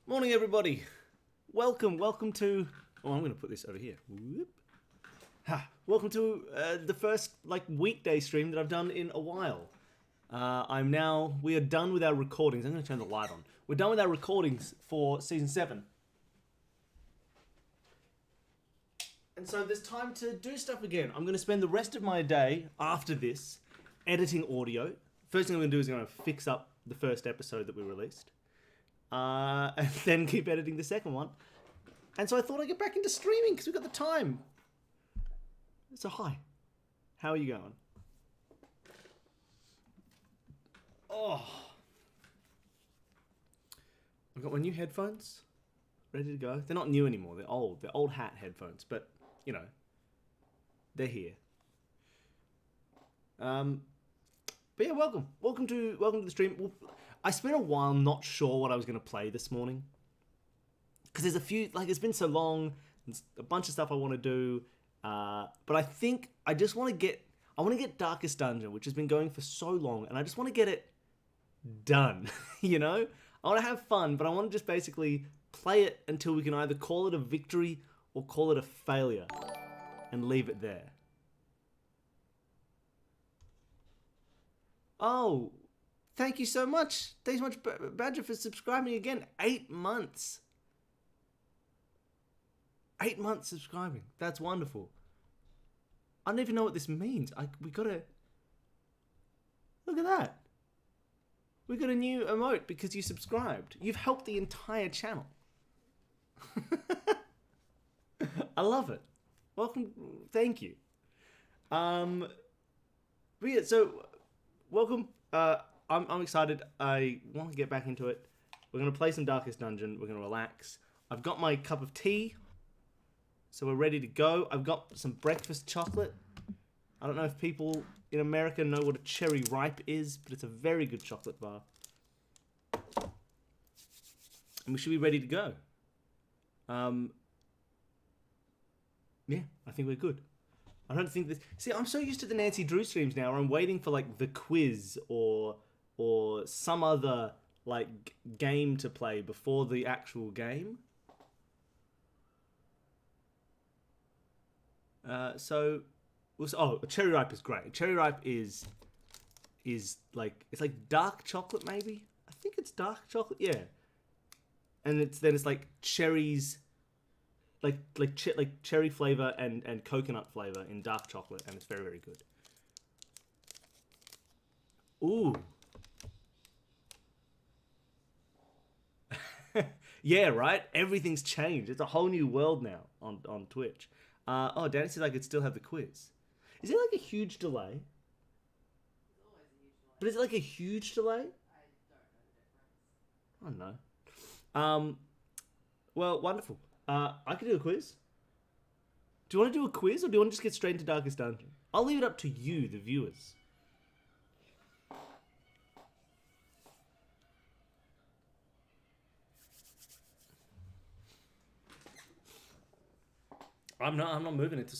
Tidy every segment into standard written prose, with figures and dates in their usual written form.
Morning, everybody. Welcome to. Oh, I'm going to put this over here. Whoop. Welcome to the first weekday stream that I've done in a while. We are done with our recordings. I'm going to turn the light on. We're done with our recordings for season 7. And so there's time to do stuff again. I'm going to spend the rest of my day after this editing audio. First thing I'm going to do is I'm going to fix up the first episode that we released. And then keep editing the second one. And so I thought I'd get back into streaming because we've got the time. So hi. How are you going? Oh. I've got my new headphones ready to go. They're not new anymore. They're old. They're old hat headphones. But, you know, they're here. But yeah, welcome. Welcome to the stream. Well, I spent a while not sure what I was going to play this morning. Because there's a few, it's been so long. There's a bunch of stuff I want to do. But I think I just want to get Darkest Dungeon, which has been going for so long. And I just want to get it done, you know? I want to have fun, but I want to just basically play it until we can either call it a victory or call it a failure. And leave it there. Oh, thank you so much. Thanks so much, Badger, for subscribing again. 8 months. 8 months subscribing. That's wonderful. I don't even know what this means. We gotta... Look at that. We got a new emote because you subscribed. You've helped the entire channel. I love it. Welcome. Thank you. But yeah, so... Welcome. I'm excited. I want to get back into it. We're going to play some Darkest Dungeon. We're going to relax. I've got my cup of tea. So we're ready to go. I've got some breakfast chocolate. I don't know if people in America know what a cherry ripe is, but it's a very good chocolate bar. And we should be ready to go. Yeah, I think we're good. I don't think this... See, I'm so used to the Nancy Drew streams now where I'm waiting for, the quiz or some other, game to play before the actual game. Cherry Ripe is great. Cherry Ripe is it's like dark chocolate, maybe? I think it's dark chocolate, yeah. And it's cherries... Like cherry flavor and coconut flavor in dark chocolate, and it's very, very good. Ooh. Yeah, right? Everything's changed. It's a whole new world now on Twitch. Danny says I could still have the quiz. Is it a huge delay? But is it a huge delay? I don't know. Well, wonderful. I could do a quiz. Do you want to do a quiz, or do you want to just get straight into Darkest Dungeon? I'll leave it up to you, the viewers. I'm not moving it till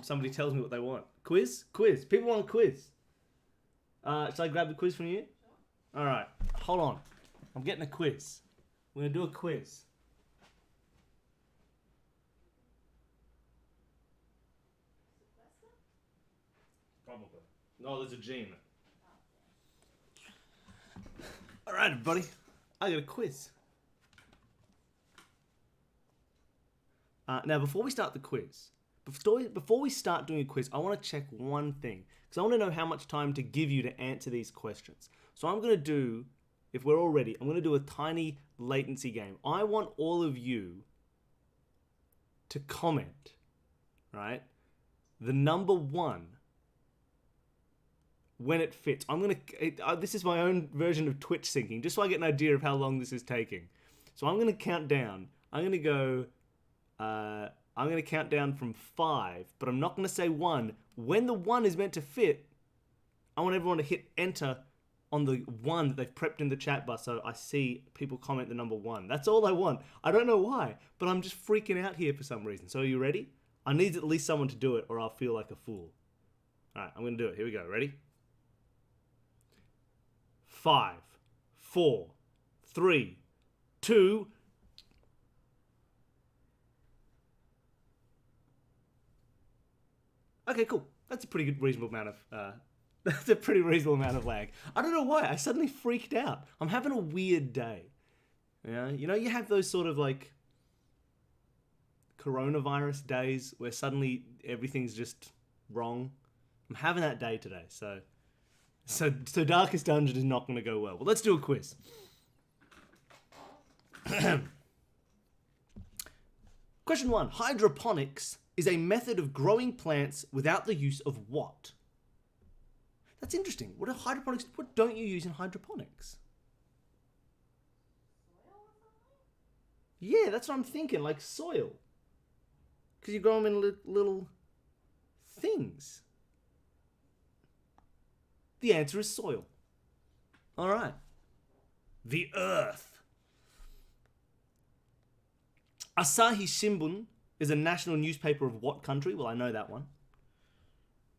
somebody tells me what they want. Quiz? Quiz. People want a quiz. Should I grab the quiz from you? Alright. Hold on. I'm getting a quiz. We're going to do a quiz. Probably. No, there's a G in it. Alright, everybody. I got a quiz. Now, before we start the quiz, before we start doing a quiz, I want to check one thing. Because I want to know how much time to give you to answer these questions. So I'm going to do, if we're all ready, I'm going to do a tiny latency game. I want all of you to comment, right? The number 1 when it fits. This is my own version of Twitch syncing, just so I get an idea of how long this is taking. So I'm going to count down. I'm going to go... I'm going to count down from 5, but I'm not going to say 1. When the 1 is meant to fit, I want everyone to hit enter on the 1 that they've prepped in the chat bar, so I see people comment the number 1. That's all I want. I don't know why, but I'm just freaking out here for some reason. So are you ready? I need at least someone to do it, or I'll feel like a fool. Alright, I'm going to do it. Here we go. Ready? 5, 4, 3, 2, Okay, cool. That's a pretty good, reasonable amount of. That's a pretty reasonable amount of lag. I don't know why. I suddenly freaked out. I'm having a weird day. Yeah, you have those sort of like coronavirus days where suddenly everything's just wrong. I'm having that day today, so Darkest Dungeon is not going to go well. Well, let's do a quiz. Question 1. Hydroponics is a method of growing plants without the use of what? That's interesting. What don't you use in hydroponics? Yeah, that's what I'm thinking, like soil. Because you grow them in little things. The answer is soil. All right. The Earth. Asahi Shimbun is a national newspaper of what country? Well, I know that one.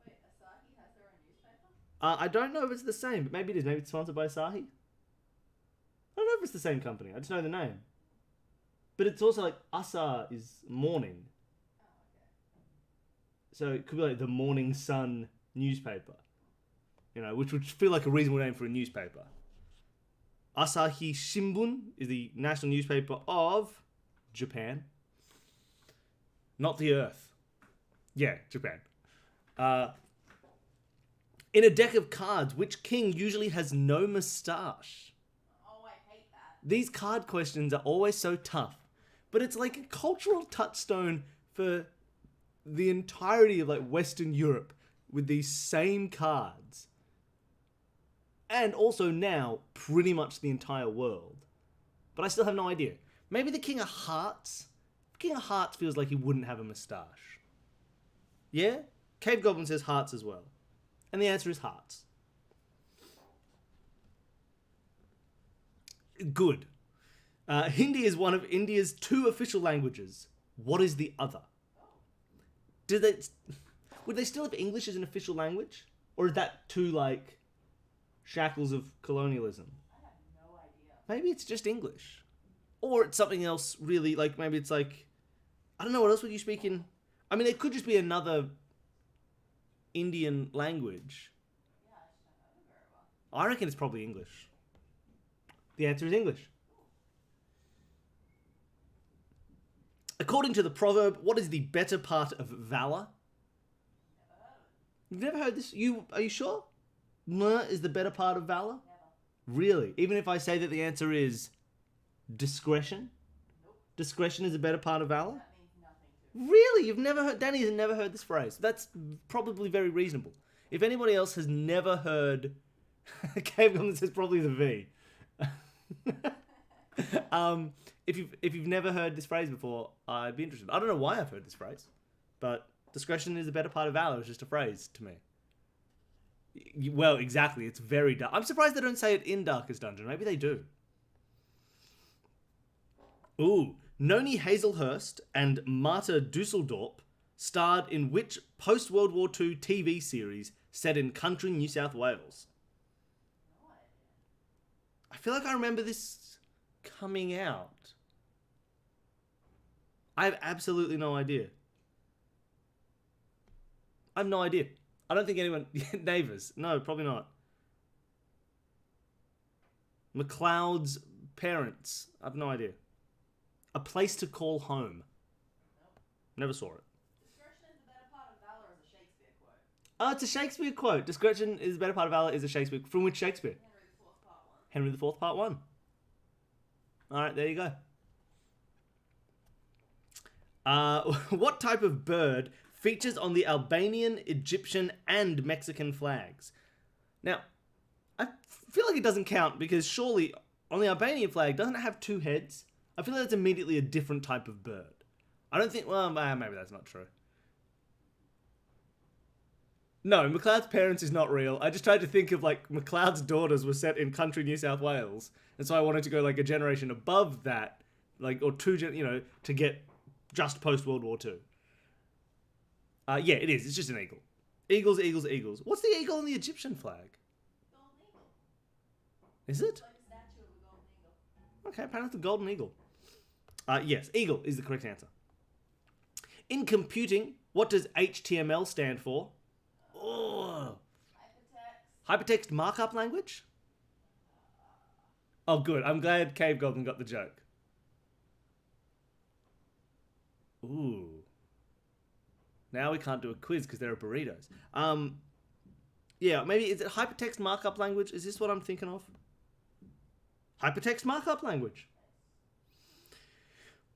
Wait, Asahi has their own newspaper? I don't know if it's the same, but maybe it is. Maybe it's sponsored by Asahi. I don't know if it's the same company. I just know the name. But it's also like Asa is morning. Oh, okay. So it could be like the Morning Sun newspaper. Which would feel like a reasonable name for a newspaper. Asahi Shimbun is the national newspaper of Japan. Not the Earth. Yeah, Japan. In a deck of cards, which king usually has no moustache? Oh, I hate that. These card questions are always so tough. But it's like a cultural touchstone for the entirety of like Western Europe with these same cards. And also now, pretty much the entire world. But I still have no idea. Maybe the King of Hearts? King of Hearts feels like he wouldn't have a moustache. Yeah? Cave Goblin says hearts as well. And the answer is hearts. Good. Hindi is one of India's 2 official languages. What is the other? Would they still have English as an official language? Or is that too, like, shackles of colonialism? I have no idea. Maybe it's just English. Or it's something else really, like, maybe it's like, I don't know, what else would you speak in? I mean, it could just be another Indian language. Yeah, I just don't know them very well. I reckon it's probably English. The answer is English. According to the proverb, what is the better part of valor? You've never heard this? Are you sure? Meh is the better part of valor? Never. Really? Even if I say that the answer is discretion? Nope. Discretion is a better part of valor? That means nothing to me. Really? You've never heard... Danny has never heard this phrase. That's probably very reasonable. If anybody else has never heard... Cave Goblin says probably the V. If you've never heard this phrase before, I'd be interested. I don't know why I've heard this phrase, but discretion is the better part of valor is just a phrase to me. Well, exactly. It's very dark. I'm surprised they don't say it in Darkest Dungeon. Maybe they do. Ooh. Noni Hazelhurst and Marta Dusseldorp starred in which post-World War II TV series set in country New South Wales? No idea. I feel like I remember this coming out. I have absolutely no idea. I have no idea. I don't think anyone... Neighbours. No, probably not. McLeod's parents. I have no idea. A Place to Call Home. Nope. Never saw it. Discretion is the better part of valor is a Shakespeare quote. Oh, it's a Shakespeare quote. Discretion is the better part of valor is a Shakespeare... From which Shakespeare? Henry IV, part 1. Henry IV, part 1. Alright, there you go. What type of bird features on the Albanian, Egyptian, and Mexican flags? Now, I feel like it doesn't count because surely on the Albanian flag, doesn't it have 2 heads? I feel like that's immediately a different type of bird. I don't think... Well, maybe that's not true. No, McLeod's parents is not real. I just tried to think of, like, McLeod's daughters were set in country New South Wales. And so I wanted to go, like, a generation above that. Like, or 2, to get just post-World War II. Yeah, it is. It's just an eagle. Eagles, eagles, eagles. What's the eagle on the Egyptian flag? Golden eagle. Is it? It's like a statue of a golden eagle. Okay, apparently it's the golden eagle. Yes, eagle is the correct answer. In computing, What does HTML stand for? Oh. Hypertext markup language? Oh, good. I'm glad Cave Goblin got the joke. Ooh. Now we can't do a quiz because there are burritos. Yeah, maybe, is it hypertext markup language? Is this what I'm thinking of? Hypertext markup language.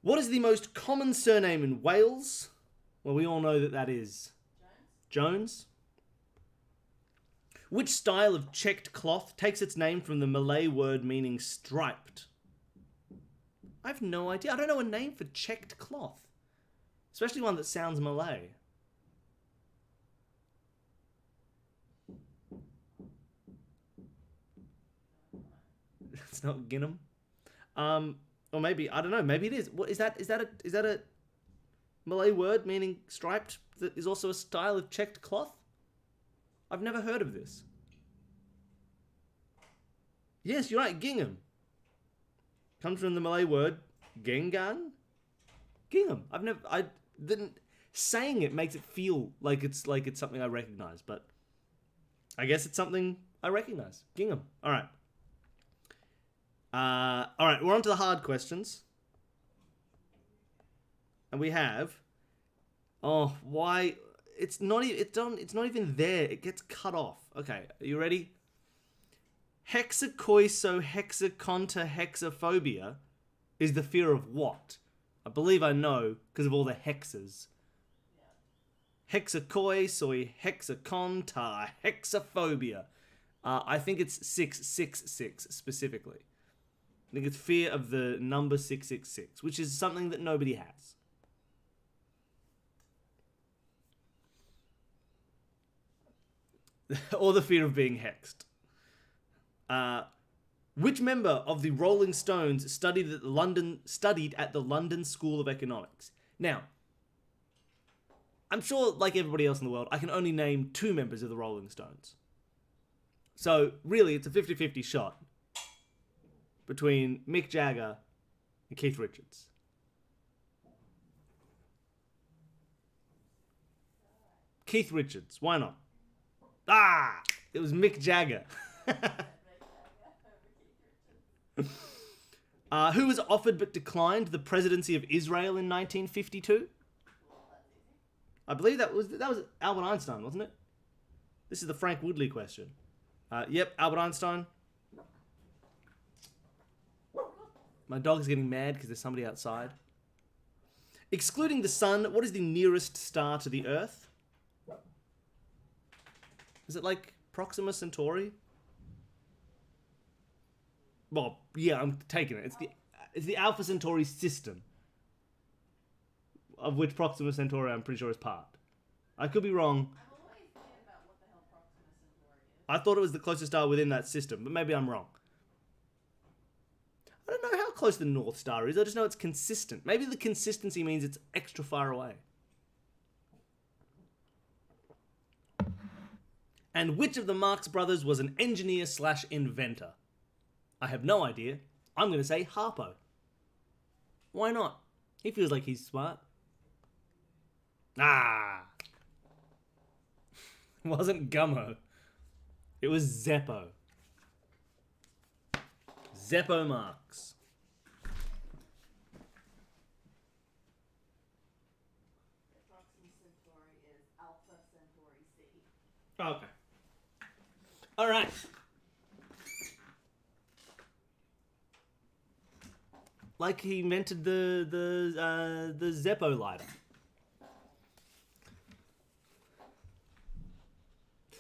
What is the most common surname in Wales? Well, we all know that that is Jones. Which style of checked cloth takes its name from the Malay word meaning striped? I have no idea. I don't know a name for checked cloth. Especially one that sounds Malay. It's not Gingham. Or maybe, I don't know, maybe it is. What is that? Is that a Malay word meaning striped that is also a style of checked cloth? I've never heard of this. Yes, you're right, gingham. Comes from the Malay word gengan? Gingham. I didn't, saying it makes it feel like it's something I recognize, but I guess it's something I recognize. Gingham. All right. All right, we're on to the hard questions. And we have, why it's not even there. It gets cut off. Okay, are you ready? Hexacoisohexacontahexaphobia is the fear of what? I believe I know because of all the hexes. Hexacoisohexacontahexaphobia. I think it's 666 specifically. I think it's fear of the number 666, which is something that nobody has. Or the fear of being hexed. Which member of the Rolling Stones studied at the London School of Economics? Now, I'm sure, like everybody else in the world, I can only name 2 members of the Rolling Stones. So, really, it's a 50-50 shot between Mick Jagger and Keith Richards. Keith Richards, why not? Ah! It was Mick Jagger. Who was offered but declined the presidency of Israel in 1952? I believe that was Albert Einstein, wasn't it? This is the Frank Woodley question. Yep, Albert Einstein. My dog's getting mad because there's somebody outside. Excluding the sun, what is the nearest star to the Earth? Is it like Proxima Centauri? Well, yeah, I'm taking it. It's the Alpha Centauri system, of which Proxima Centauri I'm pretty sure is part. I could be wrong. I'm always thinking about what the hell Proxima Centauri is. I thought it was the closest star within that system, but maybe I'm wrong. I don't know how close the North Star is. I just know it's consistent. Maybe the consistency means it's extra far away. And which of the Marx brothers was an engineer/inventor? I have no idea. I'm going to say Harpo. Why not? He feels like he's smart. Ah! It wasn't Gummo. It was Zeppo. Zeppo Marx. Proxima Centauri is Alpha Centauri C. Okay. All right. Like he invented the Zeppo lighter.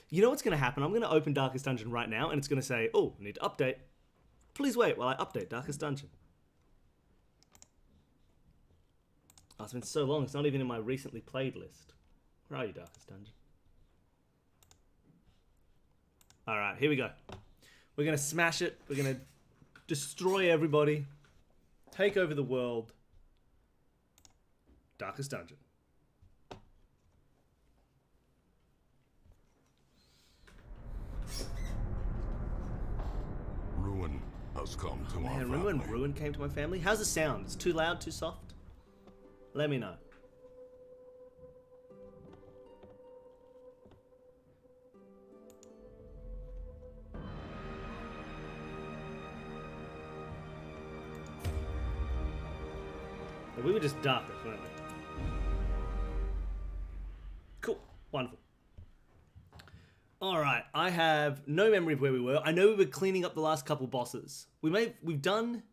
You know what's going to happen? I'm going to open Darkest Dungeon right now, and it's going to say, "Oh, I need to update. Please wait while I update Darkest Dungeon." Oh, it's been so long. It's not even in my recently played list. Where are you, Darkest Dungeon? All right, here we go. We're going to smash it. We're going to destroy everybody. Take over the world. Darkest Dungeon. Ruin has come to our Man, family. remember when Ruin came to my family? How's the sound? It's too loud, too soft? Let me know. We were just darkness, weren't we? Cool. Wonderful. Alright, I have no memory of where we were. I know we were cleaning up the last couple bosses. We've done...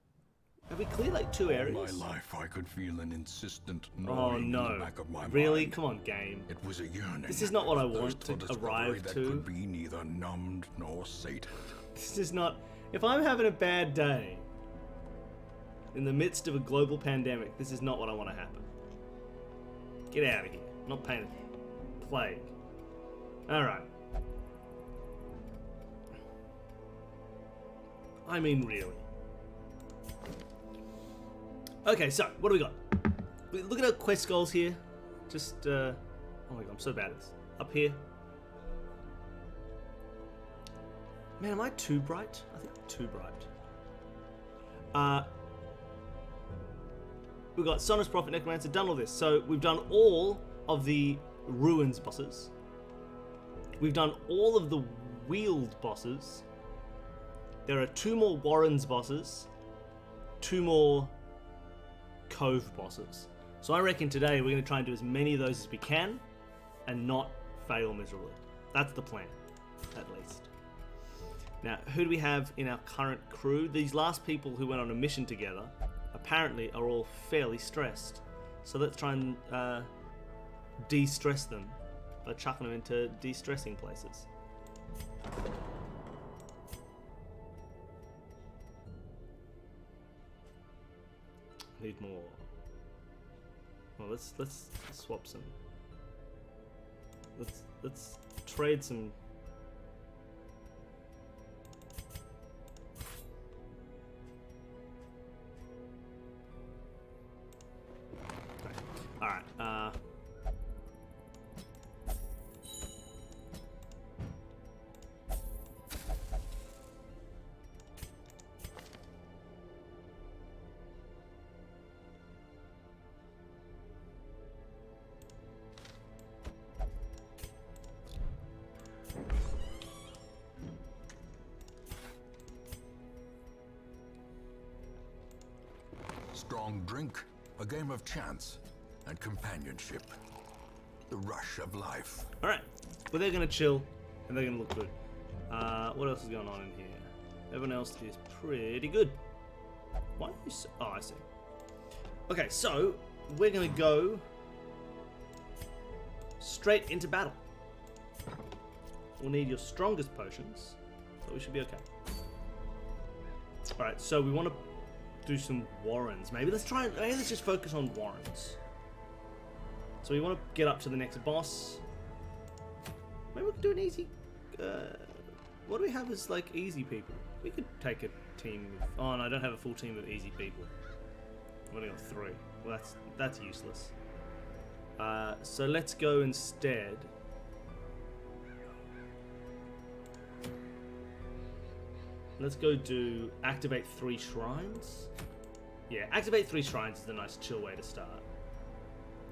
Have we cleared like 2 areas? In my life, I could feel an insistent Oh gnawing in no. the back of my Really? mind. Come on, game. It was a yearning. This is not what I a want thirst to for discovery arrive that to. could be neither numbed nor sated. This is not... If I'm having a bad day in the midst of a global pandemic, this is not what I want to happen. Get out of here. I'm not paying attention. Plague. Alright. I mean, really. Okay, so, what do we got? Look at our quest goals here. Just, oh my god, I'm so bad at this. Up here. Man, am I too bright? I think I'm too bright. We've got Sonus Prophet, Necromancer, done all this. So, we've done all of the Ruins bosses. We've done all of the Wheeled bosses. There are 2 more Warrens bosses. 2 more Cove bosses. So I reckon today we're going to try and do as many of those as we can and not fail miserably. That's the plan, at least. Now, who do we have in our current crew? These last people who went on a mission together apparently are all fairly stressed. So let's try and de-stress them by chucking them into de-stressing places. Need more. Well, let's swap some. Let's trade some. Okay. All right. Strong drink, a game of chance, and companionship. The rush of life. All right. Well, they're gonna chill, and they're gonna look good. What else is going on in here? Everyone else is pretty good. Why are you so... Oh, I see. Okay, so we're gonna go straight into battle. We'll need your strongest potions, but we should be okay. All right, so we want to do some Warrens. Maybe let's just focus on Warrens. So we want to get up to the next boss. Maybe we can do an easy... what do we have as, like, easy people? We could take a team of... Oh, no, I don't have a full team of easy people. I've only got 3. Well, that's useless. So let's go instead... Let's go do activate 3 shrines. Yeah, activate 3 shrines is a nice chill way to start.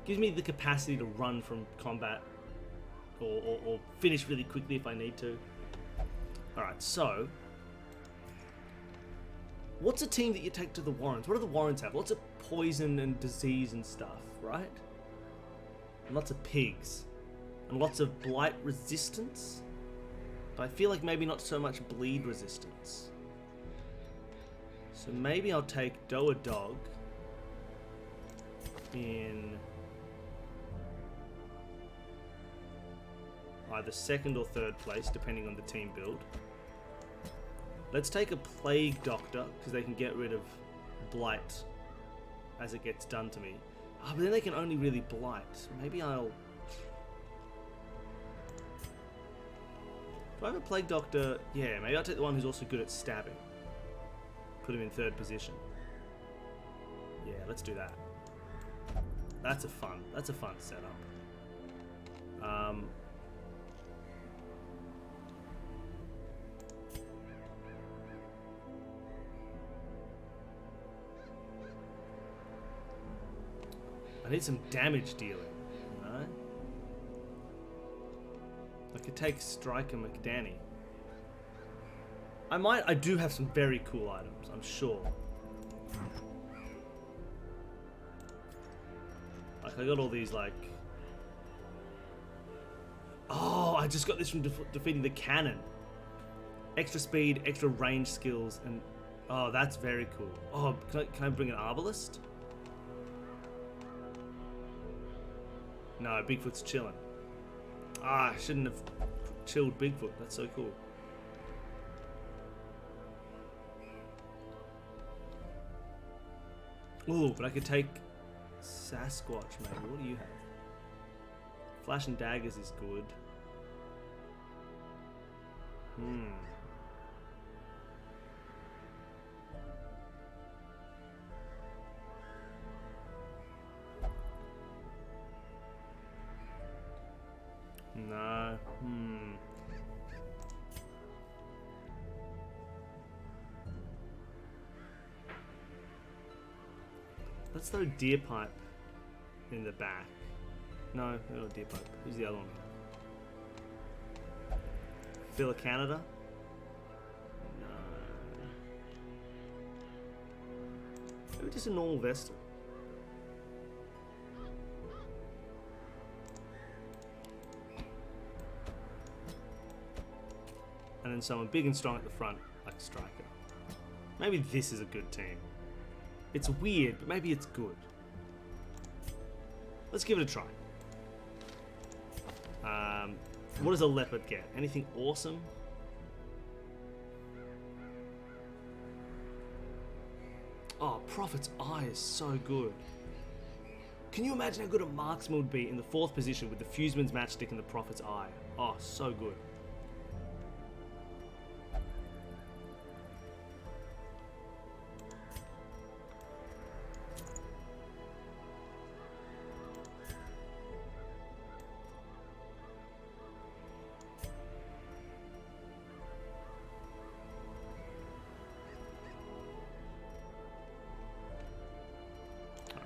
Gives me the capacity to run from combat or finish really quickly if I need to. Alright, so what's a team that you take to the Warrens? What do the Warrens have? Lots of poison and disease and stuff, right? And lots of pigs. And lots of blight resistance. But I feel like maybe not so much bleed resistance. So maybe I'll take Doa Dog in either 2nd or 3rd place, depending on the team build. Let's take a Plague Doctor, because they can get rid of Blight as it gets done to me. Ah, but then they can only really Blight. So maybe I'll... Do I have a Plague Doctor? Yeah, maybe I'll take the one who's also good at stabbing. Put him in 3rd position. Yeah, let's do that. That's a fun setup. I need some damage dealing, right? I could take Striker McDanny. I do have some very cool items, I'm sure. Like, I got all these, like... Oh, I just got this from defeating the cannon. Extra speed, extra range skills, and... Oh, that's very cool. Oh, can I bring an arbalist? No, Bigfoot's chilling. Ah, I shouldn't have chilled Bigfoot. That's so cool. Ooh, but I could take Sasquatch, maybe. What do you have? Flash and daggers is good. No. Let's throw Deer Pipe in the back. No, not Deer Pipe. Who's the other one? Phila Canada? No. Maybe just a normal Vestal. And then someone big and strong at the front, like a striker. Maybe this is a good team. It's weird, but maybe it's good. Let's give it a try. What does a leopard get? Anything awesome? Oh, Prophet's Eye is so good. Can you imagine how good a marksman would be in the 4th position with the Fuseman's Matchstick and the Prophet's Eye? Oh, so good.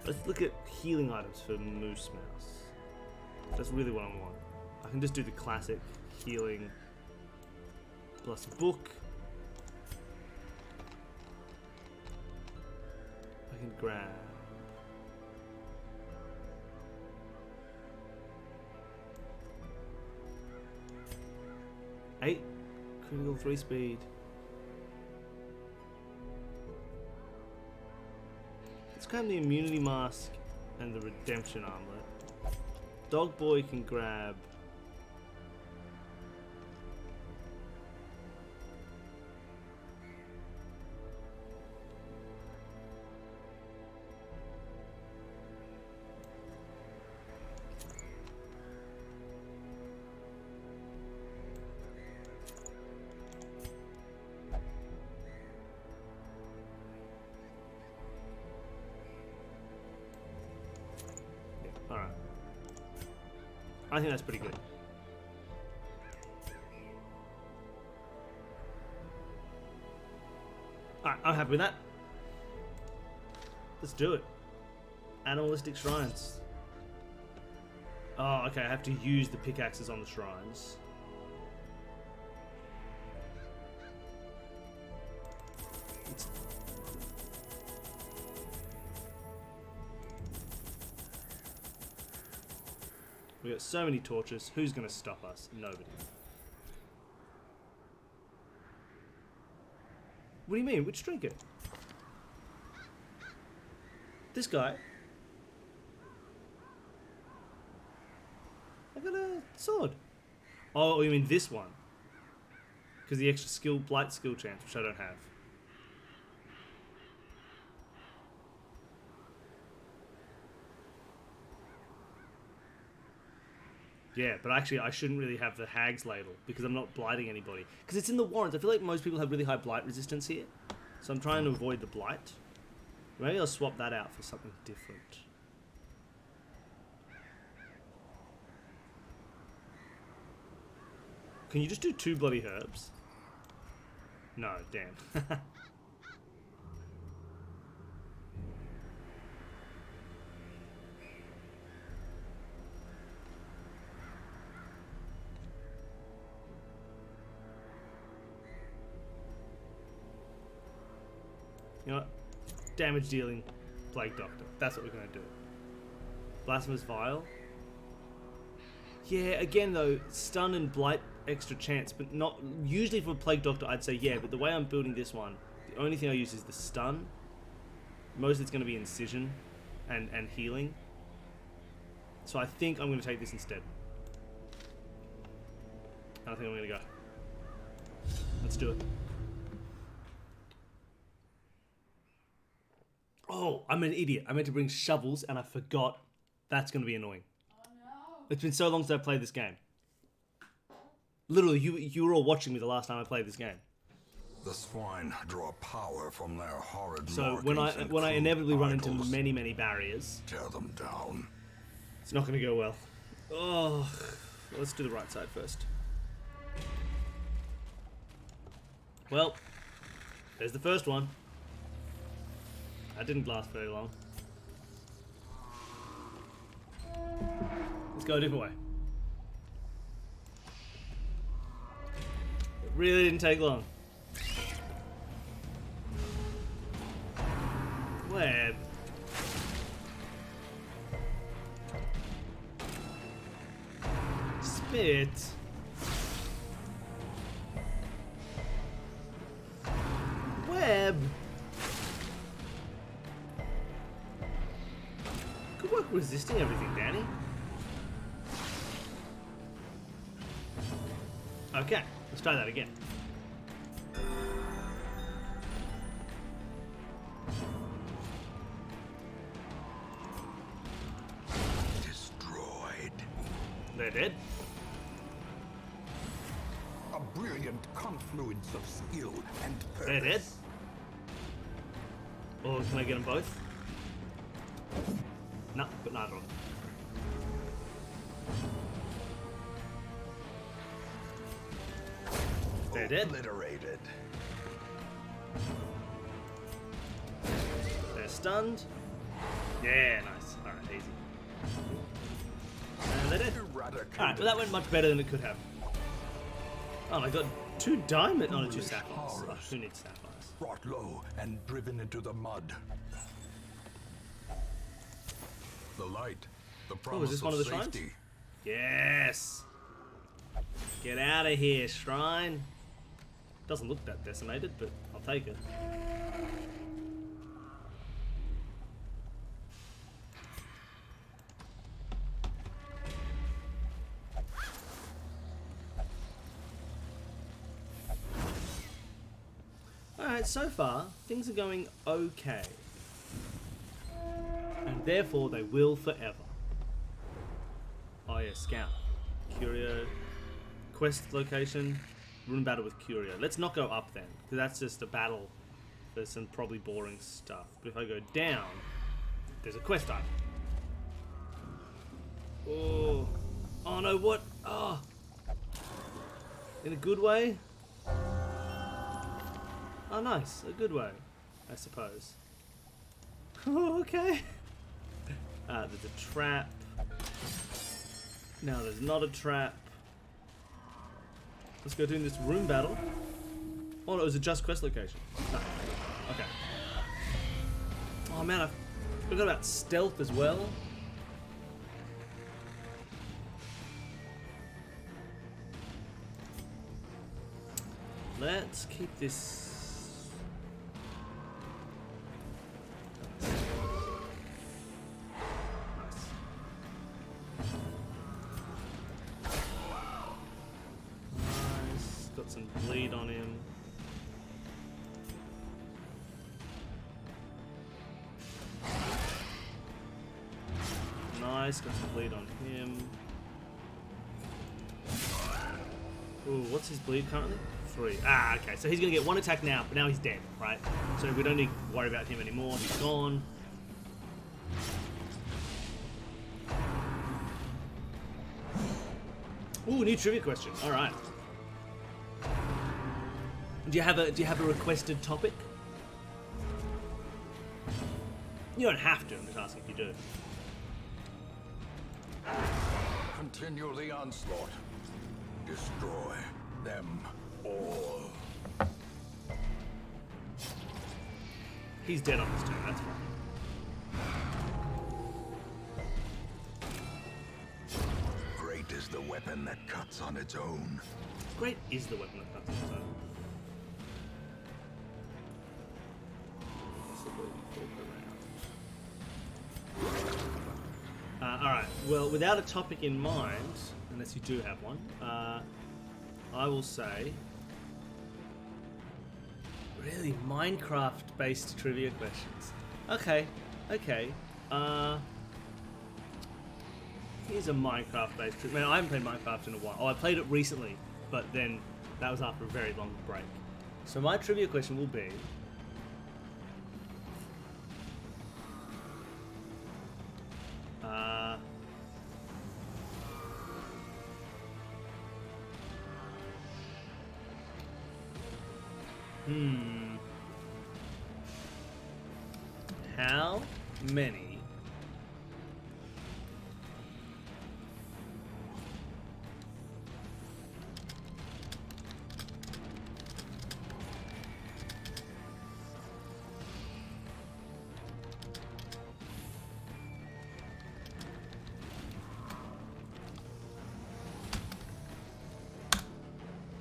Let's look at healing items for Moose Mouse. That's really what I want. I can just do the classic healing plus book. I can grab 8 critical 3 speed. Let's grab the immunity mask and the redemption armlet. Dog Boy can grab Alright. I think that's pretty good. Alright, I'm happy with that. Let's do it. Animalistic shrines. Oh, okay, I have to use the pickaxes on the shrines. We got so many torches. Who's going to stop us? Nobody. What do you mean? Which trinket? This guy? I got a sword. Oh, you mean this one? Because the extra skill, blight skill chance, which I don't have. Yeah, but actually I shouldn't really have the Hag's Ladle because I'm not blighting anybody. Because it's in the warrants. I feel like most people have really high blight resistance here. So I'm trying to avoid the blight. Maybe I'll swap that out for something different. Can you just do 2 bloody herbs? No, damn. You know what? Damage dealing Plague Doctor. That's what we're going to do. Blasphemous Vial. Yeah, again though, stun and blight extra chance, but not usually for Plague Doctor. I'd say yeah, but the way I'm building this one, the only thing I use is the stun. Most of it's going to be incision and healing. So I think I'm going to take this instead. I think I'm going to go. Let's do it. Oh, I'm an idiot. I meant to bring shovels and I forgot. That's going to be annoying. Oh no. It's been so long since I played this game. Literally, you were all watching me the last time I played this game. The swine draw power from their horrid So markings and when I crude inevitably run into idols. many barriers, Tear them down. it's not going to go well. Oh, let's do the right side first. Well, there's the first one. That didn't last very long. Let's go a different way. It really didn't take long. Web. Spit. Web. Good work resisting everything, Danny. Okay, let's try that again. Destroyed. They're dead. A brilliant confluence of skill and purpose. They're dead. Or can I get them both? No, but neither of them. They're dead. Obliterated. They're stunned. Yeah, nice. Alright, easy. And they're dead. Eradicated. Alright, well that went much better than it could have. Oh, I got 2 diamond, no, 2 Foolish sapphires. Oh, horrors. who needs sapphires? Brought low and driven into the mud. The light. The promise this one of the shrines? safety. Yes! Get out of here, shrine. Doesn't look that decimated, but I'll take it. Alright, so far, things are going okay. And therefore, they will forever. Oh yeah, scout. Curio. Quest location. Rune battle with Curio. Let's not go up then, because that's just a battle for some probably boring stuff. But if I go down, there's a quest item. Oh. Oh no, what? Oh. In a good way? Oh nice, a good way, I suppose. Oh, okay. There's a trap. Now there's not a trap. Let's go doing this room battle. Oh no, it was a just quest location. No. Okay. Oh man, I forgot about stealth as well. Let's keep this. Nice. Got some bleed on him. Nice, got some bleed on him. Ooh, what's his bleed currently? 3. Ah, okay, so he's gonna get 1 attack now, but now he's dead, right? So we don't need to worry about him anymore, he's gone. Ooh, new trivia question. Alright. Do you have a requested topic? You don't have to, I'm just asking if you do. Continue the onslaught. Destroy them all. He's dead on this turn, that's fine. is the weapon that cuts on its own. Great is the weapon that cuts its own. Alright, well, without a topic in mind, unless you do have one, I will say... Really? Minecraft-based trivia questions. Okay. Here's a Minecraft-based trivia. Man, I haven't played Minecraft in a while. Oh, I played it recently, but then that was after a very long break. So my trivia question will be...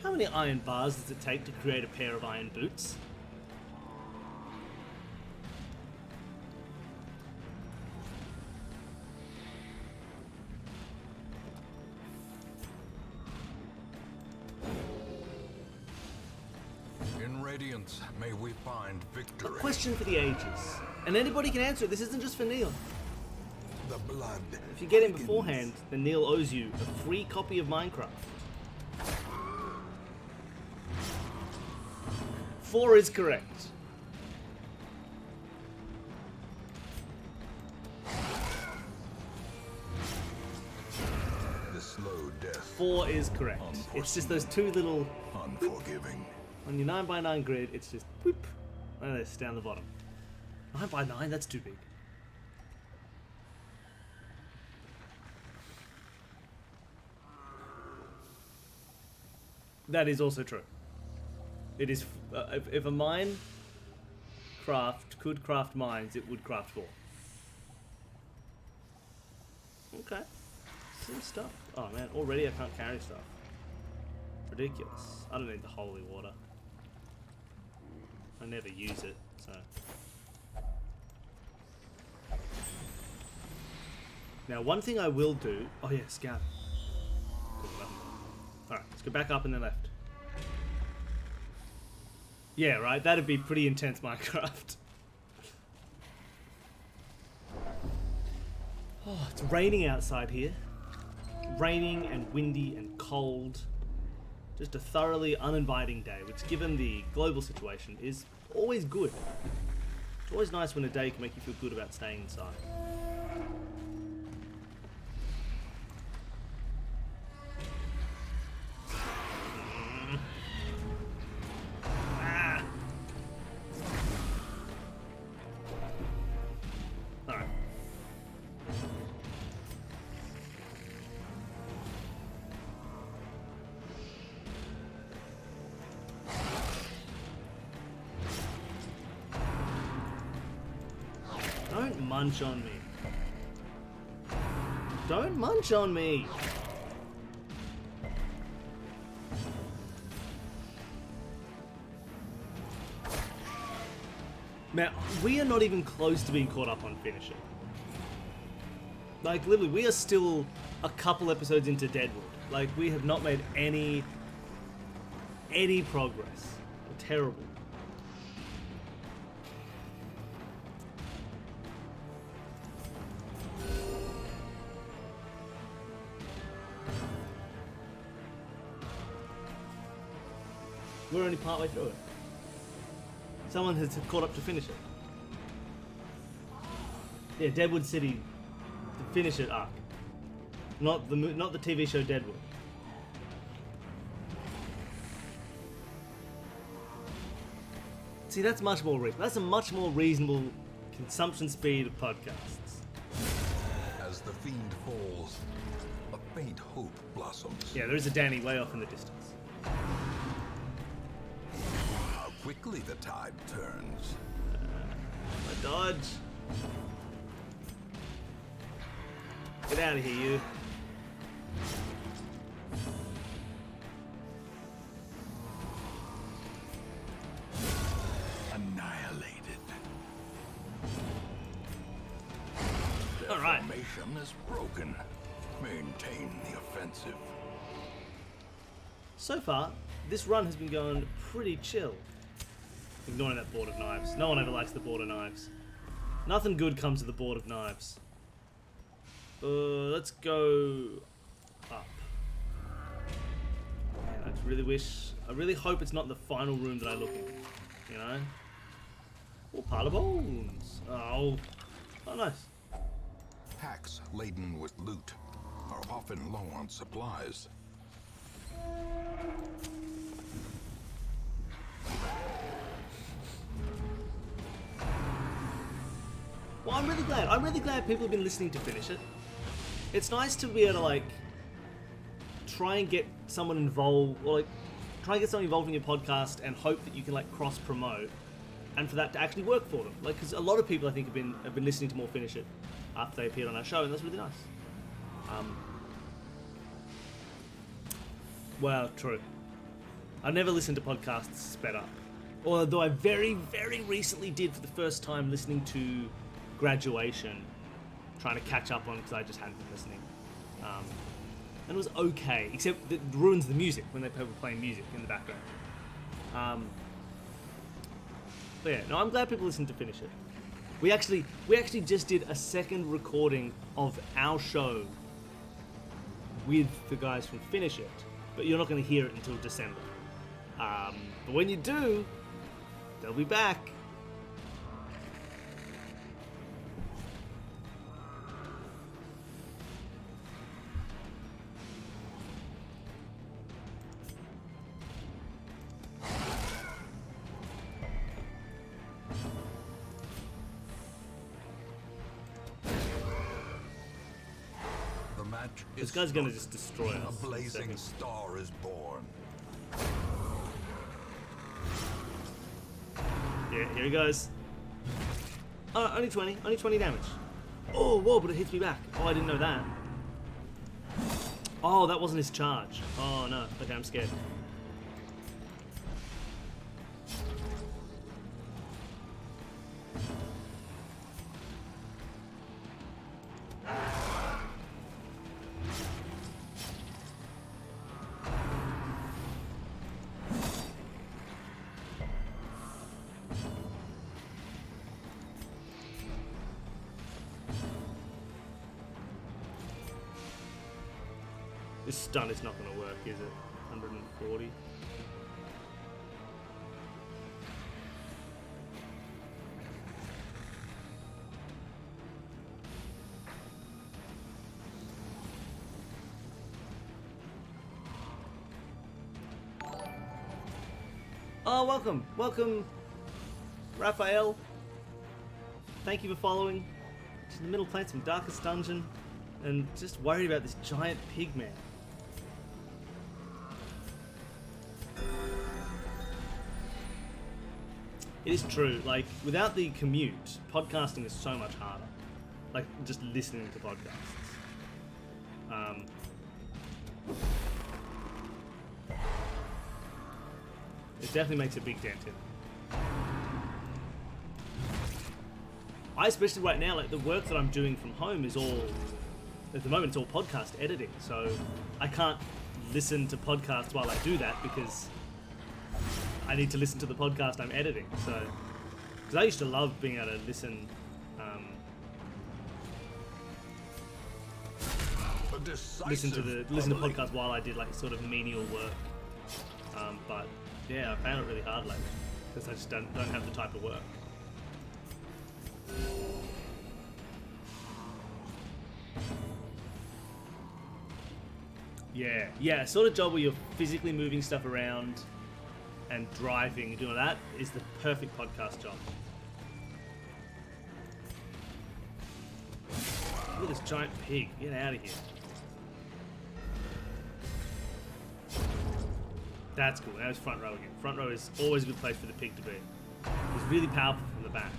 How many iron bars does it take to create a pair of iron boots? In Radiance, may we find victory. Question for the ages. And anybody can answer it. This isn't just for Neil. The blood. If you get in quickens. beforehand, then Neil owes you a free copy of Minecraft. 4 is correct. The slow death. 4 is correct. It's just those two little... Unforgiving. On your 9x9 grid, it's just whoop, and it's down the bottom. 9x9, that's too big. That is also true. It is, if a mine could craft mines, it would craft 4. Okay. Some stuff. Oh man, already I can't carry stuff. Ridiculous. I don't need the holy water. I never use it, so. Now, one thing I will do. Oh yeah, scout. Alright, let's go back up and then left. Yeah, right, that'd be pretty intense Minecraft. Oh, it's raining outside here. Raining and windy and cold. Just a thoroughly uninviting day, which given the global situation is always good. It's always nice when a day can make you feel good about staying inside. Alright. Don't munch on me. Don't munch on me. Now, we are not even close to being caught up on Finisher. Like, literally, we are still a couple episodes into Deadwood. Like, we have not made any progress. Terrible. We're only partway through it. Someone has caught up to finish it. Yeah, Deadwood City, the finish it arc, not the TV show Deadwood. See, that's much more that's a much more reasonable consumption speed of podcasts. As the fiend falls, a faint hope blossoms. Yeah, there is a Danny way off in the distance. How quickly the tide turns. My dodge. Get out of here, you. formation is broken. Maintain the offensive. So far, this run has been going pretty chill. Ignoring that board of knives. No one ever likes the board of knives. Nothing good comes to the board of knives. Let's go up. Man, I really hope it's not the final room that I look in. You know? Oh, pile of bones. Oh, nice. Packs laden with loot are often low on supplies. Well, I'm really glad people have been listening to finish it. It's nice to be able to, like, try and get someone involved, or, like, try and get someone involved in your podcast and hope that you can, like, cross-promote, and for that to actually work for them. Like, because a lot of people, I think, have been listening to more Finish It after they appeared on our show, and that's really nice. Well, true. I never listened to podcasts sped up. Although I very, very recently did for the first time listening to Graduation, trying to catch up on because I just hadn't been listening. And it was okay, except it ruins the music when they were playing music in the background. But yeah, no, I'm glad people listened to Finish It. We actually just did a second recording of our show with the guys from Finish It, but you're not going to hear it until December. But when you do, they'll be back. This guy's gonna just destroy us. A blazing star is born. Yeah, here he goes. Oh, only 20 damage. Oh, whoa, but it hits me back. Oh, I didn't know that. Oh, that wasn't his charge. Oh, no. Okay, I'm scared. This stun is not going to work, is it? 140. Oh, welcome, Raphael. Thank you for following. Just in the middle, playing some Darkest Dungeon, and just worried about this giant pig man. It is true, like, without the commute, podcasting is so much harder. Like, just listening to podcasts. It definitely makes a big dent in it. I, especially right now, like, the work that I'm doing from home is all, at the moment, it's all podcast editing, so I can't listen to podcasts while I do that because I need to listen to the podcast I'm editing. So, because I used to love being able to listen to podcasts while I did like sort of menial work. But yeah, I found it really hard lately because I just don't have the type of work. Yeah, sort of job where you're physically moving stuff around and driving and doing that is the perfect podcast job. Look at this giant pig. Get out of here. That's cool. Now it's front row again. Front row is always a good place for the pig to be. It's really powerful from the back.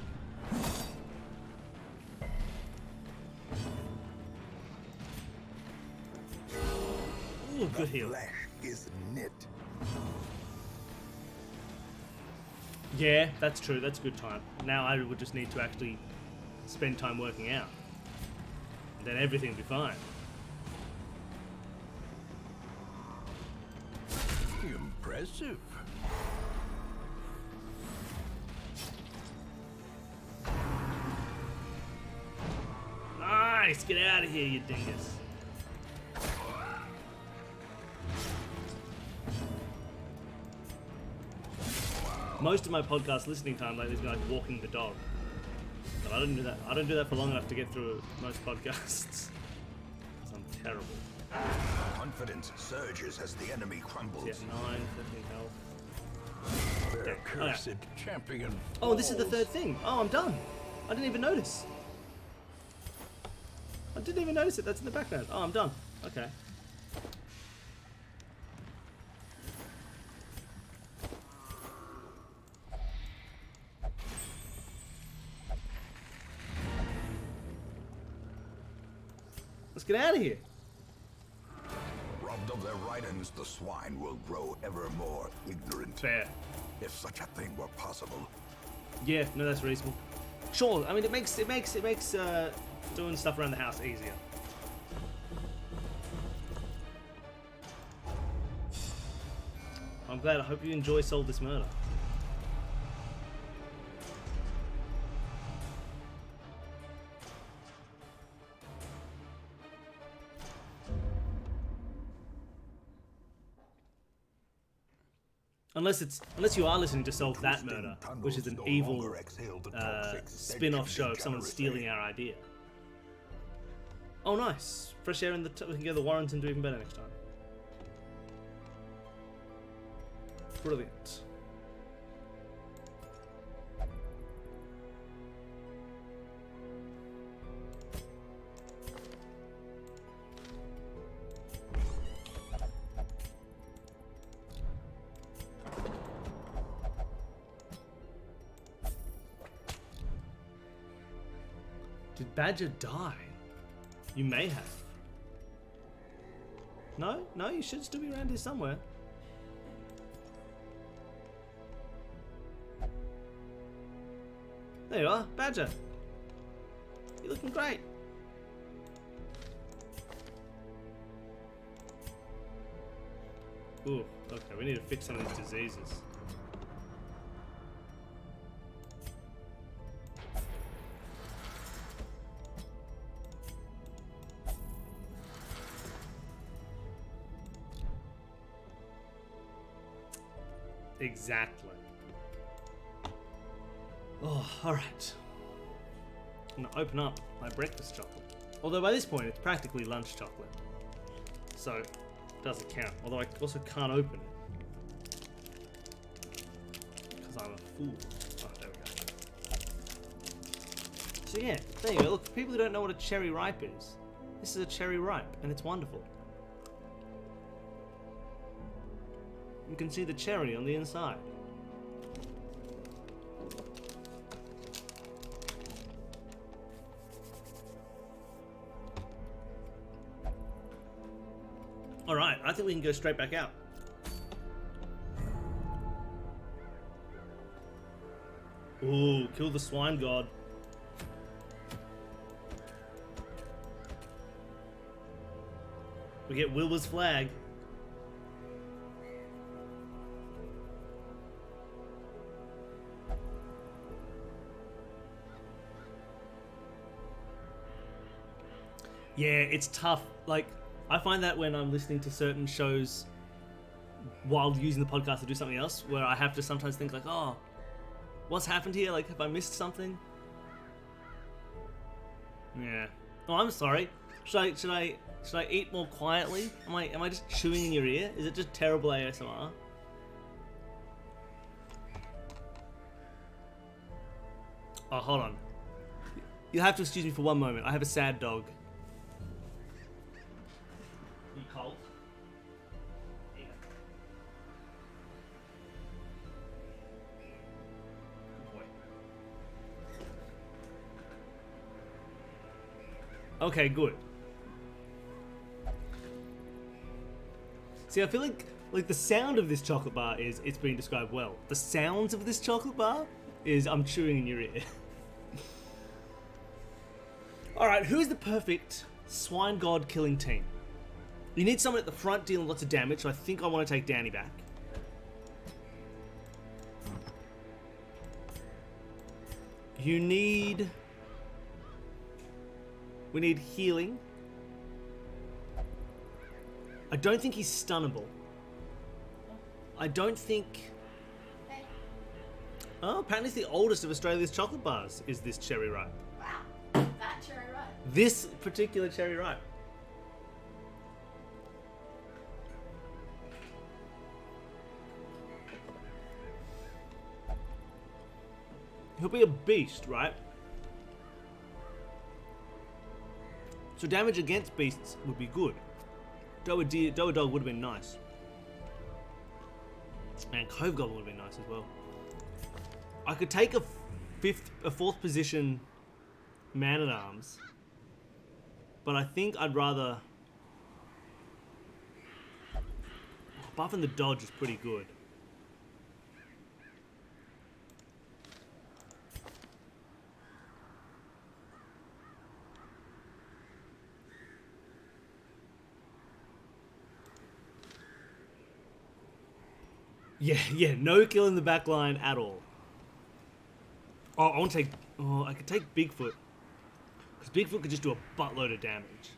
Ooh, good heal. Flesh is knit. Yeah, that's true. That's a good time. Now I would just need to actually spend time working out. then everything will be fine. Impressive. Nice! Get out of here, you dingus. Most of my podcast listening time lately has been like walking the dog. But I don't do that. I don't do that for long enough to get through most podcasts. 'Cause I'm terrible. Confidence surges as the enemy crumbles. Yeah, 9, 15 health. Their Okay. cursed champion. Oh, this is the falls. third thing. Oh, I'm done. I didn't even notice. I didn't even notice it. That's in the background. Oh, I'm done. Okay. Let's get out of here. Robbed of their ridings, the swine will grow ever more ignorant. Fair. If such a thing were possible. Yeah, no, that's reasonable. Sure. I mean, it makes doing stuff around the house easier. I'm glad. I hope you enjoy Solve This Murder. Unless you are listening to Solve That Murder, which is an evil spin-off show of someone stealing our idea. Oh, nice. Fresh air in the... we can go to the Warrington do even better next time. Brilliant. Did Badger die? You may have. No? No, you should still be around here somewhere. There you are, Badger. You're looking great. Ooh, okay, we need to fix some of these diseases. Exactly. Oh, alright. I'm gonna open up my breakfast chocolate. Although by this point it's practically lunch chocolate. So, it doesn't count. Although I also can't open it. Because I'm a fool. Oh, there we go. So yeah, there you go. Look, for people who don't know what a cherry ripe is, this is a cherry ripe, and it's wonderful. You can see the cherry on the inside. Alright, I think we can go straight back out. Ooh, kill the swine god. We get Wilbur's flag. Yeah, it's tough. Like, I find that when I'm listening to certain shows while using the podcast to do something else, where I have to sometimes think like, oh, what's happened here? Like, have I missed something? Yeah. Oh, I'm sorry. Should I eat more quietly? Am I just chewing in your ear? Is it just terrible ASMR? Oh, hold on. You'll have to excuse me for one moment. I have a sad dog. You cold? Yeah. Good boy. Okay, good. See, I feel like the sound of this chocolate bar is it's being described well. The sounds of this chocolate bar is I'm chewing in your ear. All right, who is the perfect Swine God killing team. You need someone at the front dealing lots of damage, so I think I want to take Danny back. You need... We need healing. I don't think he's stunnable. I don't think... Oh, apparently it's the oldest of Australia's chocolate bars, is this cherry ripe. Wow. That cherry ripe. This particular cherry ripe. He'll be a beast, right? So damage against beasts would be good. Doa Dog would have been nice. And Cove Goblin would have been nice as well. I could take a fourth position Man-at-Arms, but I think I'd rather... Buffing the dodge is pretty good. Yeah, no kill in the back line at all. Oh, I want to take... Oh, I could take Bigfoot. Because Bigfoot could just do a buttload of damage.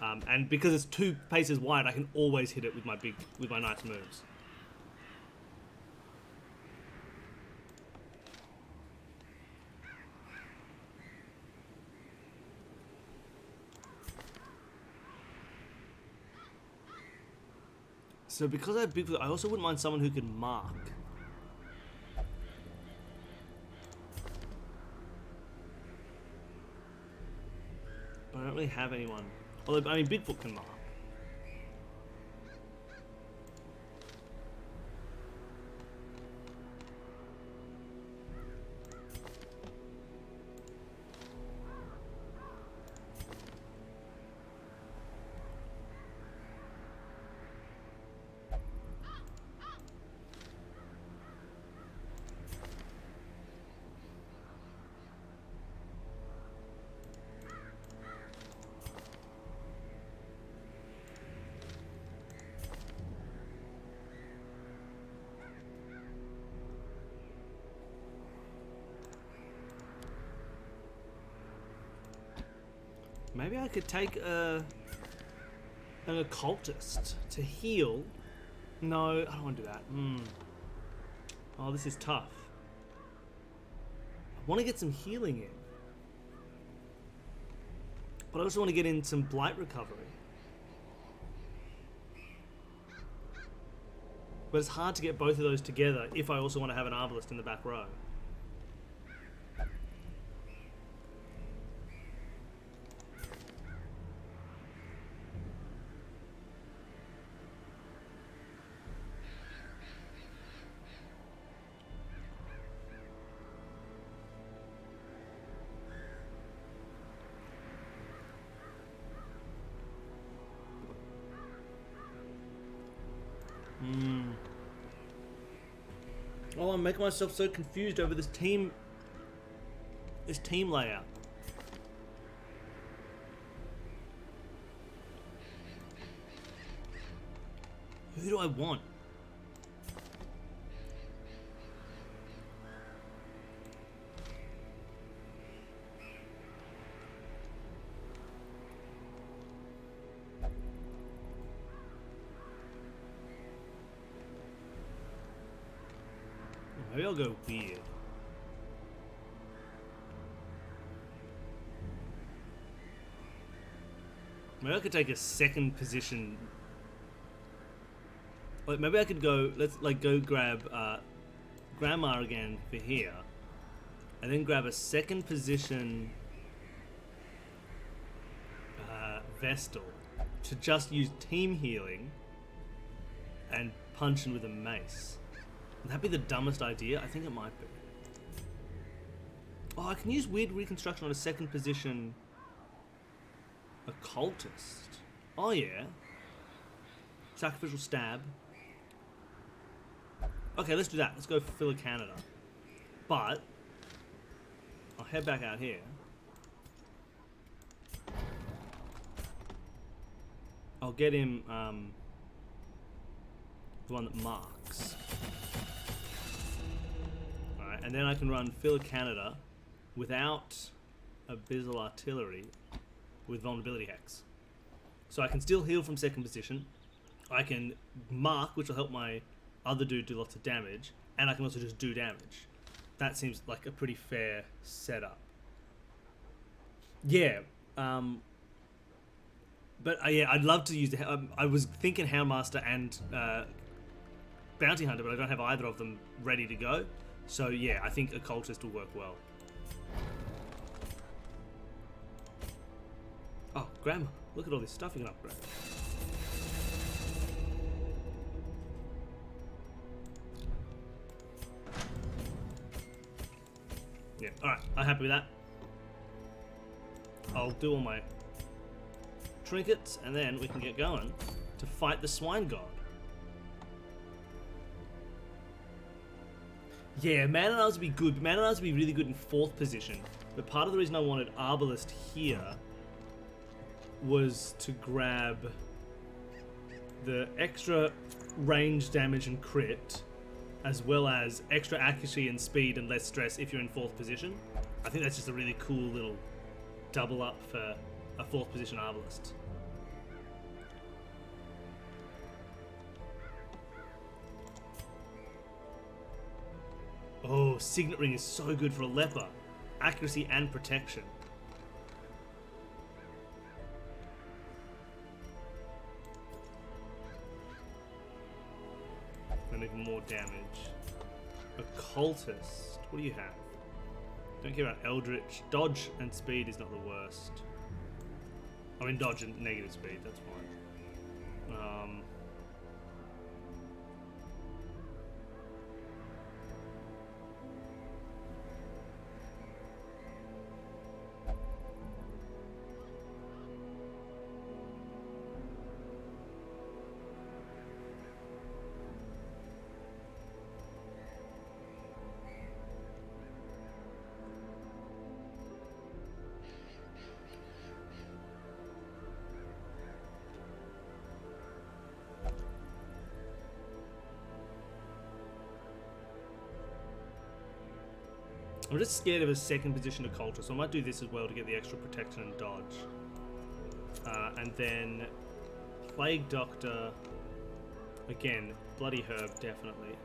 And because it's 2 paces wide, I can always hit it with my nice moves. So because I have Bigfoot, I also wouldn't mind someone who can mark. But I don't really have anyone. Although, I mean, Bigfoot can mark. Maybe I could take an occultist to heal. No, I don't want to do that. Oh, this is tough. I want to get some healing in. But I also want to get in some blight recovery. But it's hard to get both of those together if I also want to have an Arbalest in the back row. Oh, I'm making myself so confused over this team layout. Who do I want? Maybe I'll go weird. Maybe I could take a second position. Like maybe I could go. Let's like go grab Grandma again for here, and then grab a second position Vestal to just use team healing and punch in with a mace. Would that be the dumbest idea? I think it might be. Oh, I can use weird reconstruction on a second position occultist. Oh yeah. Sacrificial stab. Okay, let's do that. Let's go for Phila Canada. But I'll head back out here. I'll get him the one that marks. Alright, and then I can run Phil of Canada without Abyssal Artillery with Vulnerability Hex. So I can still heal from second position. I can mark, which will help my other dude do lots of damage, and I can also just do damage. That seems like a pretty fair setup. Yeah, but yeah, I'd love to use the. I was thinking Houndmaster and Bounty Hunter, but I don't have either of them ready to go. So yeah, I think Occultist will work well. Oh, Grandma, look at all this stuff you can upgrade. Yeah, alright, I'm happy with that. I'll do all my trinkets and then we can get going to fight the Swine God. Yeah, Man at Arms would be good. Man at Arms would be really good in 4th position. But part of the reason I wanted Arbalest here was to grab the extra range damage and crit, as well as extra accuracy and speed and less stress if you're in 4th position. I think that's just a really cool little double up for a 4th position Arbalest. Oh, Signet Ring is so good for a leper. Accuracy and protection. And even more damage. Occultist. What do you have? Don't care about Eldritch. Dodge and speed is not the worst. I mean, dodge and negative speed, that's fine. I'm just scared of a 2nd position Occultist, so I might do this as well to get the extra protection and dodge. And then Plague Doctor, again, Bloody Herb, definitely.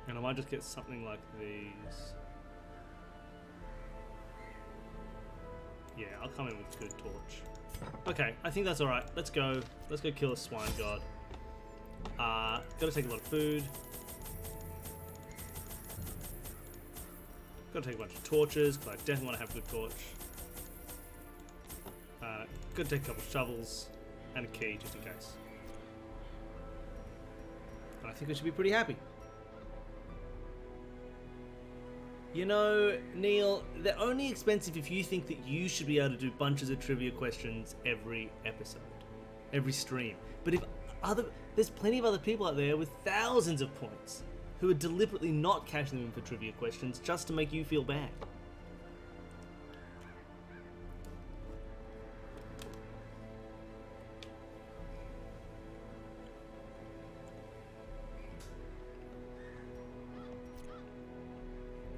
And I might just get something like these. Yeah, I'll come in with Good Torch. Okay, I think that's alright. Let's go. Let's go kill a Swine God. Gotta take a lot of food. Gotta take a bunch of torches, because I definitely want to have Good Torch. Gotta take a couple of shovels and a key, just in case. And I think we should be pretty happy. You know, Neil, they're only expensive if you think that you should be able to do bunches of trivia questions every episode, every stream. But there's plenty of other people out there with thousands of points who are deliberately not cashing them in for trivia questions just to make you feel bad.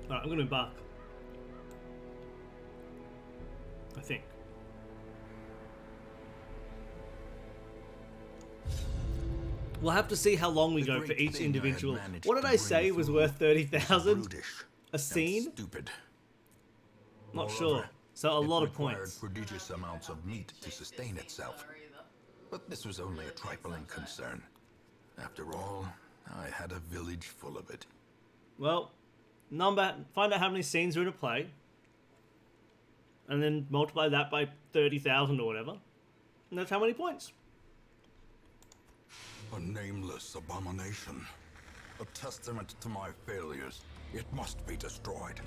Alright, I'm going to embark. I think. We'll have to see how long we go for each individual. What did I say was worth 30,000? A scene? Stupid. Not sure. So a lot of points. Prodigious amounts of meat to sustain itself. But this was only a trifling concern. After all, I had a village full of it. Well, find out how many scenes are in a play, and then multiply that by 30,000 or whatever, and that's how many points. A nameless abomination. A testament to my failures. It must be destroyed.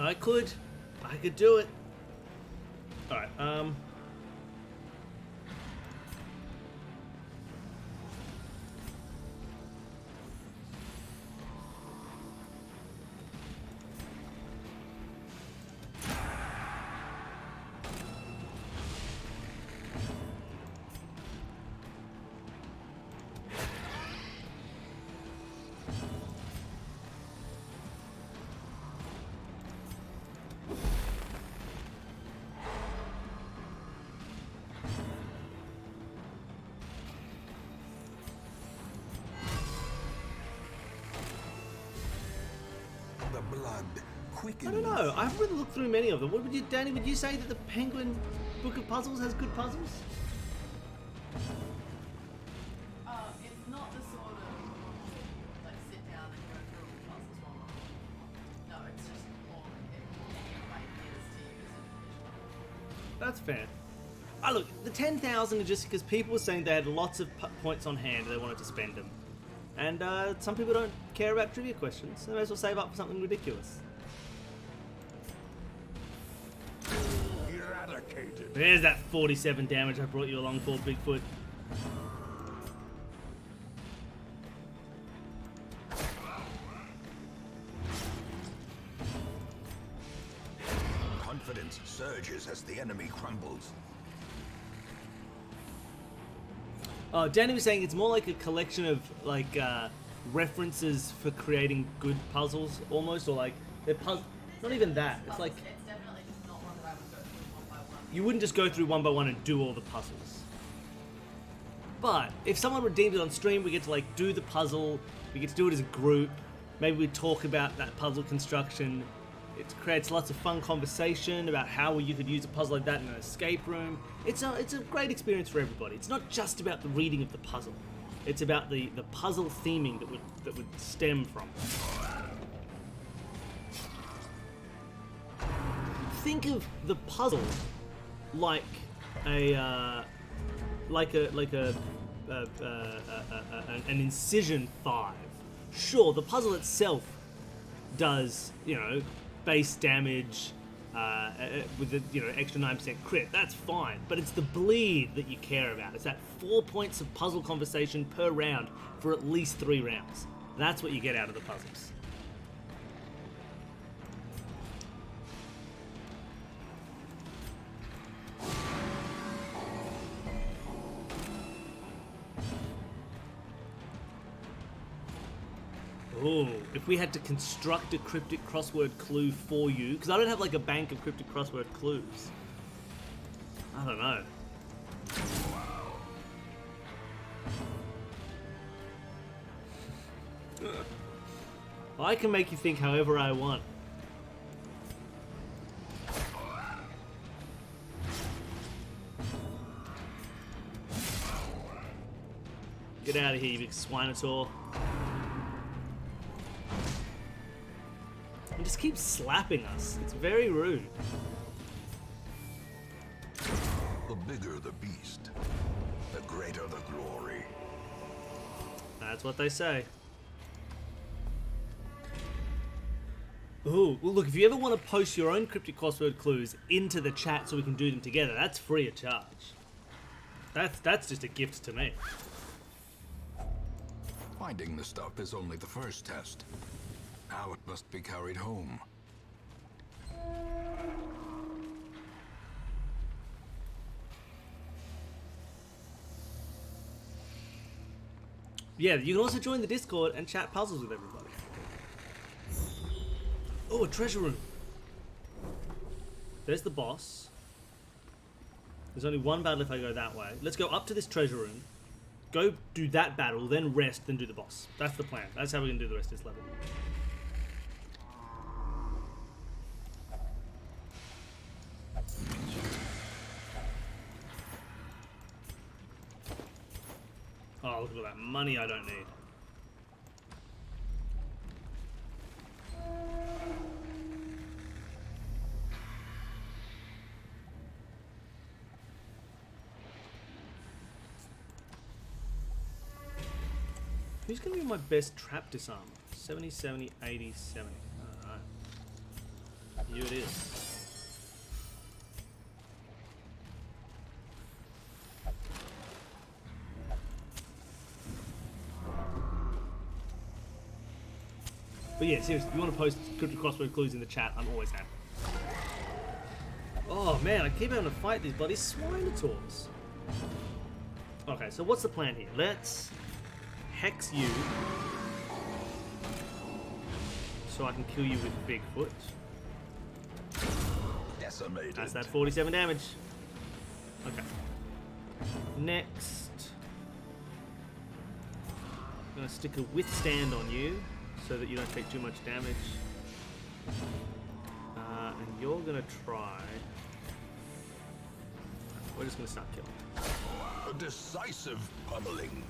I could do it. All right. The blood quickens. I don't know. I haven't really looked through many of them. What would you, Danny? Would you say that the Penguin Book of Puzzles has good puzzles? It's not the sort of like sit down and go through all the puzzles one by one. No, it's just more any ideas to use individually. That's fair. Oh, look, the 10,000 are just because people were saying they had lots of points on hand and they wanted to spend them. And some people don't care about trivia questions, so they may as well save up for something ridiculous. Eradicated. There's that 47 damage I brought you along for, Bigfoot. Confidence surges as the enemy crumbles. Oh, Danny was saying it's more like a collection of like references for creating good puzzles, almost, or like they're not even that. It's like It's definitely just not one that I would go through one by one. you wouldn't just go through one by one and do all the puzzles. But if someone redeems it on stream, we get to like do the puzzle. We get to do it as a group. Maybe we talk about that puzzle construction. It creates lots of fun conversation about how you could use a puzzle like that in an escape room. It's a great experience for everybody. It's not just about the reading of the puzzle. It's about the puzzle theming that would stem from it. Think of the puzzle like an Incision 5. Sure, the puzzle itself does, base damage with the extra 9% crit. That's fine, but it's the bleed that you care about. It's that 4 points of puzzle conversation per round for at least 3 rounds. That's what you get out of the puzzles. Oh, if we had to construct a cryptic crossword clue for you, because I don't have like a bank of cryptic crossword clues. I don't know. I can make you think however I want. Get out of here, you big swinosaur. And just keep slapping us. It's very rude. The bigger the beast, the greater the glory. That's what they say. Ooh, well look, if you ever want to post your own cryptic crossword clues into the chat so we can do them together, that's free of charge. That's just a gift to me. Finding the stuff is only the first test. Now it must be carried home. Yeah, you can also join the Discord and chat puzzles with everybody. Oh, a treasure room. There's the boss. There's only one battle if I go that way. Let's go up to this treasure room. Go do that battle, then rest, then do the boss. That's the plan. That's how we're going to do the rest of this level. Oh, look at all that money I don't need. Who's going to be my best trap disarmer? 70, 70, 80, 70. Alright. You it is. But yeah, seriously, if you want to post cryptic crossword clues in the chat, I'm always happy. Oh man, I keep having to fight these bloody Swinotors. Okay, so what's the plan here? Let's hex you so I can kill you with Bigfoot. Decimated. That's that 47 damage. Okay. Next, I'm gonna stick a withstand on you so that you don't take too much damage. And you're gonna try. We're just gonna start killing. A decisive pummeling.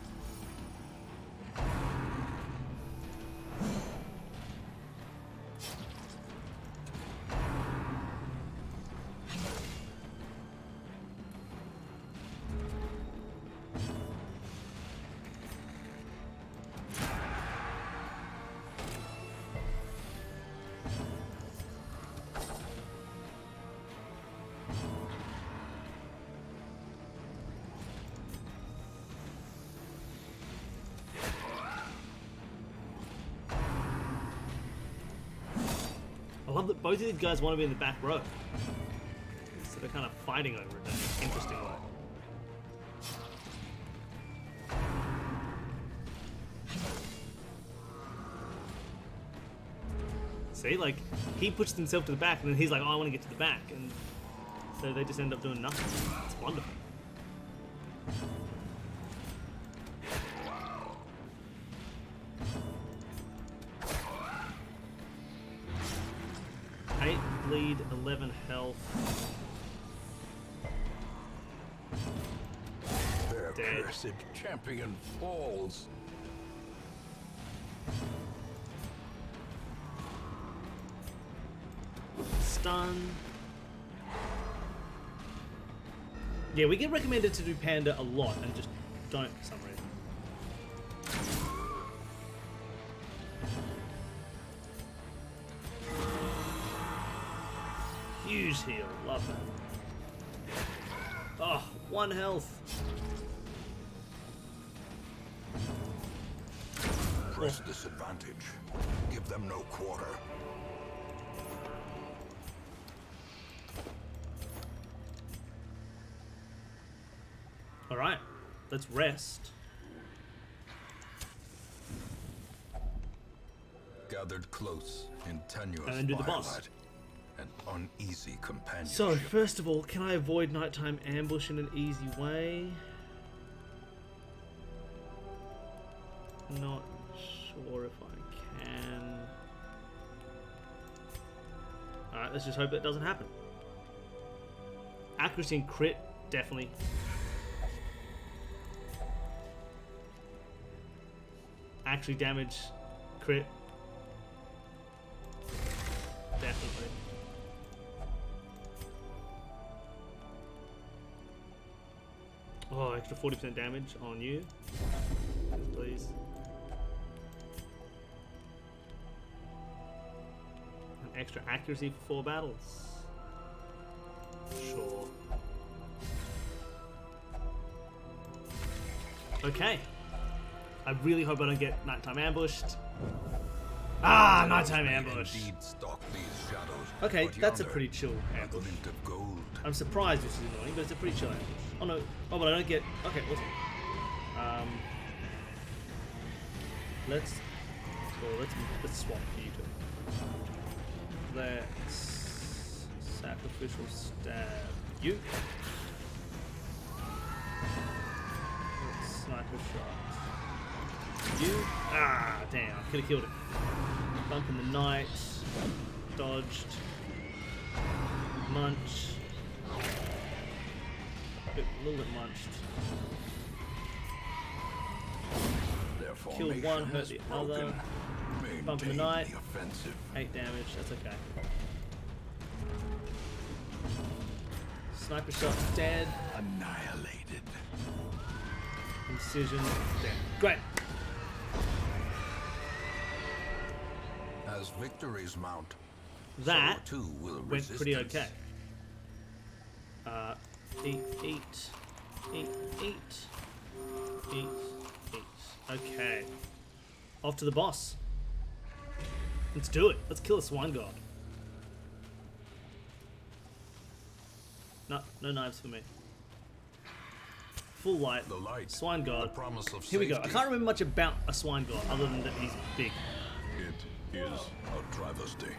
I love that both of these guys want to be in the back row. So they're kind of fighting over it in an interesting way. See, like, he pushed himself to the back and then he's like, oh, I want to get to the back. And so they just end up doing nothing. It's wonderful. Bleed, 11 health. Their Dead. cursed champion falls. Stun. Yeah, we get recommended to do Panda a lot and just don't for some reason. Huge heal, love that. Oh, 1 health. Press disadvantage. Give them no quarter. Alright, let's rest. Gathered close in tenuous And do the boss. firelight. An uneasy companionship. So, first of all, can I avoid nighttime ambush in an easy way? Not sure if I can. Alright, let's just hope that doesn't happen. Accuracy and crit, definitely. Actually damage, crit. Definitely. Oh, extra 40% damage on you. Yes, please. An extra accuracy for 4 battles. Sure. Okay. I really hope I don't get nighttime ambushed. Ah, nighttime ambush. Indeed stalk these shadows, Okay, but that's a yonder, pretty chill a ambush. glint of gold. I'm surprised this is annoying, but it's a pretty chill ambush. Oh no. Oh, but I don't get. Okay, awesome. Let's swap for you two. Let's sacrificial stab you. Let's sniper shot you. Ah, damn! I could have killed it. Bump in the night. Dodged. Munch. A little bit munched. Their Kill one, formation hurt is the broken. other. Bump in the Maintain night. the offensive. 8 damage, that's okay. Sniper shot dead. Annihilated. Incision dead. Great. As victories mount, That so too will went pretty resistance. okay. Eat, eat, eat, eat, eat, eat. Okay. Off to the boss. Let's do it. Let's kill a swine god. No, no knives for me. Full light. The light, Swine the god. promise of Here we go. I safety. can't remember much about a swine god other than that he's big. It is a travesty,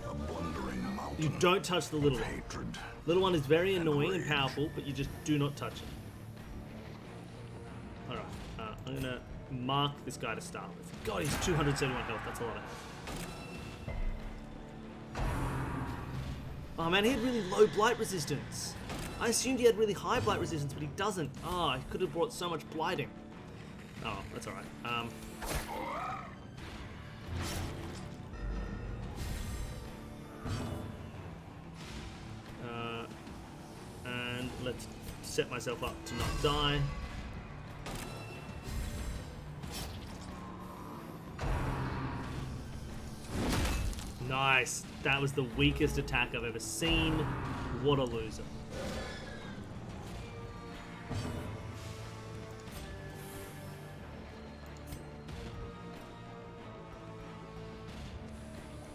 a blundering mountain. You don't touch the little of one. hatred. Little one is very And annoying and rage. powerful, but you just do not touch it. Alright, I'm gonna mark this guy to start with. God, he's 271 health. That's a lot of health. Oh man, he had really low blight resistance. I assumed he had really high blight resistance, but he doesn't. Oh, he could have brought so much blighting. Oh, that's alright. And let's set myself up to not die. Nice. That was the weakest attack I've ever seen. What a loser.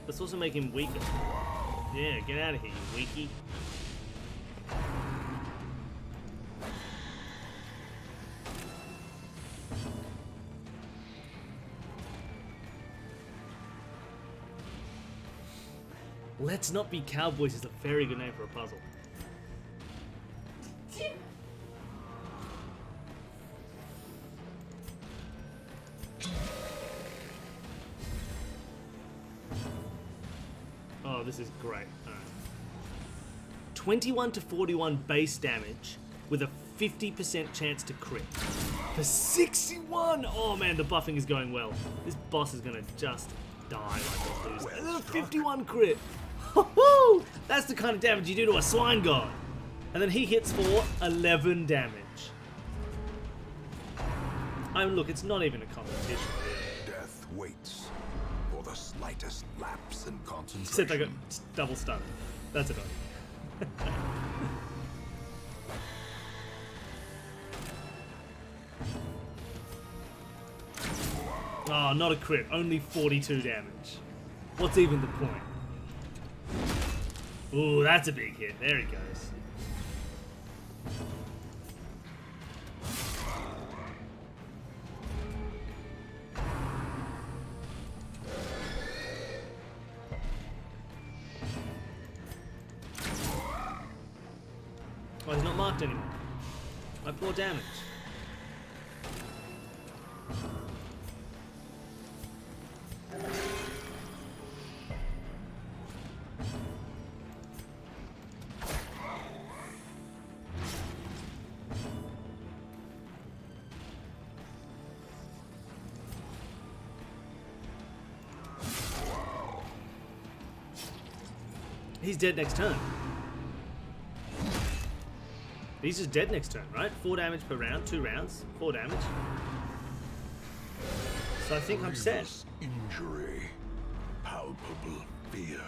Let's also make him weaker. Yeah, get out of here, you weakie. Let's Not Be Cowboys is a very good name for a puzzle. Oh, this is great. Alright. 21 to 41 base damage with a 50% chance to crit. For 61! Oh man, the buffing is going well. This boss is gonna just die like a loser. And then a 51 crit! Ho-ho! That's the kind of damage you do to a swine god. And then he hits for 11 damage. I mean, look, it's not even a competition. Death waits for the slightest lapse in concentration. Except I got double stun. That's about it. Oh, not a crit. Only 42 damage. What's even the point? Ooh, that's a big hit. There he goes. Oh, he's not marked anymore. I poor damage. He's dead next turn. He's just dead next turn, right? 4 damage per round, 2 rounds, 4 damage. So I think I'm set. Grievous injury, palpable fear.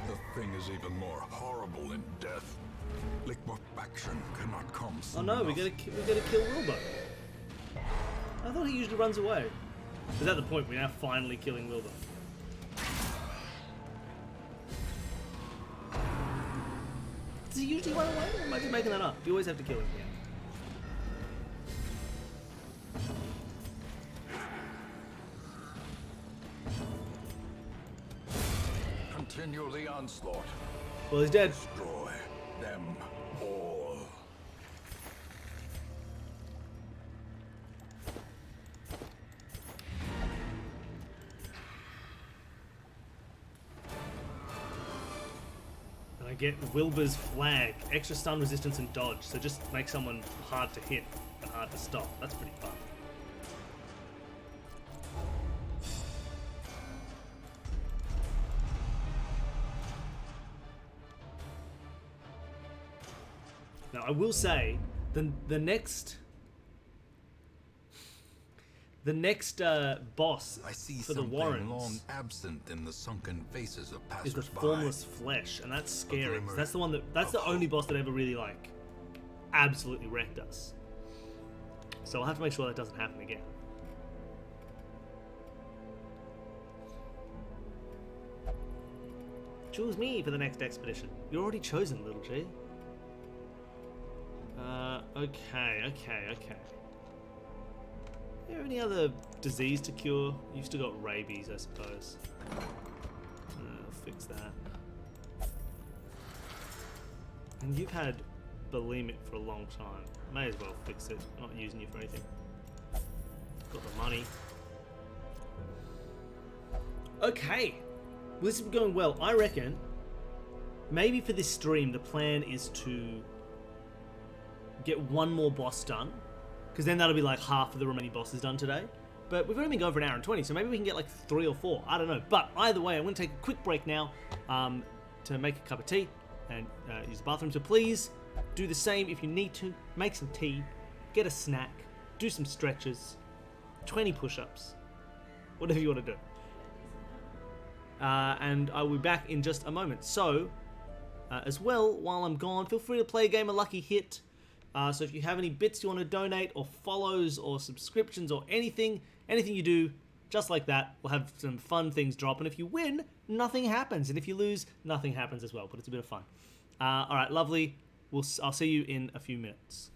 The thing is even more horrible in death. Liquefaction cannot come Oh soon no, we enough. gotta kill Wilbur. I thought he usually runs away. Is that the point? We're now finally killing Wilbur. Does he usually run away? Or am I just making that up? You always have to kill him, yeah. Continue the onslaught. Well, he's dead. Destroy them all. I get Wilbur's flag, extra stun resistance and dodge, so just make someone hard to hit and hard to stop. That's pretty fun. Now I will say, the next boss I see for the something Warrens long absent in the sunken faces of is the passers-by. Formless Flesh, and that's scary. glimmer That's the one that's the of only hope. boss that ever really like absolutely wrecked us. So I'll have to make sure that doesn't happen again. Choose me for the next expedition. You're already chosen, little G. Okay. Do you have any other disease to cure? You've still got rabies, I suppose. I'll fix that. And you've had bulimic for a long time. May as well fix it. I'm not using you for anything. Got the money. Okay. Well, this is going well. I reckon maybe for this stream the plan is to get one more boss done, because then that'll be like half of the remaining bosses done today. But we've only been going for an hour and 20, so maybe we can get like 3 or 4. I don't know. But either way, I'm going to take a quick break now to make a cup of tea and use the bathroom. So please do the same if you need to. Make some tea, get a snack, do some stretches, 20 push-ups, whatever you want to do. And I will be back in just a moment. So, as well, while I'm gone, feel free to play a game of Lucky Hit. So if you have any bits you want to donate, or follows, or subscriptions, or anything you do, just like that, we'll have some fun things drop. And if you win, nothing happens. And if you lose, nothing happens as well. But it's a bit of fun. Alright, lovely. I'll see you in a few minutes.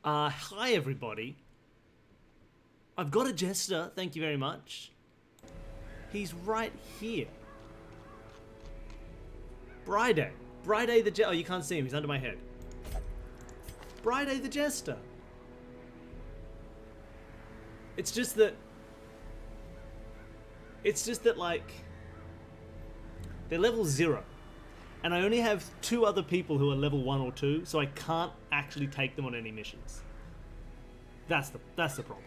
Hi everybody. I've got a jester, thank you very much. He's right here. Bryday. Bryday the Jester. Oh, you can't see him, he's under my head. Bryday the Jester. It's just that, like, they're level 0. And I only have 2 other people who are level 1 or 2, so I can't actually take them on any missions. That's the problem.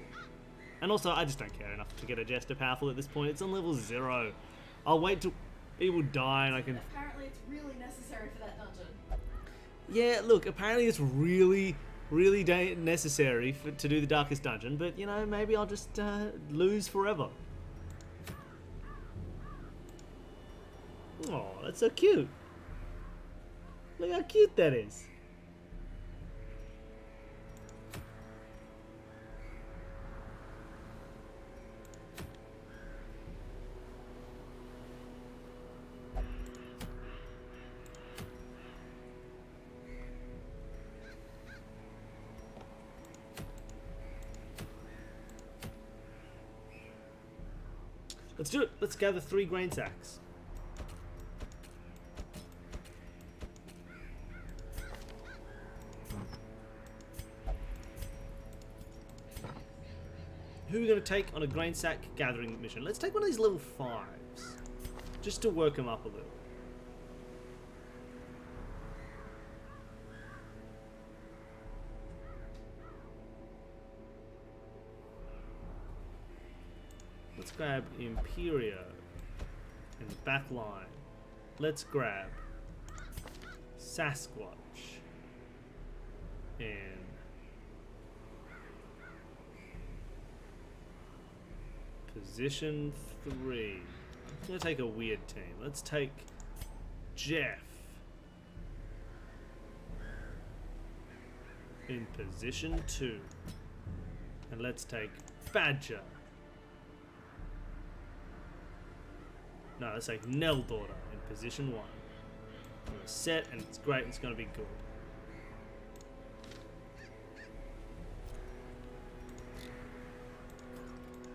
And also, I just don't care enough to get a Jester powerful at this point. It's on level 0. I'll wait till people die and I can... Apparently it's really necessary for that dungeon. Yeah, look, apparently it's really, really necessary to do the Darkest Dungeon, but, you know, maybe I'll just lose forever. Oh, that's so cute. Look how cute that is. Let's do it. Let's gather 3 grain sacks. Who are we going to take on a grain sack gathering mission? Let's take one of these level 5s. Just to work them up a little. Let's grab Imperio in the back line. Let's grab Sasquatch in position 3. I'm gonna take a weird team. Let's take Jeff in position 2. And let's take Badger. No, let's take Neldorder in position 1. We're set and it's great, it's gonna be good.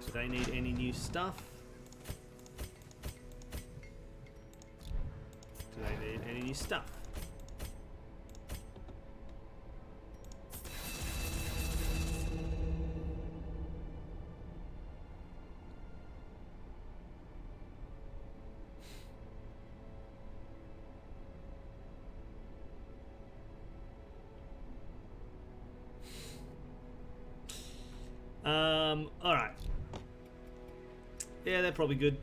Do they need any new stuff? Do they need any new stuff? Alright. Yeah, they're probably good.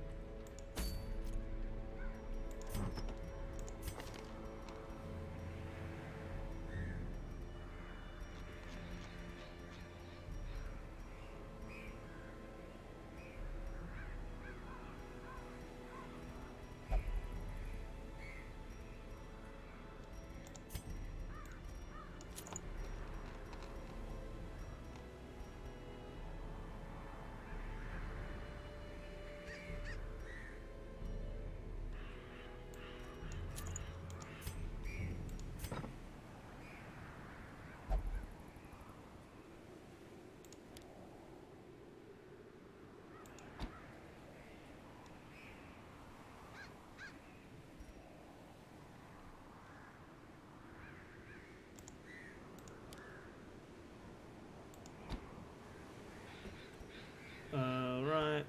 Right.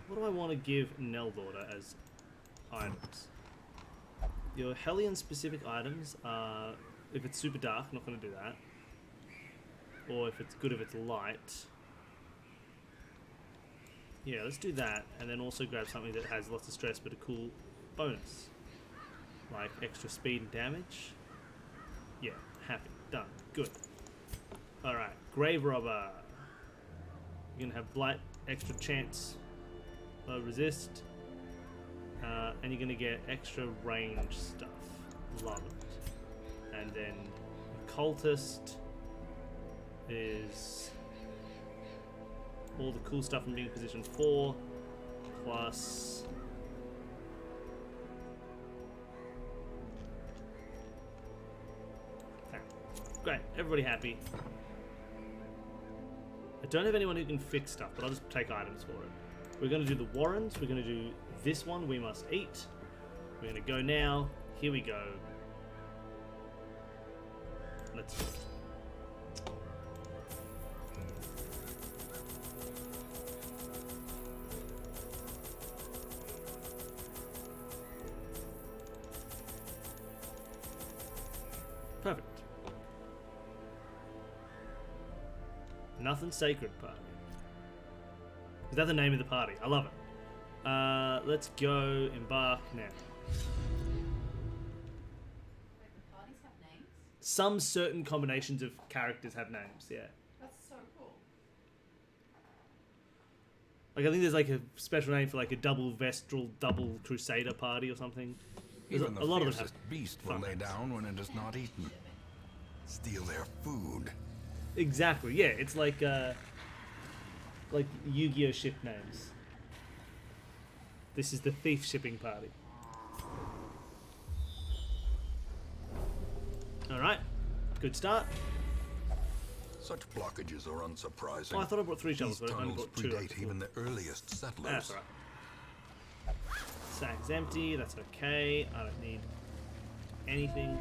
What do I want to give Neldorder as items? Your Hellion specific items are, if it's super dark, not going to do that. Or if it's good if it's light. Yeah, let's do that, and then also grab something that has lots of stress but a cool bonus. Like extra speed and damage. Yeah, happy. Done. Good. Alright, Grave Robber. You're gonna have Blight, extra chance, resist, and you're gonna get extra range stuff. Love it. And then Cultist is all the cool stuff from being position 4, plus okay. Great, everybody happy. I don't have anyone who can fix stuff, but I'll just take items for it. We're going to do the Warrens. We're going to do this one, We Must Eat. We're going to go now. Here we go. Let's do it. Perfect. Nothing Sacred Party. Is that the name of the party? I love it. Let's go embark now. Wait, the parties have names? Some certain combinations of characters have names, yeah. That's so cool. Like I think there's like a special name for like a double Vestral, double Crusader party or something. There's Even the a lot of them have fiercest beast will fun lay names. down when it is not eaten. Steal their food. Exactly, yeah. It's like Yu-Gi-Oh ship names. This is the thief shipping party. Alright. Good start. Such blockages are unsurprising. Oh, I thought I brought 3 shovels, These but I only tunnels brought 2. predate even the earliest settlers. That's alright. Sack's empty, that's okay. I don't need anything.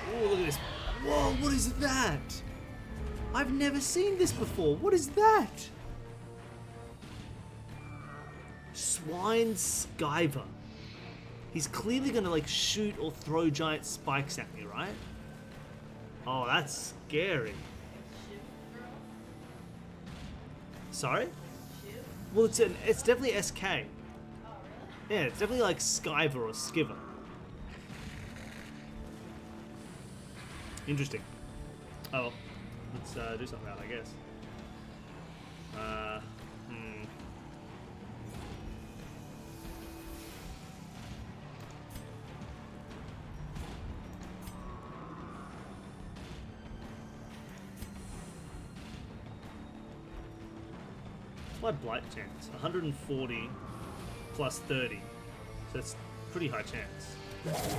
Oh, look at this. Whoa, what is that? I've never seen this before. What is that? Swine Skyver. He's clearly gonna like shoot or throw giant spikes at me, right? Oh, that's scary. Shiv girl? Sorry? Shiv? Well, it's definitely SK. Oh, really? Yeah, it's definitely like Skyver or Skiver. Interesting. Oh, let's do something about it, I guess. What's my blight chance? 140 plus 30. So that's pretty high chance. Nice.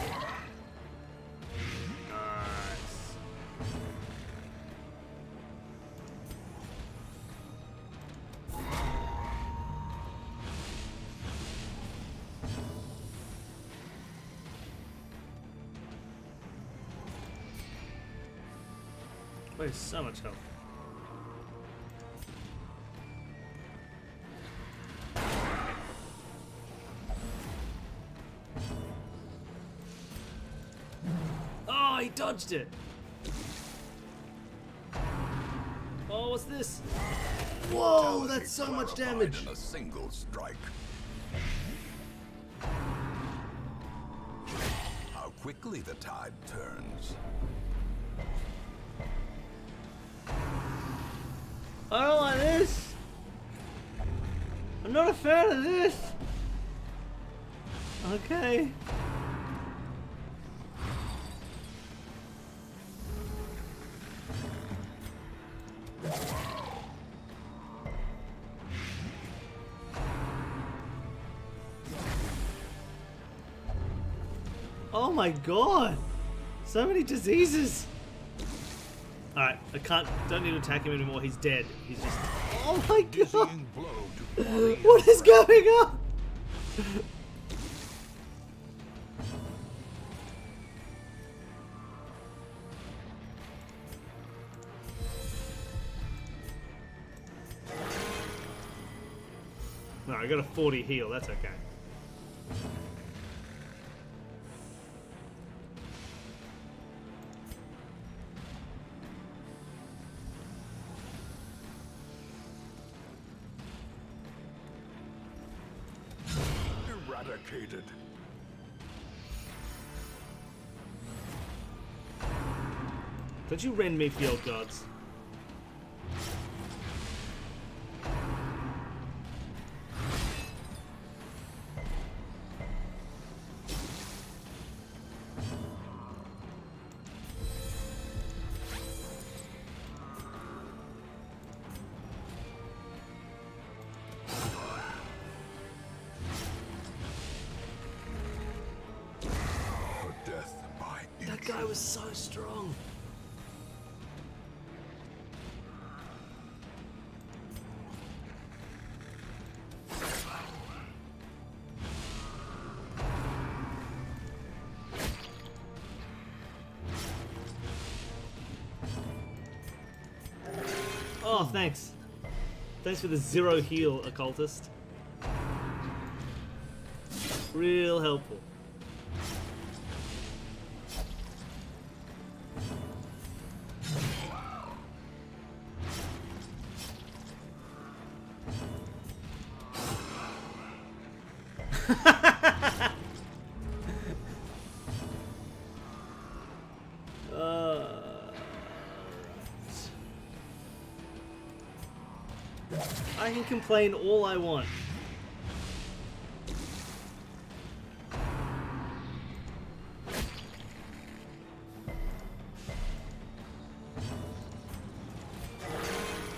Wait, so much health. Oh, he dodged it. Oh, what's this? Whoa, that's so much Clarified damage. in a single strike. How quickly the tide turns. I don't like this. I'm not a fan of this. Okay. Oh my god! So many diseases! Alright, don't need to attack him anymore, he's dead. He's just... Oh my god! Dizzying blow to body What is going on? No, I got a 40 heal, that's okay. eradicated. Don't you rend me for the old gods? For death by That guy was so strong. Oh, thanks. Thanks for the 0 heal, occultist. Real helpful. I can complain all I want.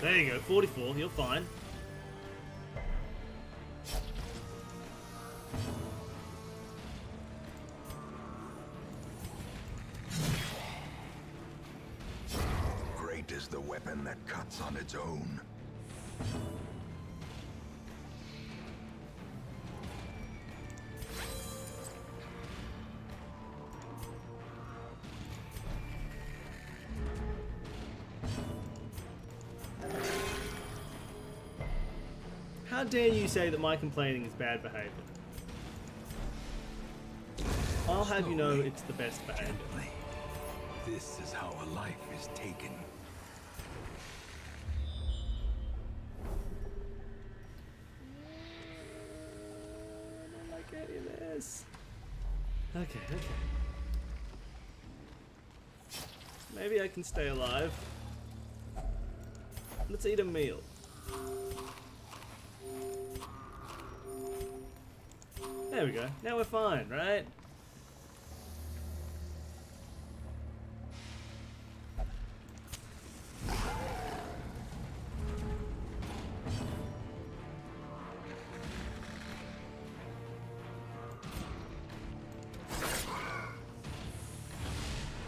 There you go, 44, you're fine. Great is the weapon that cuts on its own. How dare you say that my complaining is bad behavior? I'll have you know it's the best behavior. Gently. This is how a life is taken. I get in this. Okay. Maybe I can stay alive. Let's eat a meal. There we go. Now we're fine, right?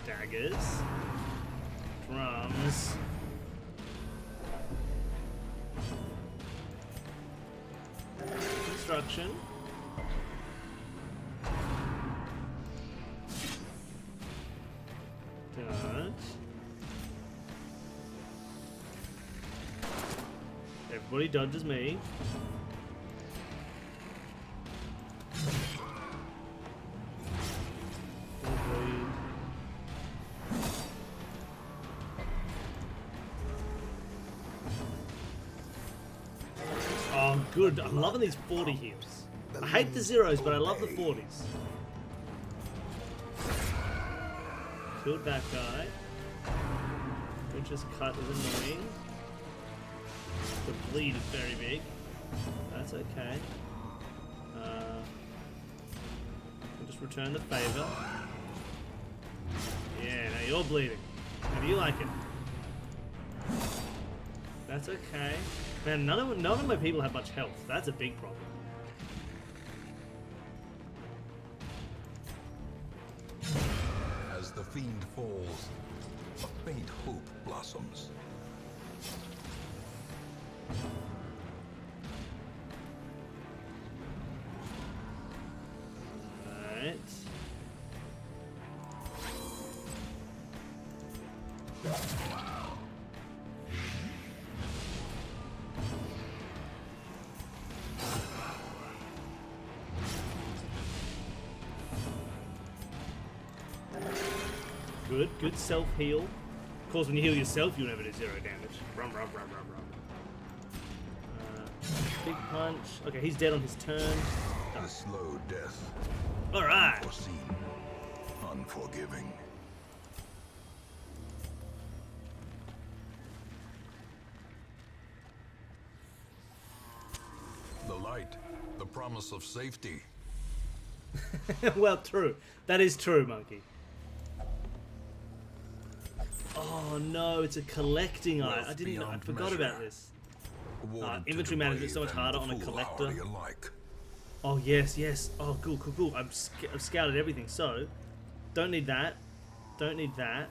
Daggers. Drums. Construction. Dodge. Everybody dodges me. Oh, good. I'm loving these 40 heals. I hate the 0s, but I love the 40s. Killed that guy. Winch's cut is annoying. The bleed is very big. That's okay. I'll just return the favor. Yeah, now you're bleeding. How do you like it? That's okay. Man, none of my people have much health. That's a big problem. As the fiend falls, a faint hope blossoms. Alright. Good self-heal. Of course, when you heal yourself, you'll never do 0 damage. Rum. Big punch. Okay, he's dead on his turn. A slow death. Alright. Unforeseen. Unforgiving. The light. The promise of safety. Well, true. That is true, Monkey. Oh no, it's a collecting item. I didn't know. I forgot about this. Inventory management is so much harder on a collector. Oh yes. Oh, cool. I've scouted everything. So, don't need that. Don't need that.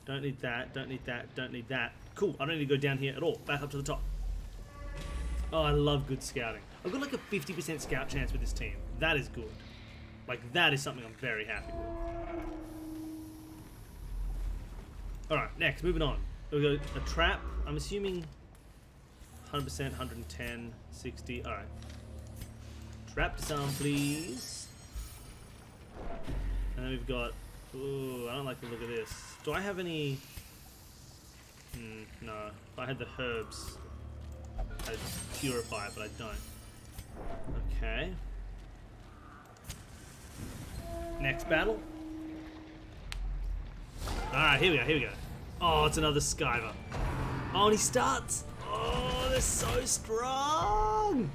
Don't need that. Don't need that. Don't need that. Cool. I don't need to go down here at all. Back up to the top. Oh, I love good scouting. I've got like a 50% scout chance with this team. That is good. Like, that is something I'm very happy with. Alright, next, moving on. We got a trap. I'm assuming 100%, 110, 60. All right. Trap disarm, please. And then we've got. Ooh, I don't like the look of this. Do I have any? No. If I had the herbs, I'd purify, but I don't. Okay. Next battle. Alright, here we go, here we go. Oh, it's another Skyver. Oh, and he starts. Oh, they're so strong.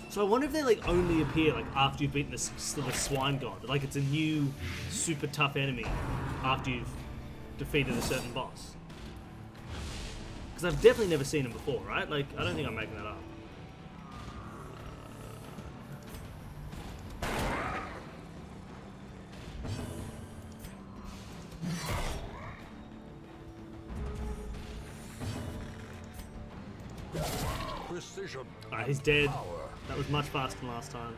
So I wonder if they like only appear like after you've beaten the swine god. Like it's a new super tough enemy after you've defeated a certain boss. Because I've definitely never seen him before, right? Like I don't think I'm making that up. Precision. Alright, he's dead. Power. That was much faster than last time.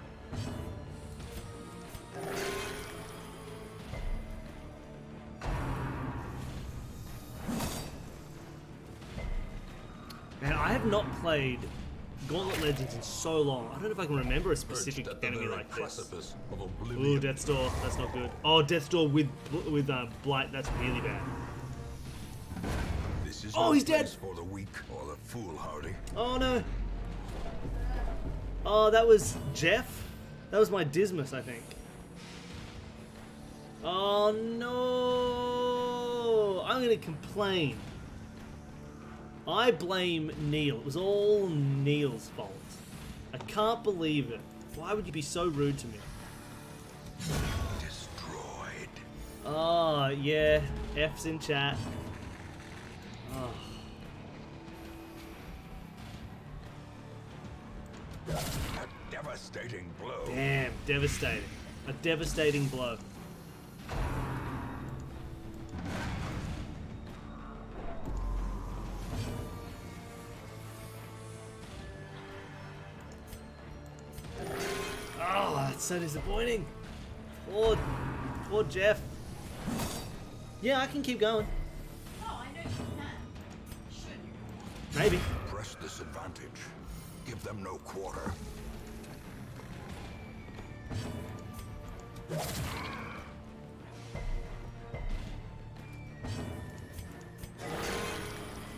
Man, I have not played Gauntlet Legends in so long. I don't know if I can remember a specific Perched at the enemy very like this. precipice of Ooh, oblivion. Death's Door. That's not good. Oh, Death's Door with Blight. That's really bad. This is Oh, no he's dead. place for the weak or the foolhardy. Oh no. Oh, that was Jeff? That was my Dismas, I think. Oh no! I'm gonna complain. I blame Neil. It was all Neil's fault. I can't believe it. Why would you be so rude to me? Destroyed. Oh, yeah. F's in chat. Oh. A devastating blow. Damn, devastating. A devastating blow. Oh, that's so disappointing. Poor Jeff. Yeah, I can keep going. Oh, I know you can. Should you? Maybe. Press this advantage. Give them no quarter.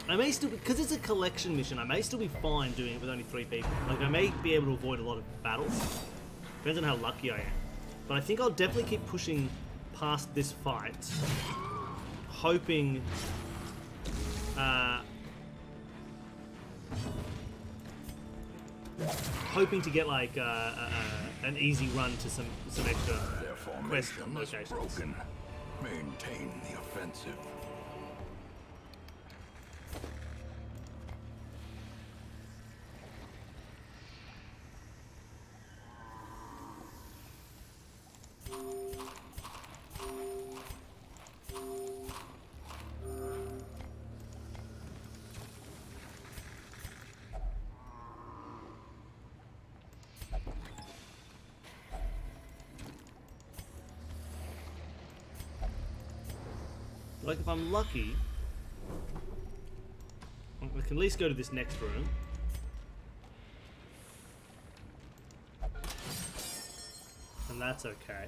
I may still, because it's a collection mission, I may still be fine doing it with only 3 people. Like, I may be able to avoid a lot of battles. Depends on how lucky I am. But I think I'll definitely keep pushing past this fight, hoping, hoping to get like an easy run to some extra Their quest formation is locations. broken. Maintain the offensive. Like if I'm lucky, I can at least go to this next room. And that's okay.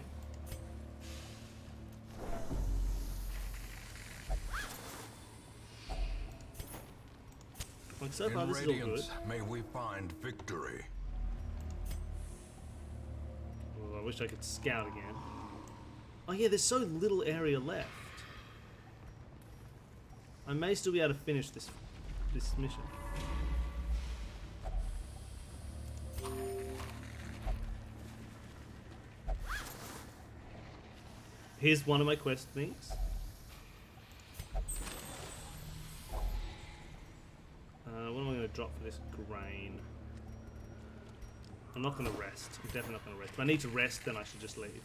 Like so far, In this is all good. radiance, may we find victory. Oh, I wish I could scout again. Oh yeah, there's so little area left. I may still be able to finish this mission. Here's one of my quest things. What am I going to drop for this grain? I'm not going to rest. I'm definitely not going to rest. If I need to rest, then I should just leave.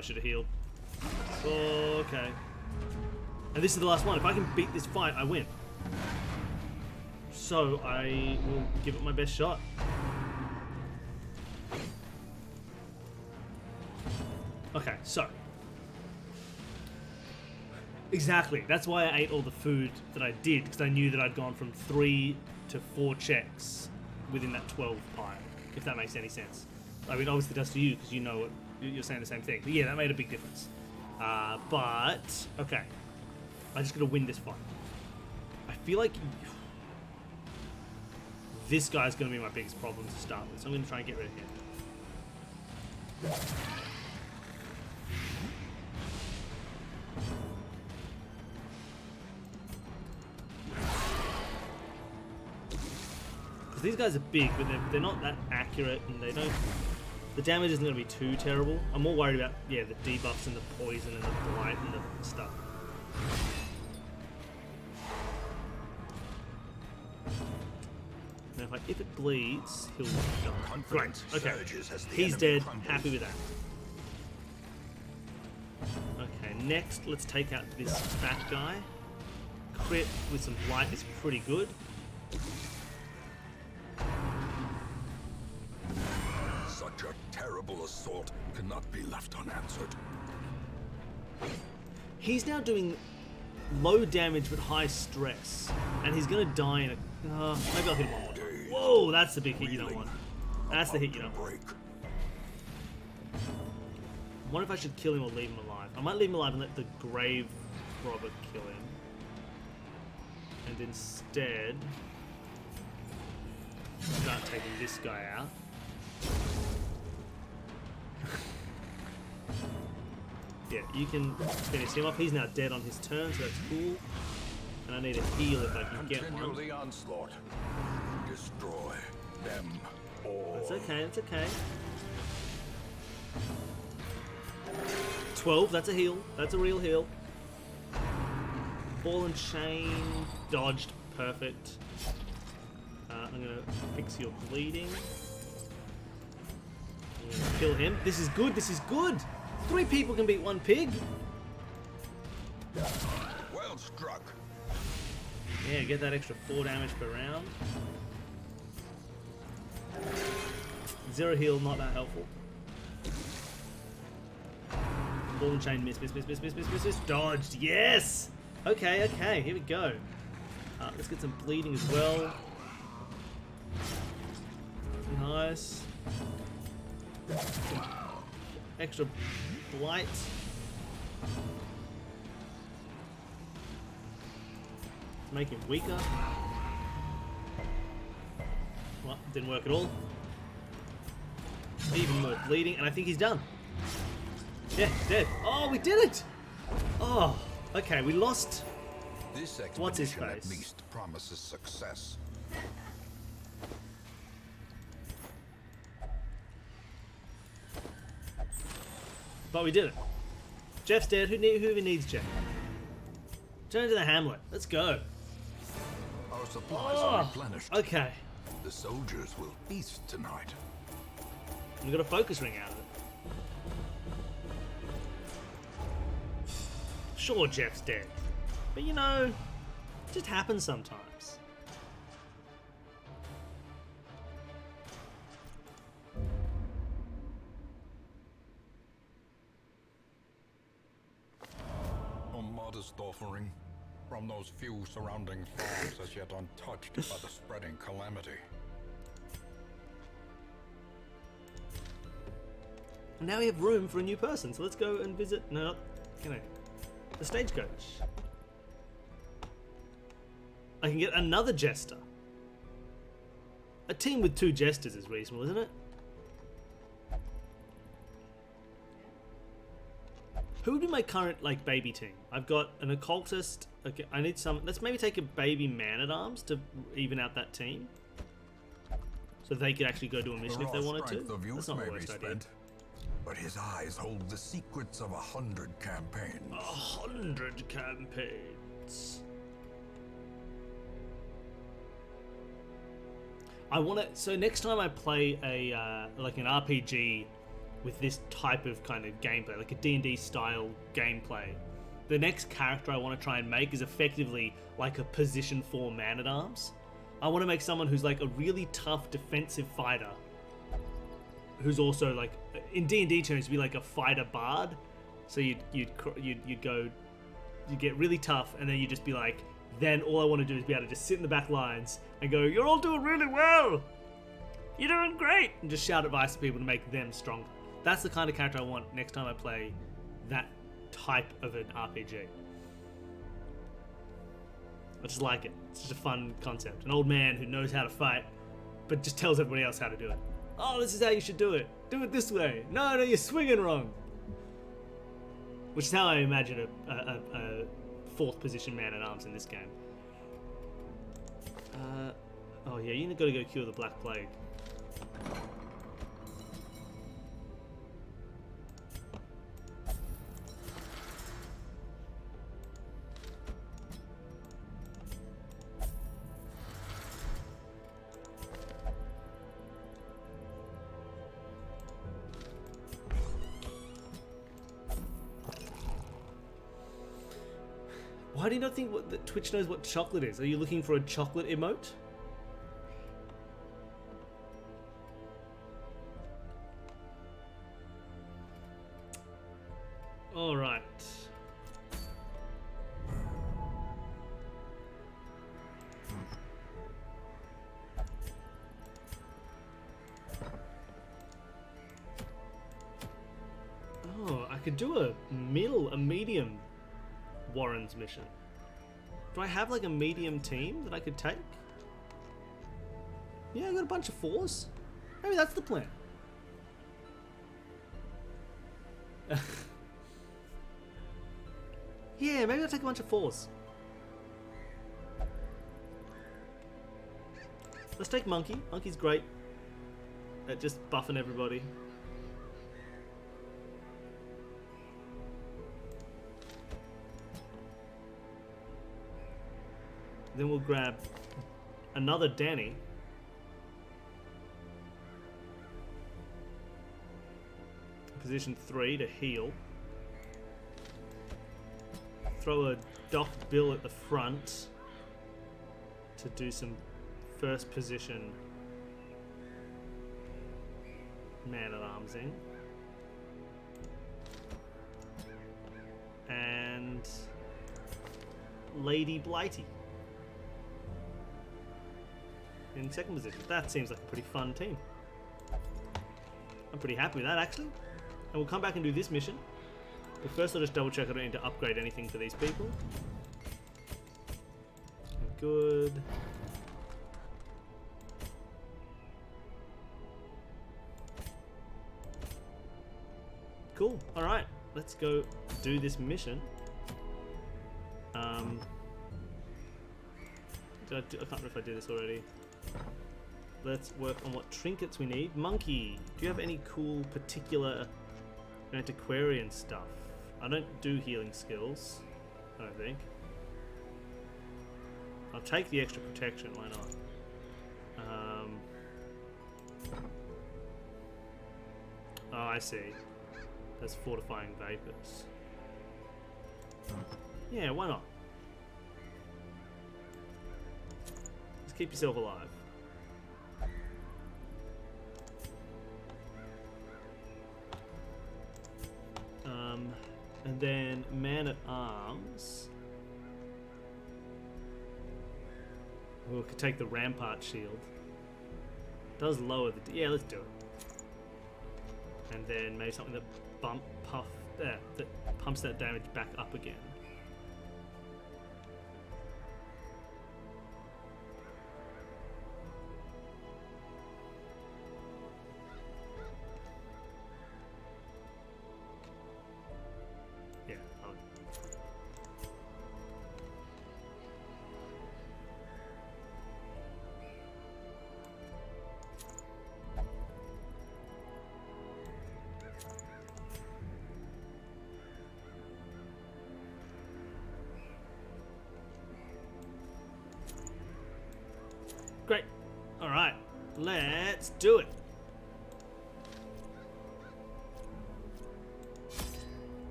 I should have healed. Okay. And this is the last one. If I can beat this fight, I win. So I will give it my best shot. Okay, so. Exactly. That's why I ate all the food that I did, because I knew that I'd gone from 3 to 4 checks within that 12 pile, if that makes any sense. I mean, obviously it does to you, because you know you're saying the same thing. But yeah, that made a big difference. But, okay. I'm just going to win this fight. I feel like this guy's going to be my biggest problem to start with, so I'm going to try and get rid of him. Because these guys are big, but they're not that accurate, and they don't... The damage isn't going to be too terrible. I'm more worried about, yeah, the debuffs and the poison and the blight and the stuff. Now, if it bleeds, he'll die. Great. Okay. He's dead. Happy with that. Okay, next, let's take out this fat guy. Crit with some blight is pretty good. Such a terrible assault cannot be left unanswered. He's now doing low damage but high stress, and he's gonna die in a... maybe I'll hit him one more time. Whoa, that's the big hit you don't want. That's the hit you don't want. I wonder if I should kill him or leave him alive. I might leave him alive and let the grave robber kill him. And instead... start taking this guy out. Yeah, you can finish him off. He's now dead on his turn, so that's cool. And I need a heal if I can get one. Continue the onslaught. Destroy them all. That's okay, that's okay. 12, that's a heal. That's a real heal. Ball and chain, dodged, perfect. I'm gonna fix your bleeding. I'm gonna kill him. This is good, this is good! 3 people can beat 1 pig. Well struck. Yeah, get that extra 4 damage per round. 0 heal, not that helpful. Ball and chain, miss. Dodged, yes! Okay, okay, here we go. Let's get some bleeding as well. Nice. Extra blight. Make him weaker. Well, didn't work at all. Even more bleeding, and I think he's done. Yeah, dead. Oh, we did it! Oh, okay, we lost. This What's his expedition face? at least promises success. But we did it. Jeff's dead. Who even needs Jeff? Turn to the hamlet. Let's go. Our supplies are replenished. Okay. The soldiers will feast tonight. We got a focus ring out of it. Sure, Jeff's dead. But you know, it just happens sometimes. A modest offering from those few surrounding farms as yet untouched by the spreading calamity. And now we have room for a new person, so let's go and visit. No, not the stagecoach. I can get another jester. A team with 2 jesters is reasonable, isn't it? Who would be my current baby team? I've got an occultist. Okay, I need some. Let's maybe take a baby man-at-arms to even out that team, so they could actually go do a mission if they wanted to. That's not the worst idea. But his eyes hold the secrets of 100 campaigns. 100 campaigns. I want to. So next time I play a like an RPG with this type of kind of gameplay, like a D&D style gameplay. The next character I want to try and make is effectively like a position 4 man-at-arms. I want to make someone who's like a really tough defensive fighter, who's also like, in D&D terms, be like a fighter bard. So you'd get really tough, and then you just be like, then all I want to do is be able to just sit in the back lines and go, "You're all doing really well. You're doing great," and just shout advice to people to make them stronger. That's the kind of character I want next time I play that type of an RPG. I just like it. It's just a fun concept. An old man who knows how to fight, but just tells everybody else how to do it. "Oh, this is how you should do it. Do it this way. No, you're swinging wrong." Which is how I imagine a 4th position man-at-arms in this game. Oh yeah, you gotta go cure the Black Plague. Why do you not think that Twitch knows what chocolate is? Are you looking for a chocolate emote? All right. Oh, I could do a medium Warren's mission. Do I have like a medium team that I could take? Yeah, I got a bunch of 4s. Maybe that's the plan. Yeah, maybe I'll take a bunch of 4s. Let's take Monkey. Monkey's great at just buffing everybody. Then we'll grab another Danny. Position 3 to heal. Throw a Doc Bill at the front to do some first position man-at-armsing. And Lady Blighty in 2nd position. That seems like a pretty fun team. I'm pretty happy with that, actually. And we'll come back and do this mission. But first I'll just double check I don't need to upgrade anything for these people. Good. Cool. Alright. Let's go do this mission. I can't remember if I did this already. Let's work on what trinkets we need. Monkey, do you have any cool particular antiquarian stuff? I don't do healing skills, I don't think. I'll take the extra protection, why not? Oh, I see. That's fortifying vapors. Yeah, why not? Just keep yourself alive. And then man-at-arms. We could take the Rampart Shield. Does lower the... Yeah, let's do it. And then maybe something that that pumps that damage back up again. Yeah. Great. All right, let's do it.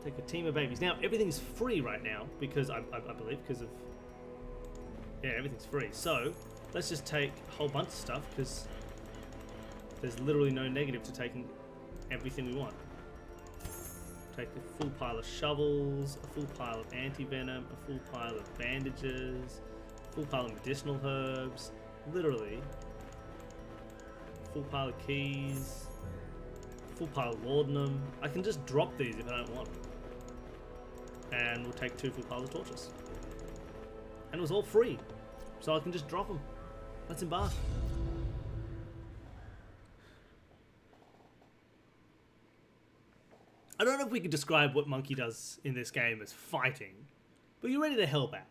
Take a team of babies. Now, everything's free right now because I believe because of... Yeah, everything's free. So, let's just take a whole bunch of stuff because there's literally no negative to taking everything we want. Take a full pile of shovels, a full pile of anti-venom, a full pile of bandages, a full pile of medicinal herbs, literally. A full pile of keys, a full pile of laudanum. I can just drop these if I don't want them. And we'll take 2 full piles of torches. And it was all free, so I can just drop them. Let's embark. I don't know if we could describe what Monkey does in this game as fighting, but you're ready to help out.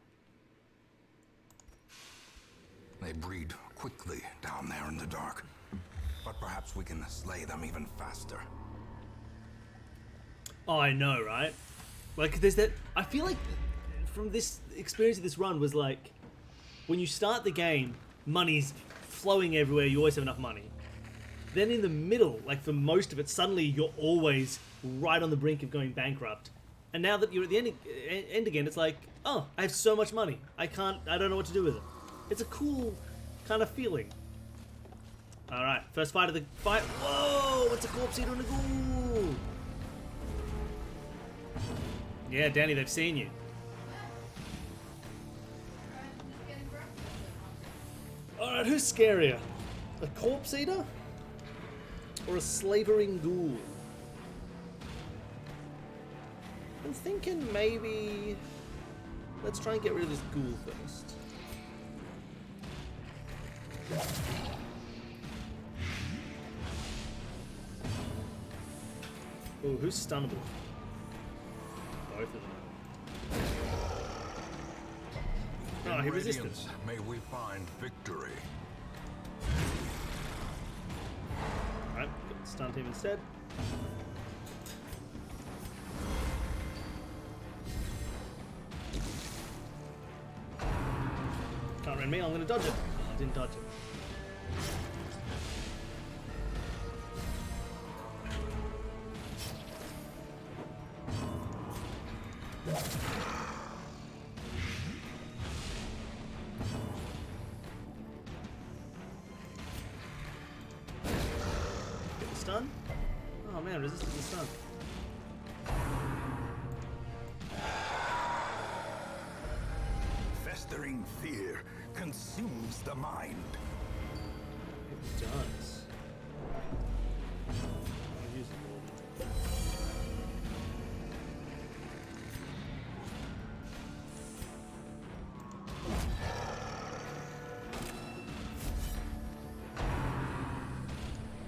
They breed quickly down there in the dark, but perhaps we can slay them even faster. Oh, I know, right? Like, there's that... I feel like from this experience of this run was like, when you start the game, money's flowing everywhere, you always have enough money. Then in the middle, like for most of it, suddenly you're always right on the brink of going bankrupt. And now that you're at the end again, it's like, oh, I have so much money. I don't know what to do with it. It's a cool kind of feeling. Alright, first fight of the fight. Whoa, it's a corpse eater and a ghoul. Yeah, Danny, they've seen you. Alright, who's scarier? A corpse eater? Or a slavering ghoul? I'm thinking maybe... Let's try and get rid of this ghoul first. Ooh, who's stunnable? Both of them. Oh, he resisted. Radiance, may we find victory. Alright, stun him instead. Can't run me, I'm gonna dodge it. Oh, I didn't dodge it. Get the stun? Oh man, resisted the stun. Festering fear consumes the mind. It does. I'll use the ball.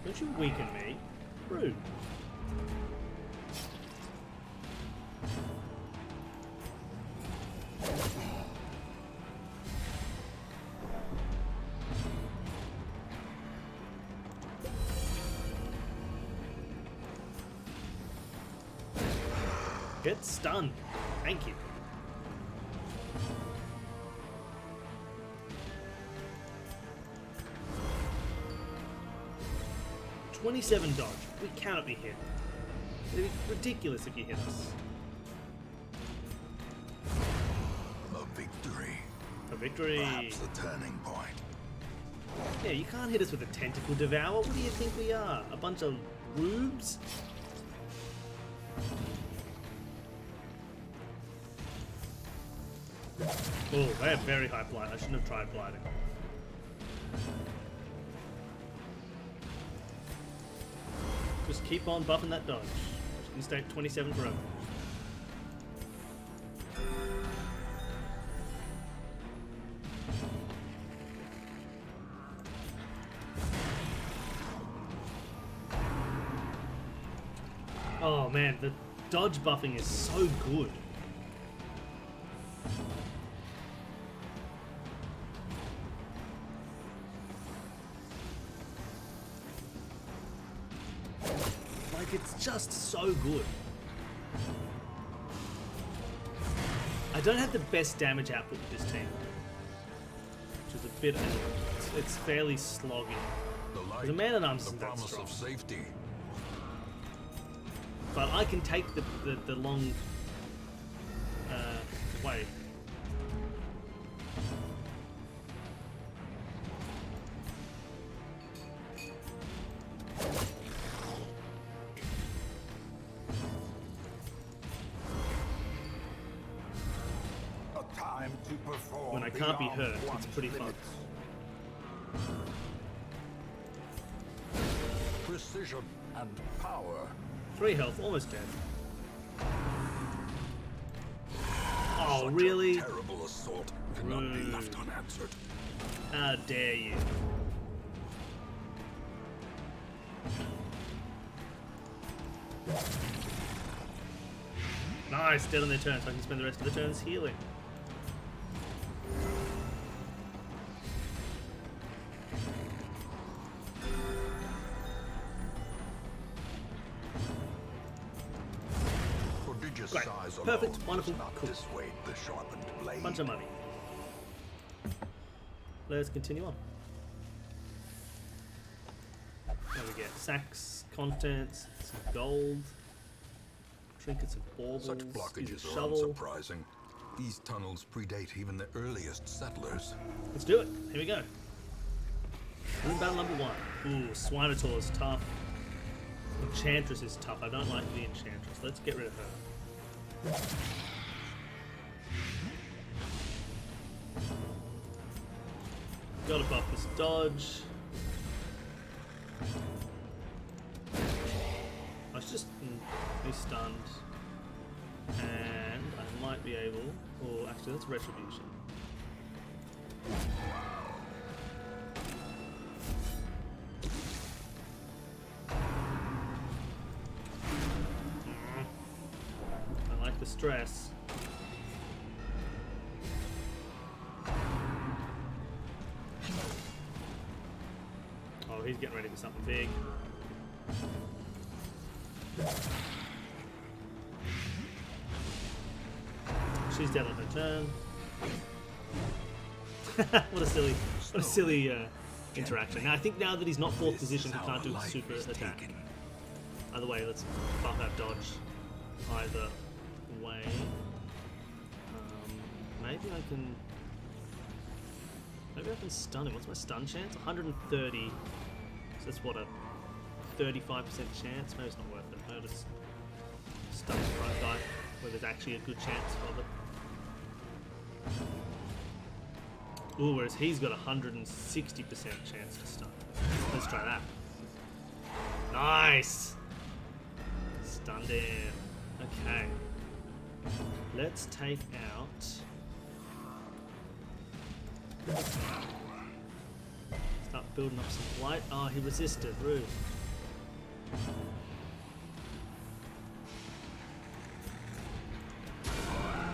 Don't you weaken me. Rude. Get stunned. Thank you. $27 dodge. We cannot be hit. It'd be ridiculous if you hit us. A victory. A victory. Perhaps a turning point. Yeah, you can't hit us with a tentacle devour. What do you think we are? A bunch of rubes? Oh, they have very high blight. I shouldn't have tried blighting. Just keep on buffing that dodge. You can stay at 27 forever. Oh man, the dodge buffing is so good. Like, it's just so good. I don't have the best damage output with this team, which is a bit annoying. It's fairly sloggy. The light, The Man-at-Arms the isn't that promise strong. of safety. But I can take the long way. A time to perform When I can't be beyond hurt, it's one's pretty fun. limits. Precision and power. 3 health, almost dead. Oh, Such really? a terrible assault cannot be left unanswered. How dare you? Nice, dead on their turn, so I can spend the rest of the turns healing. Prodigious Great. size Perfect. alone Wonderful. does not Cool. dissuade the sharpened blade. Bunch of money. Let's continue on. There we get sacks, contents, some gold, trinkets and baubles, Such use blockages a are shovel. unsurprising. These tunnels predate even the earliest settlers. Let's do it. Here we go. Rune battle number 1. Ooh, Swinotaur is tough. Enchantress is tough. I don't like the Enchantress. Let's get rid of her. Gotta buff this dodge. I was just be stunned. And I might be able... Or actually, that's Retribution. I like the stress. Oh, he's getting ready for something big. She's dead on her turn. What a silly interaction. Now I think now that he's not 4th position, he can't do a super attack. Either way, let's buff our dodge. Either way, maybe I can. Maybe I can stun him. What's my stun chance? 130. So that's what, a 35% chance. Maybe it's not worth it. Maybe I'll just stun the front guy where there's actually a good chance of it. Ooh, whereas he's got a 160% chance to stun. Let's try that. Nice! Stunned him. Okay. Let's take out... Start building up some light. Oh, he resisted. Rude.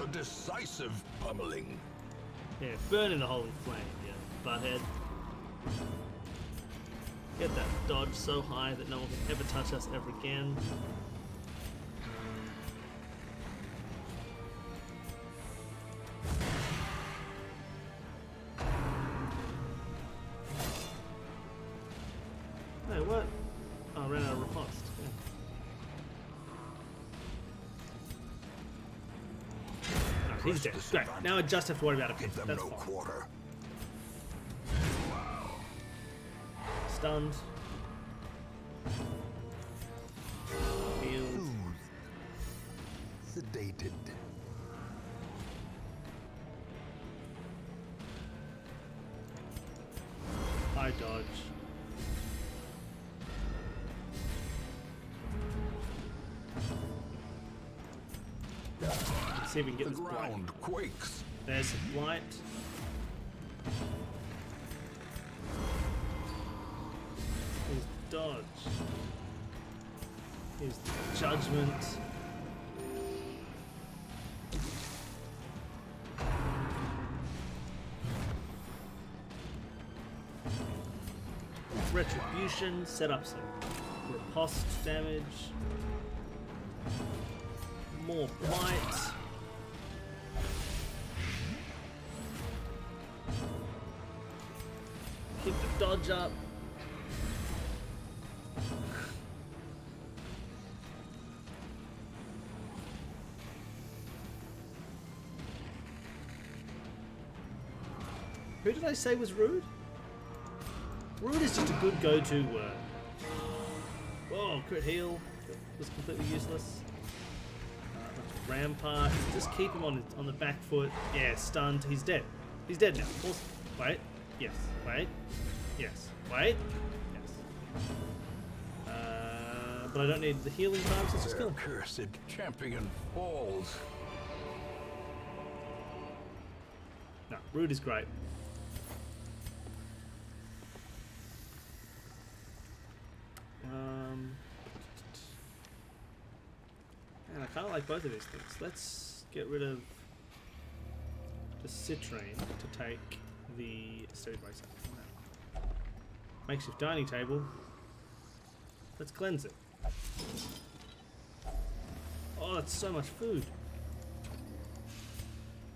A decisive pummeling. Yeah, burning the holy flame, yeah, butthead. Get that dodge so high that no one can ever touch us ever again. Hey, what? Oh, I ran out of riposte. Yeah. He's dead. Great. Now I just have to worry about a pit. Give them That's no fine. quarter. Stunned. Healed. Sedated. High dodge. Let's see if we can get The this blight. ground quakes. There's a blight. Here's dodge. Here's judgment. Retribution, set up some riposte damage. More blight. Keep the dodge up. Who did I say was rude? Rude is just a good go-to word. Whoa, crit heal. That was completely useless. Rampart. Just keep him on the back foot. Yeah, stunned. He's dead. He's dead now. Wait. Yes. Wait. Yes. Wait. Yes. But I don't need the healing time, so just kill him. Cursed champion falls. No, rude is great. And I kind of like both of these things. Let's get rid of the citrine to take the steady bracer. Makeshift dining table. Let's cleanse it. Oh, that's so much food.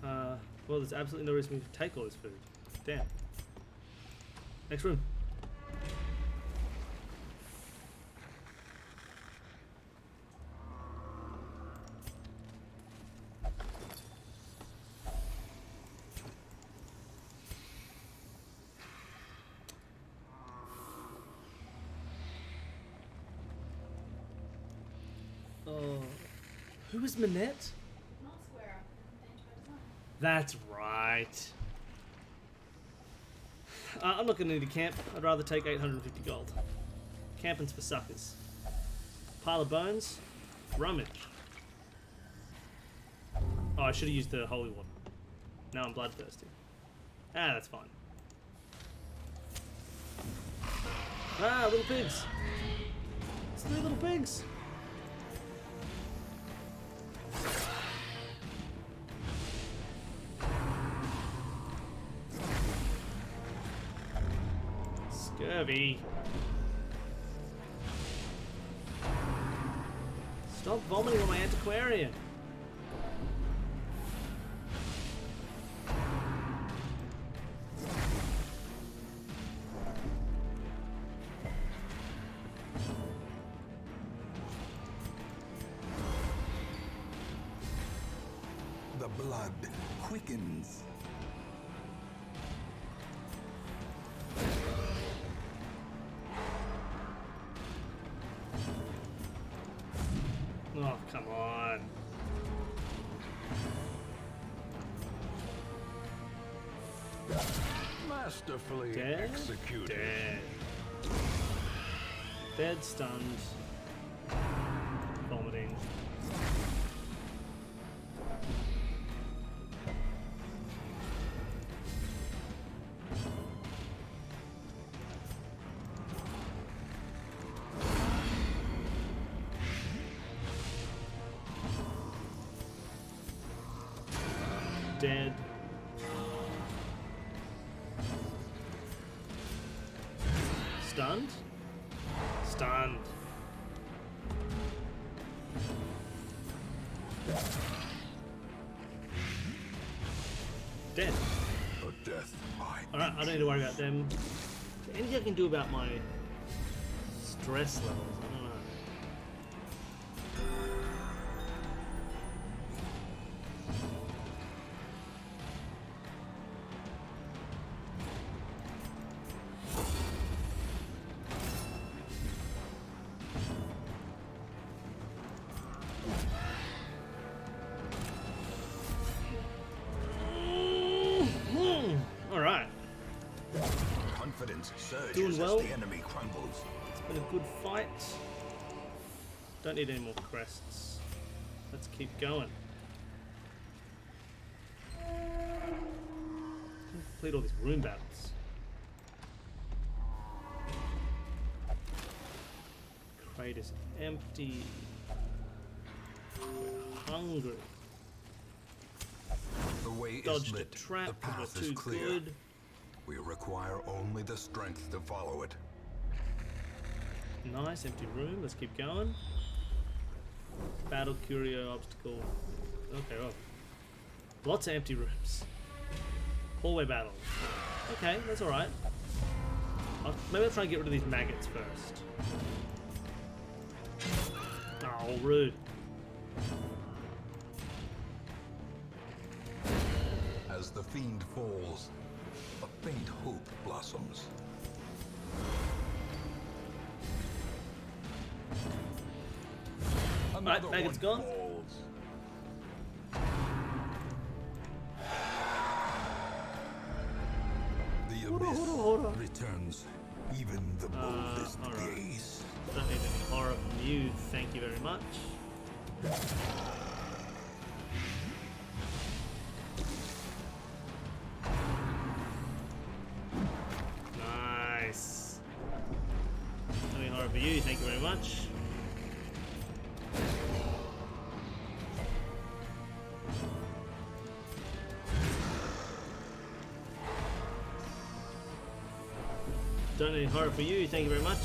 Well, there's absolutely no reason for me to take all this food. Damn. Next room. Who is Minette? Not square up in Danger by Design. That's right. I'm not going to need a camp. I'd rather take 850 gold. Camping's for suckers. Pile of bones. Rummage. Oh, I should have used the holy water. Now I'm bloodthirsty. Ah, that's fine. Ah, little pigs. It's 3 little pigs. Scurvy. Stop vomiting on my antiquarian. The blood quickens. Oh, come on. Masterfully Dead? executed. Dead. Dead, stunned. Vomiting. Dead. Stunned? Stunned. Dead. A death by Alright, I don't need to worry about them. Is there anything I can do about my stress levels? I don't know. Alright, confidence surges Doing well. as the enemy crumbles. it's been a good fight. Don't need any more crests. Let's keep going. Complete all these room battles. Crate is empty. We're hungry. The way is Dodged a lit. trap The because path we're is too clear. good. We require only the strength to follow it. Nice, empty room. Let's keep going. Battle, curio, obstacle. Okay, well. Lots of empty rooms. Hallway battle. Okay, that's alright. Maybe I'll try and get rid of these maggots first. Oh, rude. As the fiend falls, a faint hope blossoms. Alright, Megan's gone. falls. The Hold on, abyss hold on. returns even the boldest alright. gaze. Don't need any horror from you, thank you very much. Nice. Don't need horror for you, thank you very much. Don't need horror for you, thank you very much.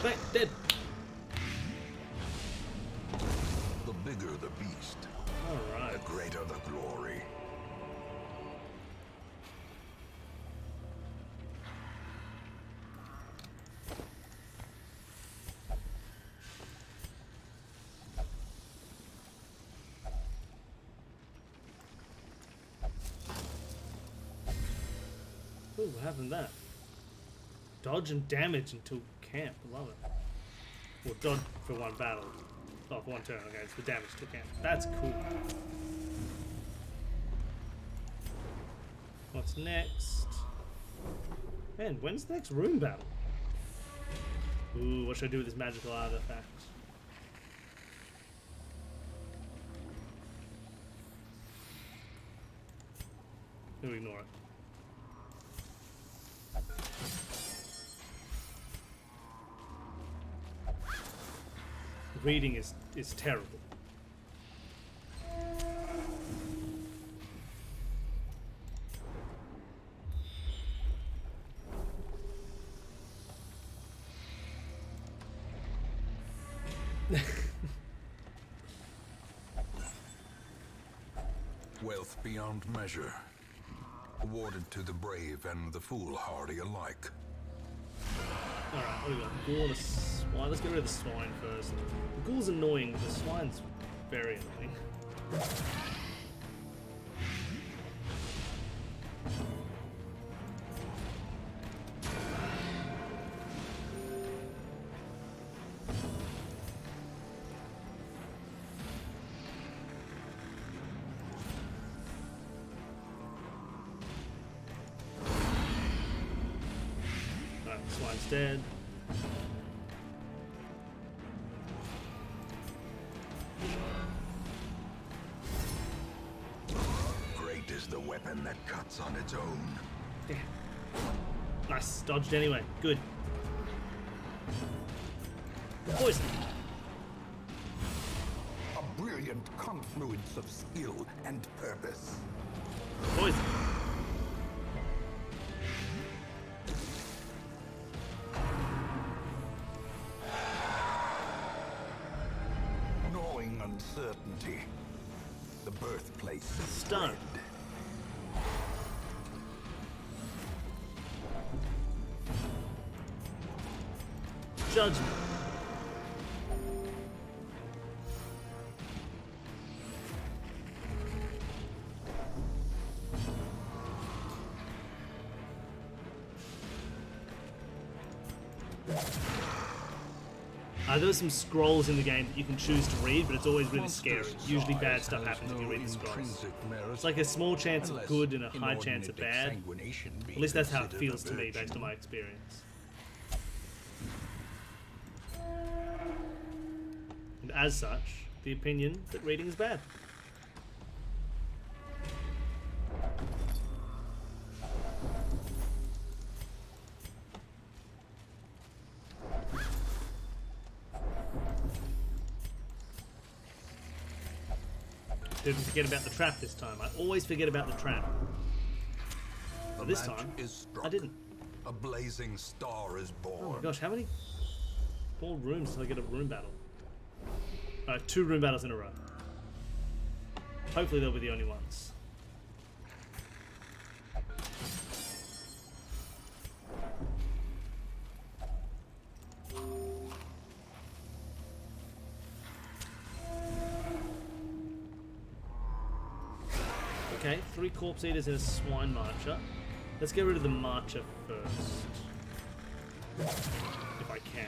Right, dead. The bigger the beast, Alright. the greater the glory. Ooh, what happened to that? Dodge and damage until camp. I love it. Well, dodge for one battle. Oh, for one turn. Okay, it's the damage to camp. That's cool. What's next? Man, when's the next room battle? Ooh, what should I do with this magical artifact? We'll ignore it. Reading is terrible. Wealth beyond measure, awarded to the brave and the foolhardy alike. Alright, what do we got? Ghoul and a swine. Let's get rid of the swine first. The ghoul's annoying, but the swine's very annoying. Alright, swine's dead. Great is the weapon that cuts on its own. Damn. Nice, dodged anyway. Good. Poison. A brilliant confluence of skill and purpose. Poison. Gnawing uncertainty. The birthplace of Stun. dread. Judgment. There's some scrolls in the game that you can choose to read, but it's always really scary. Usually bad stuff happens when you read the scrolls. It's like a small chance of good and a high chance of bad. At least that's how it feels to me based on my experience. And as such, the opinion that reading is bad. Didn't forget about the trap this time. I always forget about the trap. The This match time, is struck. I didn't. A blazing star is born. Oh my gosh, how many more rooms till I get a room battle? Alright, 2 room battles in a row. Hopefully they'll be the only ones. Okay, 3 corpse eaters and a swine marcher. Let's get rid of the marcher first. If I can.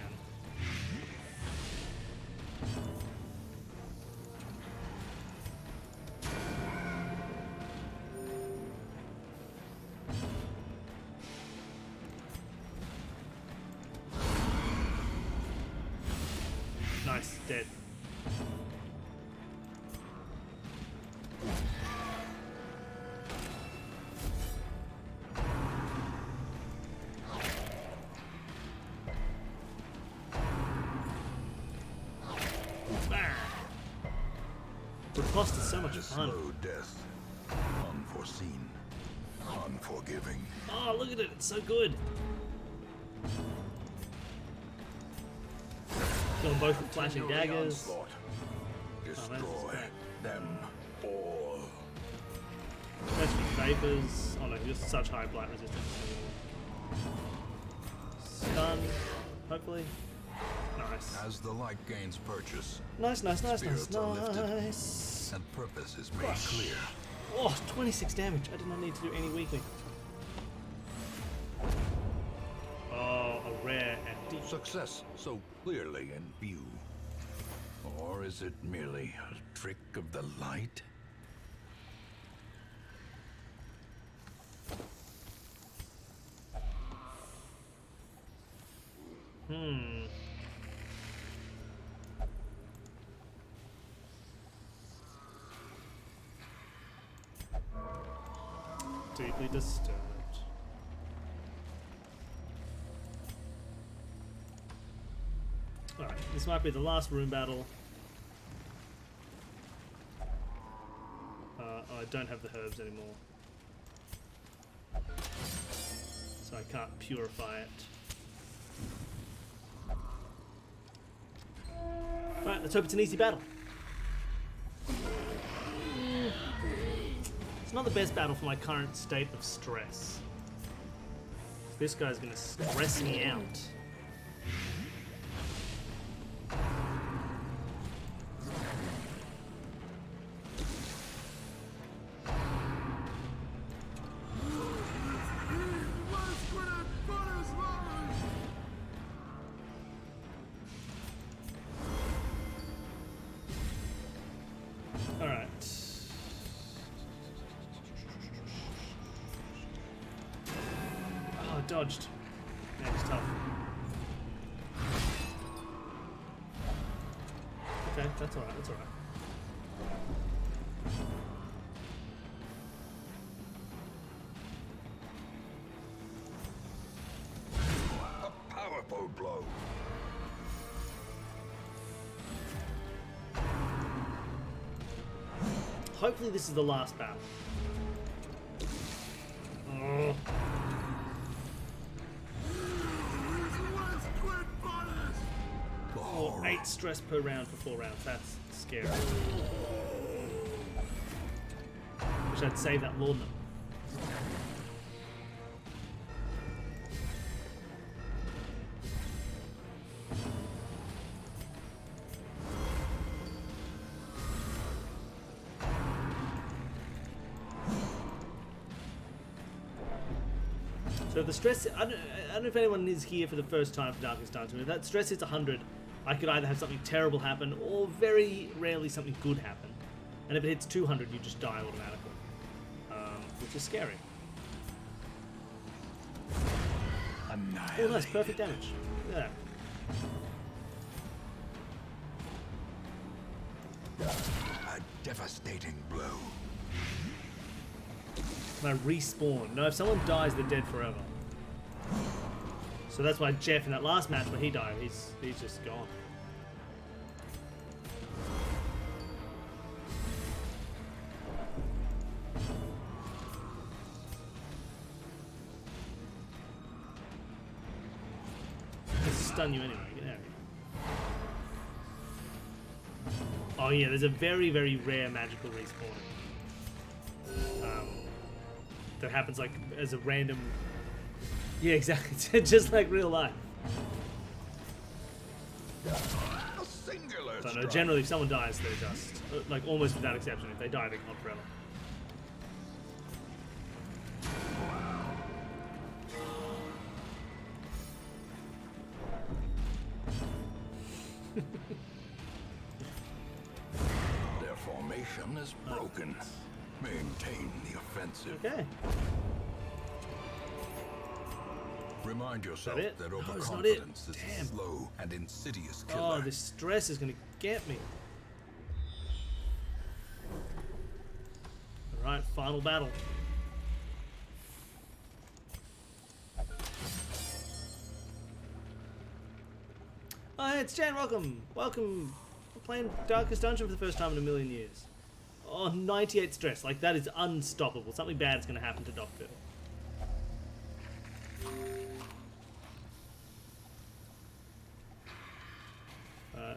Nice, dead. Riposte is so much A fun. slow death. Unforeseen. Unforgiving. Oh, look at it, it's so good. Kill them both with flashing Continue the daggers. onslaught. Destroy great. them all. Especially vapors. Oh no, he has such high blight resistance. Stun, hopefully. Nice. As the light gains purchase, Nice, nice, nice, nice, spirits are lifted. nice. and purpose is made Crush. clear. Oh, 26 damage. I did not need to do any weakling. Oh, a rare and deep. Success so clearly in view. Or is it merely a trick of the light? Deeply disturbed. Alright, this might be the last room battle. I don't have the herbs anymore. So I can't purify it. Alright, let's hope it's an easy battle. It's not the best battle for my current state of stress. This guy's gonna stress me out. Alright. Oh, dodged. Yeah, it's tough. Okay, that's alright, that's alright. A powerful blow. Hopefully this is the last battle. Oh. Oh, 8 stress per round for 4 rounds. That's scary. Wish I'd save that laudanum. So the stress, I don't know if anyone is here for the first time for Darkest Dungeon. If that stress hits 100, I could either have something terrible happen or very rarely something good happen. And if it hits 200, you just die automatically. Which is scary. Oh nice, perfect damage. Look at that. A devastating blow. And I respawn. No, if someone dies, they're dead forever. So that's why Jeff in that last match where he died, he's just gone. stun you anyway. Get out of here. Oh yeah, there's a very, very rare magical respawn. That happens like as a random... Yeah, exactly. Just like real life. A singular But no, strike. generally if someone dies, they're just... Like almost without exception, if they die, they're gone forever. Their formation is broken. Maintain the offensive. Okay. Remind yourself it? that No, it's not overconfidence it. is Damn. a slow and insidious killer. Oh, this stress is gonna get me. Alright, final battle. Oh, hey, it's Jan, welcome. Welcome. We're playing Darkest Dungeon for the first time in a million years. Oh, 98 stress. Like, that is unstoppable. Something bad's gonna happen to Doctor.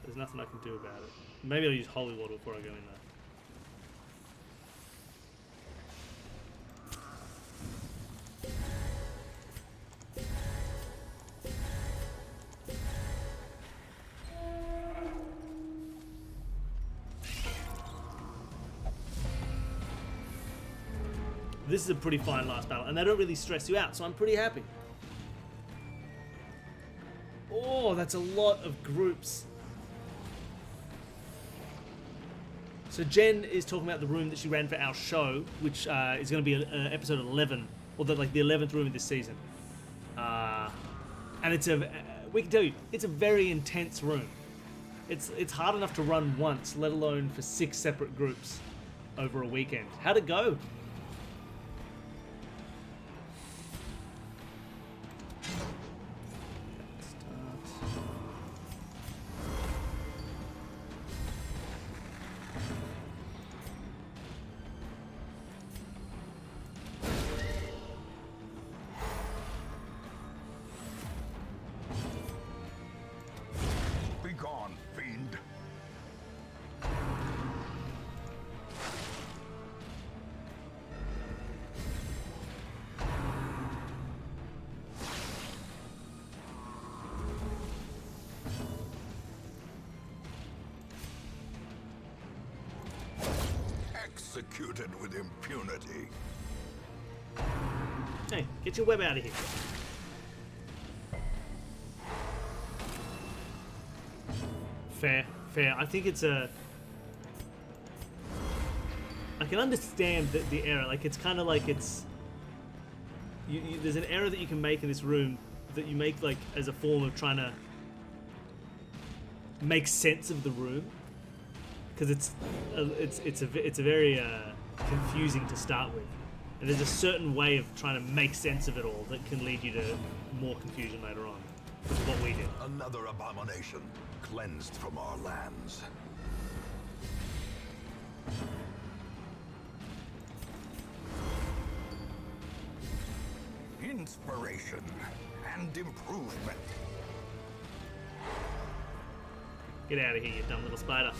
There's nothing I can do about it. Maybe I'll use holy water before I go in there. This is a pretty fine last battle, and they don't really stress you out, so I'm pretty happy. Oh, that's a lot of groups. So Jen is talking about the room that she ran for our show, which is going to be episode 11, or the 11th room of this season. And it's we can tell you, it's a very intense room. It's hard enough to run once, let alone for 6 separate groups over a weekend. How'd it go? Be gone, fiend. Executed with impunity. Hey, get your web out of here. Fair, fair. I think it's a... I can understand the error. Like, it's kind of like it's... there's an error that you can make in this room that you make, like, as a form of trying to make sense of the room. Because it's a very confusing to start with. And there's a certain way of trying to make sense of it all that can lead you to more confusion later on. Which is what we did. Another abomination cleansed from our lands. Inspiration and improvement. Get out of here, you dumb little spider.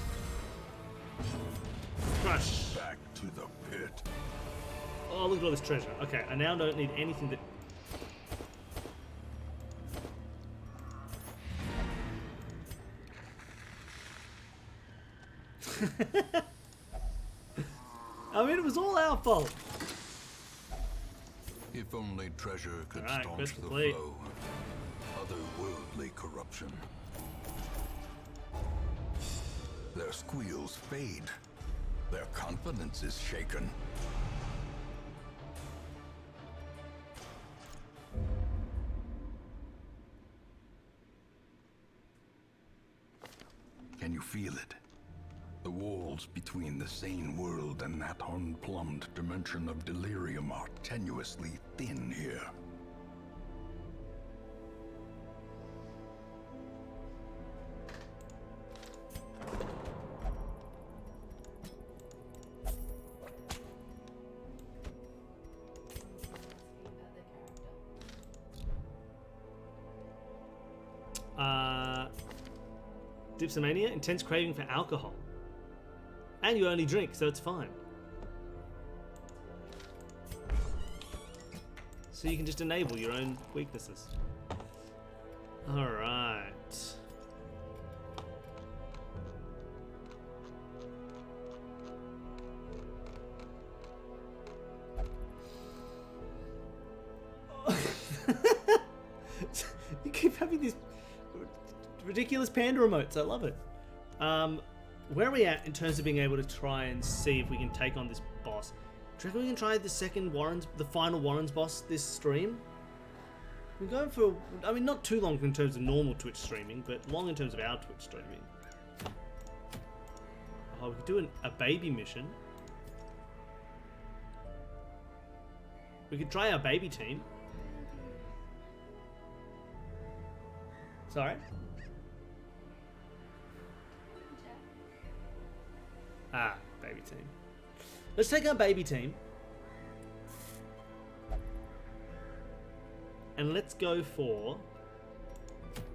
Crush. Back to the pit. Oh, look at all this treasure. Okay, I now don't need anything that... I mean, it was all our fault. If only treasure could Alright, staunch crystal the plate. flow of otherworldly corruption. Their squeals fade. Their confidence is shaken. Can you feel it? The walls between the sane world and that unplumbed dimension of delirium are tenuously thin here. Dipsomania, intense craving for alcohol. And you only drink, so it's fine. So you can just enable your own weaknesses. Alright. You keep having these ridiculous panda remotes. I love it. Where are we at in terms of being able to try and see if we can take on this boss? Do you reckon we can try the final Warren's boss this stream? We're going for, I mean, not too long in terms of normal Twitch streaming, but long in terms of our Twitch streaming. Oh, we could do a baby mission. We could try our baby team. Sorry? Ah, baby team. Let's take our baby team. And let's go for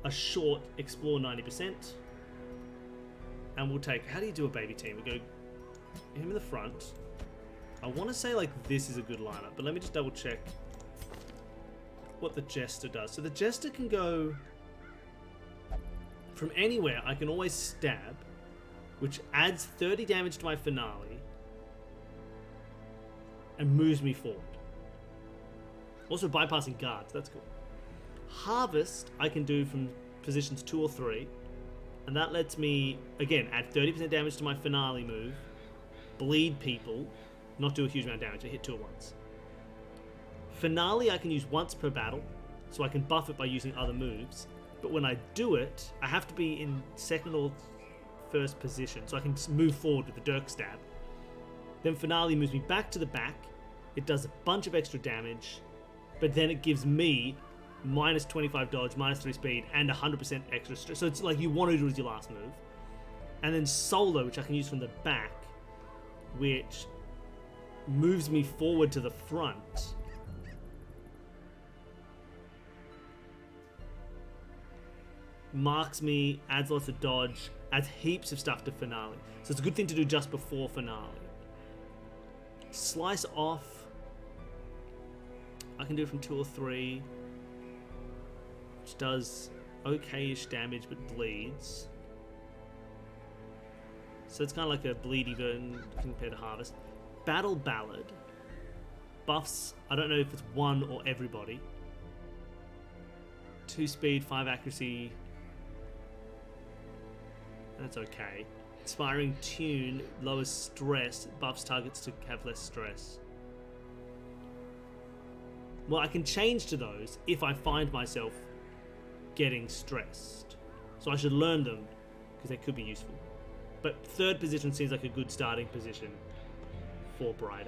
a short explore 90%. And we'll take, how do you do a baby team? We go him in the front. I want to say like this is a good lineup, but let me just double check what the Jester does. So the Jester can go from anywhere. I can always stab, which adds 30 damage to my finale and moves me forward. Also bypassing guards, that's cool. Harvest I can do from positions 2 or 3, and that lets me, again, add 30% damage to my finale move, bleed people, not do a huge amount of damage, I hit 2 at once. Finale I can use once per battle, so I can buff it by using other moves, but when I do it, I have to be in second or first position, so I can just move forward with the Dirk Stab. Then Finale moves me back to the back, it does a bunch of extra damage, but then it gives me minus 25 dodge, minus 3 speed, and 100% extra stress. So it's like you want to do as your last move. And then Solo, which I can use from the back, which moves me forward to the front. Marks me, adds lots of dodge, adds heaps of stuff to Finale. So it's a good thing to do just before Finale. Slice off. I can do it from 2 or 3, which does okay-ish damage but bleeds. So it's kind of like a bleedy version compared to Harvest. Battle Ballad buffs, I don't know if it's one or everybody. 2 speed, 5 accuracy. That's okay. Inspiring Tune lowers stress, buffs targets to have less stress. Well, I can change to those if I find myself getting stressed. So I should learn them because they could be useful. But third position seems like a good starting position for Bride.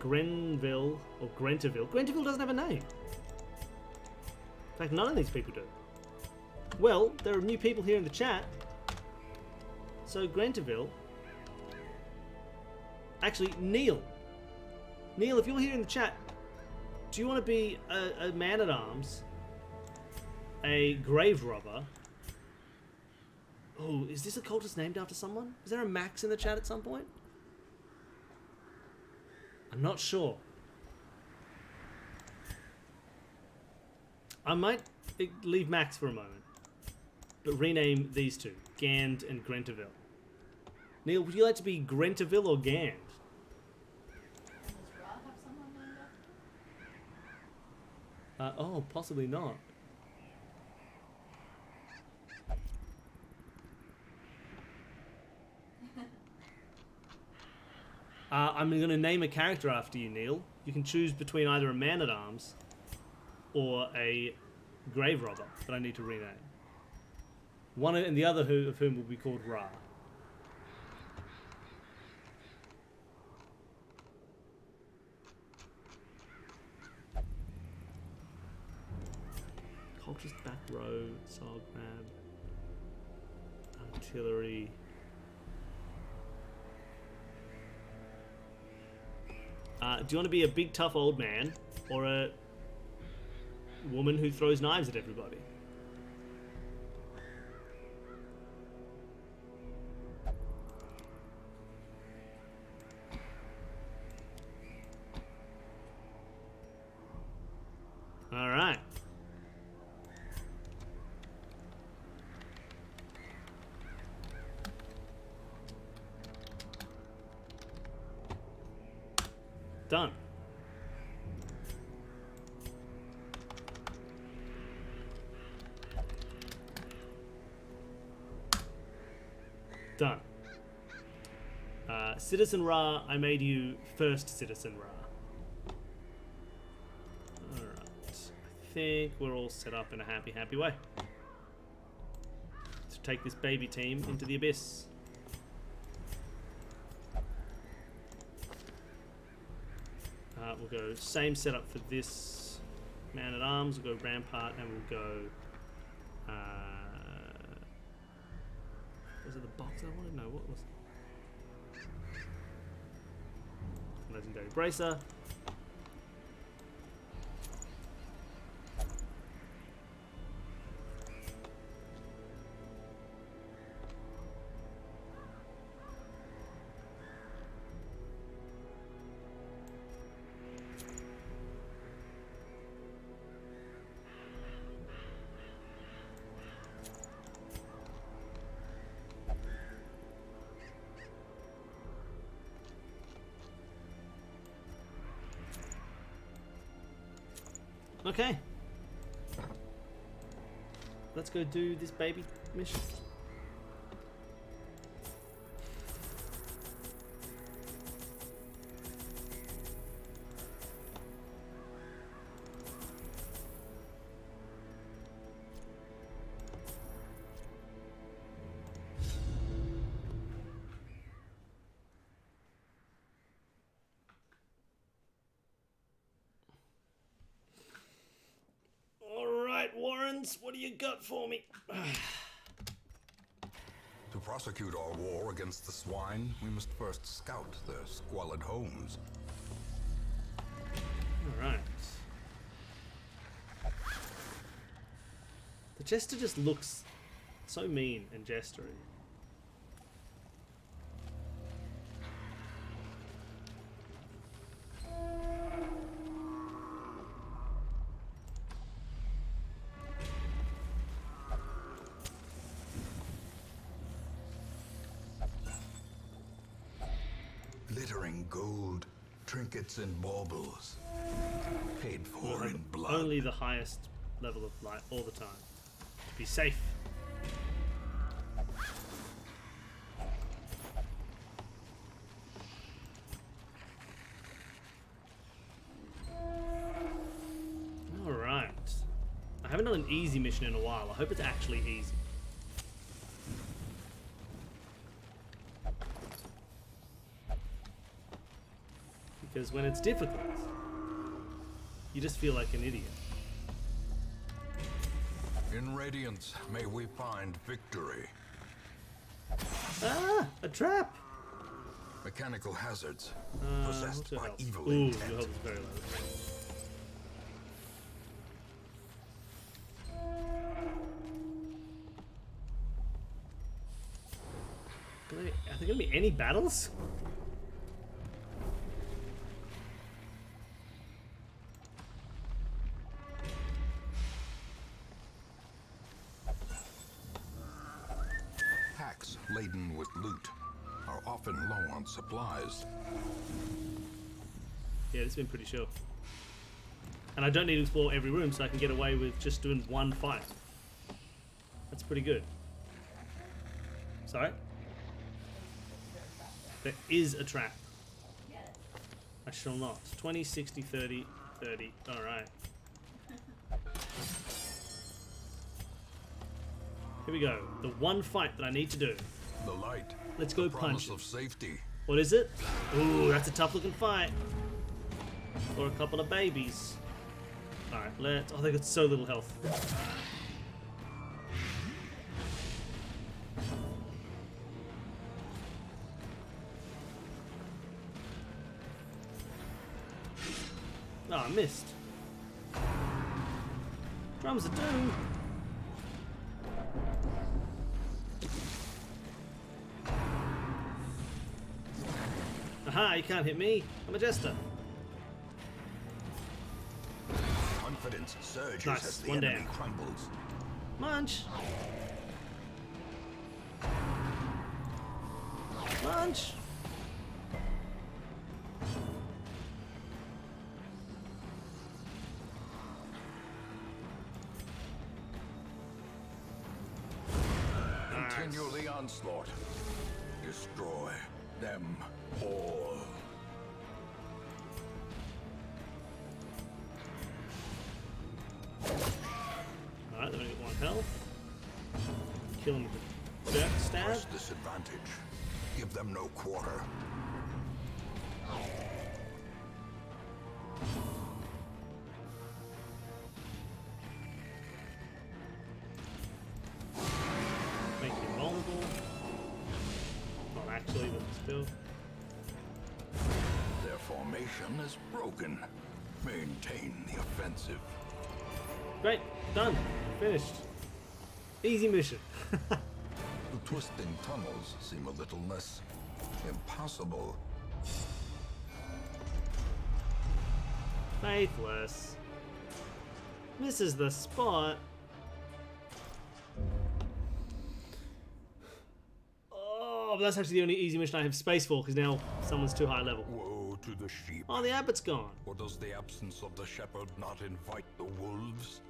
Grenville or Grenterville. Grenterville doesn't have a name. In fact, none of these people do. Well, there are new people here in the chat. So Grenterville. Actually, Neil. Neil, if you're here in the chat, do you want to be a man-at-arms, a grave robber? Oh, is this a cultist named after someone? Is there a Max in the chat at some point? I'm not sure. I might leave Max for a moment, but rename these two, Gand and Grenterville. Neil, would you like to be Grenterville or Gand? Does Ra have someone named after? Oh, possibly not. I'm going to name a character after you, Neil. You can choose between either a man-at-arms or a grave robber that I need to rename. One and the other of whom will be called Ra. Cultist back row, soul grab, artillery. Do you want to be a big tough old man or a woman who throws knives at everybody? All right. Done. Done. Citizen Ra, I made you first Citizen Ra. Alright. I think we're all set up in a happy, happy way. To take this baby team into the abyss. We'll go same setup for this man at arms. We'll go Rampart and we'll go. Was it the box I wanted? No, what was it? Legendary Bracer. Okay. Let's go do this baby mission. Warrens, what do you got for me? To prosecute our war against the swine, we must first scout their squalid homes. Alright. The Jester just looks so mean and gestury. Glittering gold, trinkets and baubles, paid for in blood. Only the highest level of light all the time. To be safe. Alright. I haven't done an easy mission in a while. I hope it's actually easy. Because when it's difficult, you just feel like an idiot. In Radiance, may we find victory. Ah! A trap! Mechanical hazards, What's possessed your by health? evil Ooh, intent. your health is very low. Are there gonna be any battles? Packs laden with loot are often low on supplies. Yeah, it's been pretty chill. And I don't need to explore every room, so I can get away with just doing one fight. That's pretty good. Sorry? There is a trap. I shall not. 20, 60, 30, 30. Alright. Here we go. The one fight that I need to do. The light. Let's go the punch promise it. of safety. What is it? Ooh, that's a tough looking fight. Or a couple of babies. Alright, let's... Oh, they got so little health. Oh, I missed. Drums of Doom. Aha, you can't hit me. I'm a jester. Confidence surges Nice, as the one enemy down. crumbles. Munch. Munch. Continue the onslaught. Destroy them all. Alright, they're gonna get one health. Kill him with a jerk stab. Press disadvantage. Give them no quarter. Make him vulnerable. Not actually, but still. Their formation is broken. Maintain the offensive. Great, done, finished. Easy mission. The twisting tunnels seem a little less impossible. Faithless. Misses the spot. Oh, but that's actually the only easy mission I have space for, because now someone's too high level. Woe to the sheep. Oh, the abbot's gone. Or does the absence of the shepherd not invite the wolves?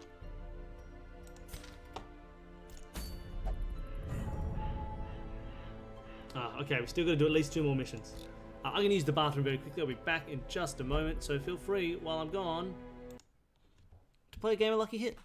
Ah, okay, we still got to do at least 2 more missions. I'm going to use the bathroom very quickly. I'll be back in just a moment, so feel free, while I'm gone, to play a game of Lucky Hit.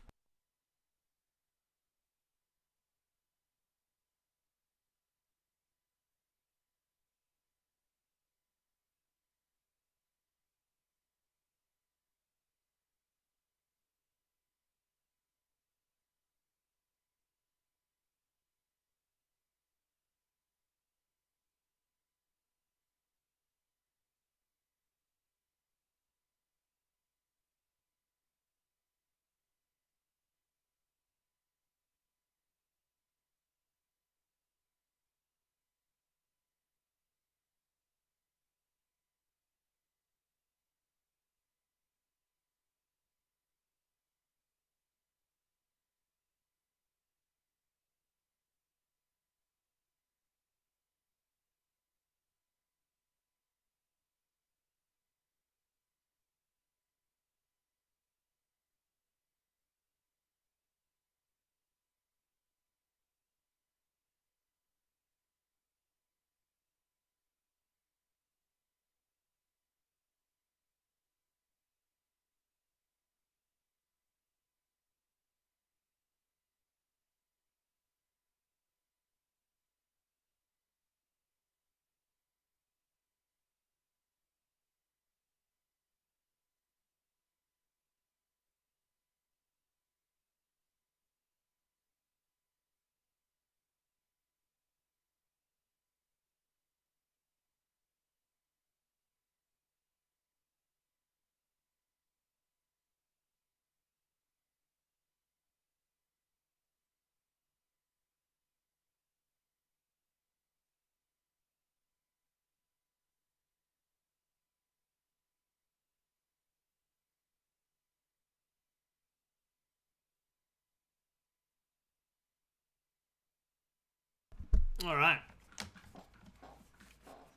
Alright.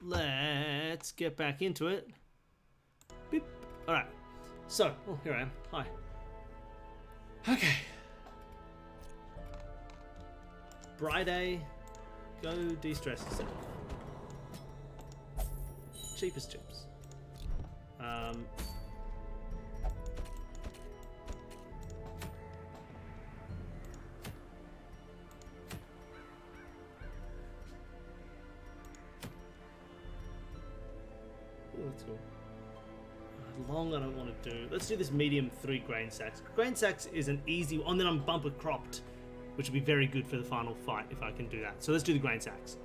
Let's get back into it. Beep. Alright. So, oh, here I am. Hi. Okay. Friday. Go de-stress yourself. Cheap as chips. That's cool. Long I don't want to do. Let's do this medium 3 grain sacks. Grain sacks is an easy one, and then I'm bumper cropped, which would be very good for the final fight if I can do that. So let's do the grain sacks.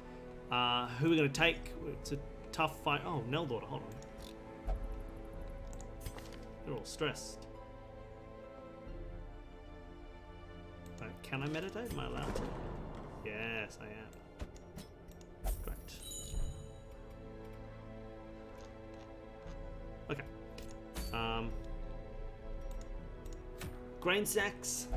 Who are we going to take? It's a tough fight. Oh, Neldorter, hold on. They're all stressed. Right, can I meditate? Am I allowed to? Yes, I am. Great. Okay. Grain sacks.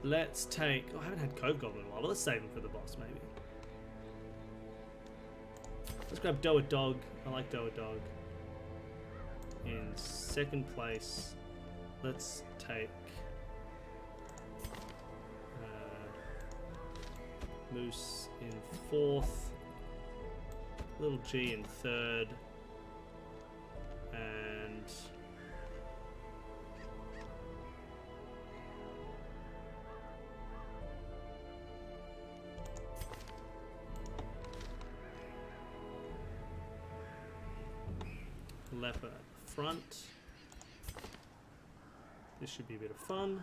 Let's take... Oh, I haven't had Cove Goblin in a while, but let's save him for the boss, maybe. Let's grab Doa Dog. I like Doa Dog. In second place, let's take Moose in fourth, Little G in third, and Leper at the front. This should be a bit of fun.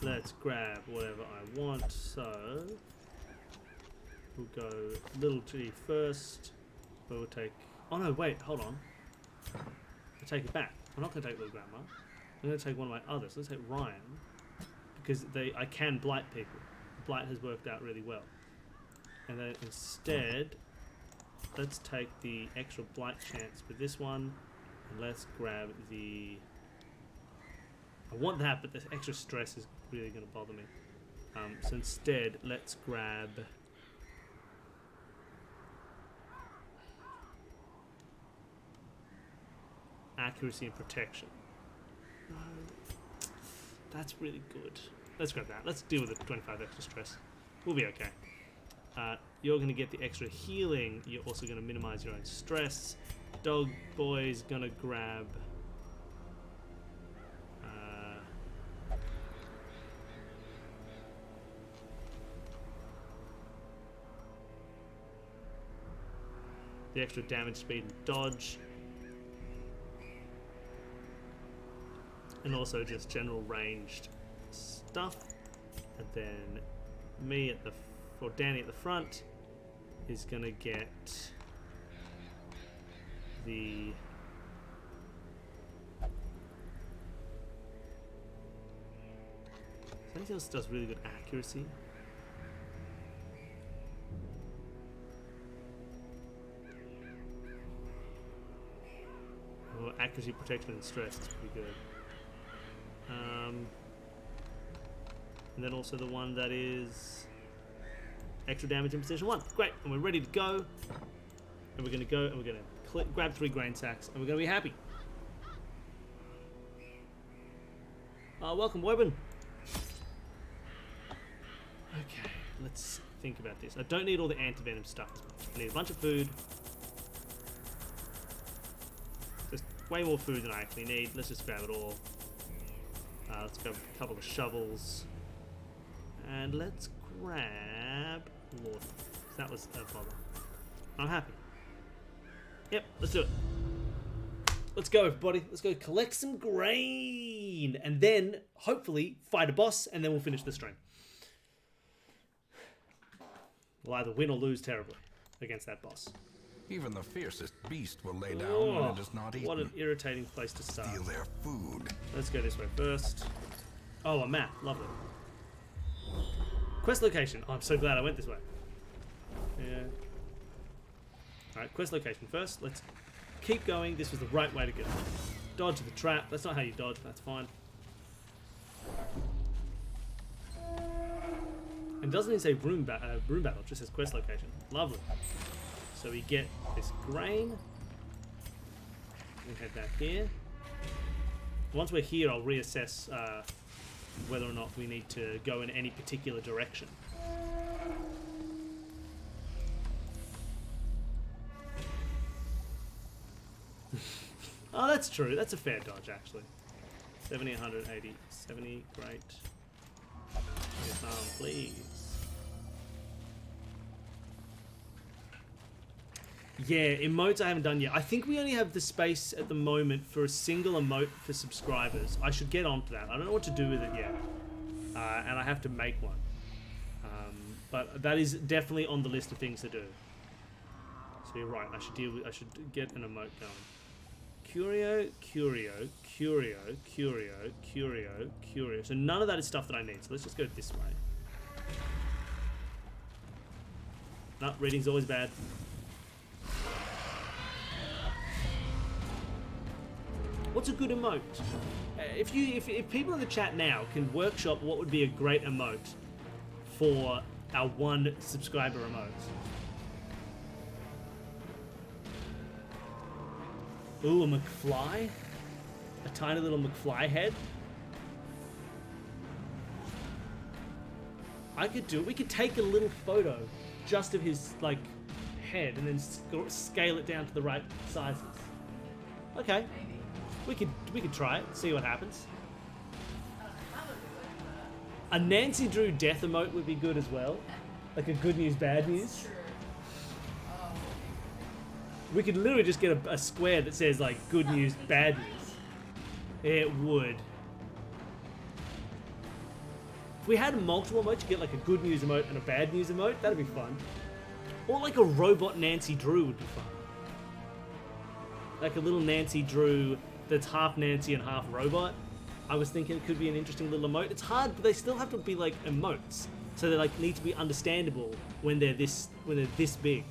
Let's grab whatever I want. So we'll go Little G first. But we'll take... Oh no, wait, hold on. I'll take it back. I'm not going to take Little Grandma. I'm going to take one of my others. Let's take Ryan. Because I can blight people. Blight has worked out really well. And then instead... Let's take the extra blight chance for this one, and let's grab the... I want that, but the extra stress is really going to bother me. So instead, let's grab... Accuracy and protection. No, that's really good. Let's grab that. Let's deal with the 25 extra stress. We'll be okay. You're going to get the extra healing. You're also going to minimize your own stress. Dog Boy's going to grab... the extra damage, speed, and dodge. And also just general ranged stuff. And then me at the... or Danny at the front is gonna get the anything else does really good accuracy. Oh, accuracy, protection, and stress is pretty good. And then also the one that is extra damage in position 1. Great, and we're ready to go. And we're going to go and we're going to grab 3 grain sacks and we're going to be happy. Welcome, Webben. Okay, let's think about this. I don't need all the anti-venom stuff as much. I need a bunch of food. Just way more food than I actually need. Let's just grab it all. Let's grab a couple of shovels. And let's grab water. That was a bother. I'm happy. Yep, let's do it. Let's go, everybody. Let's go collect some grain. And then, hopefully, fight a boss, and then we'll finish the stream. We'll either win or lose terribly against that boss. Even the fiercest beast will lay down when it is not eaten. What an irritating place to start. Steal their food. Let's go this way first. Oh, a map. Lovely. Quest location. Oh, I'm so glad I went this way. Yeah. Alright, quest location first. Let's keep going. This was the right way to go. Dodge the trap. That's not how you dodge. That's fine. And doesn't even say room battle. It just says quest location. Lovely. So we get this grain. We head back here. Once we're here, I'll reassess whether or not we need to go in any particular direction. Oh, that's true. That's a fair dodge, actually. 70, 180, 70, great. Please. Yeah, emotes I haven't done yet. I think we only have the space at the moment for a single emote for subscribers. I should get onto that. I don't know what to do with it yet. And I have to make one. But that is definitely on the list of things to do. So you're right, I should get an emote going. Curio, Curio, Curio, Curio, Curio, Curio. So none of that is stuff that I need. So let's just go this way. No, reading's always bad. What's a good emote? If people in the chat now can workshop what would be a great emote for our 1 subscriber emote. Ooh, a McFly? A tiny little McFly head? I could do it. We could take a little photo just of his, like, head and then scale it down to the right sizes. Okay. Maybe. We could try it, see what happens. I don't know how to do it, A Nancy Drew death emote would be good as well. Like a good news, bad but news. it's true. Oh, We could literally just get a square that says, like, good news, bad news. It would. If we had multiple emotes, you get like a good news emote and a bad news emote, that'd be fun. Or like a robot Nancy Drew would be fun. Like a little Nancy Drew that's half Nancy and half robot. I was thinking it could be an interesting little emote. It's hard, but they still have to be like emotes. So they like need to be understandable when they're this big.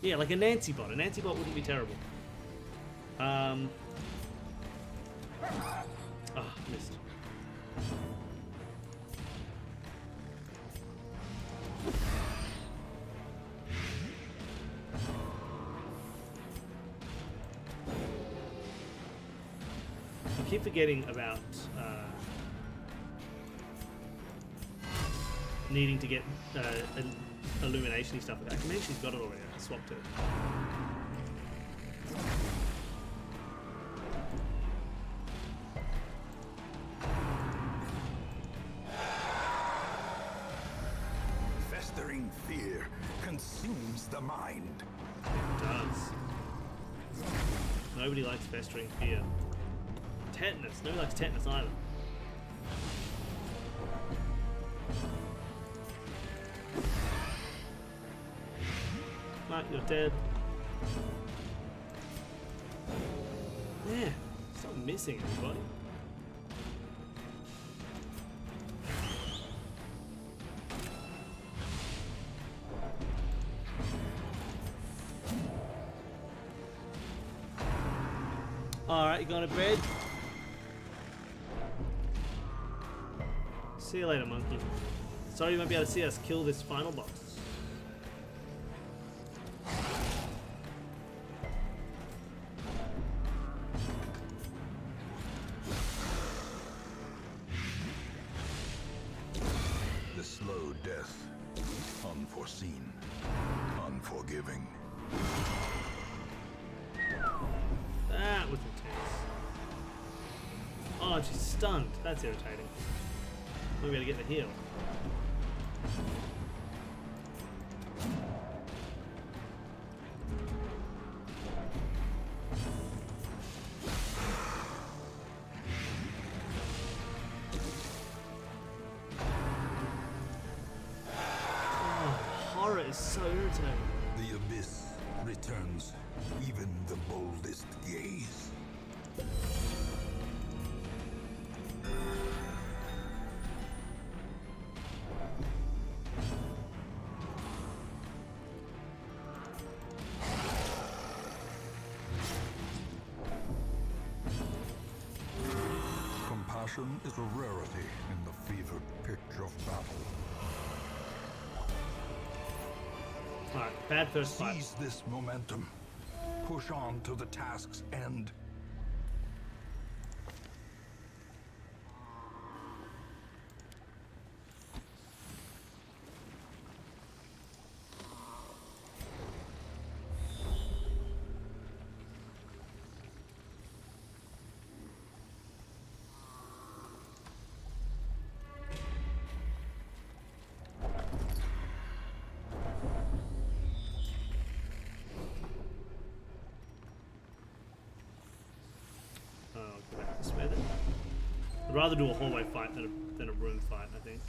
Yeah, like a Nancy bot. A Nancy bot wouldn't be terrible. Missed. I keep forgetting about needing to get illumination stuff. Maybe she's got it already. I swapped it. Festering fear consumes the mind. It does. Nobody likes festering fear. Tetanus. Nobody likes tetanus either. Mark, you're dead. Yeah. Stop missing everybody. Alright, you going to bed? See you later, monkey. Sorry you won't be able to see us kill this final boss. The slow death. Unforeseen. Unforgiving. That was intense. Oh, she's stunned. That's irritating. We're gonna get the heal. Oh, horror is so irritating. The abyss returns even the boldest gaze. Compassion is a rarity in the fevered pitch of battle. Alright, bad first fight. Seize this momentum. Push on to the task's end. Oh, go back this way then. I'd rather do a hallway fight than a room fight, I think.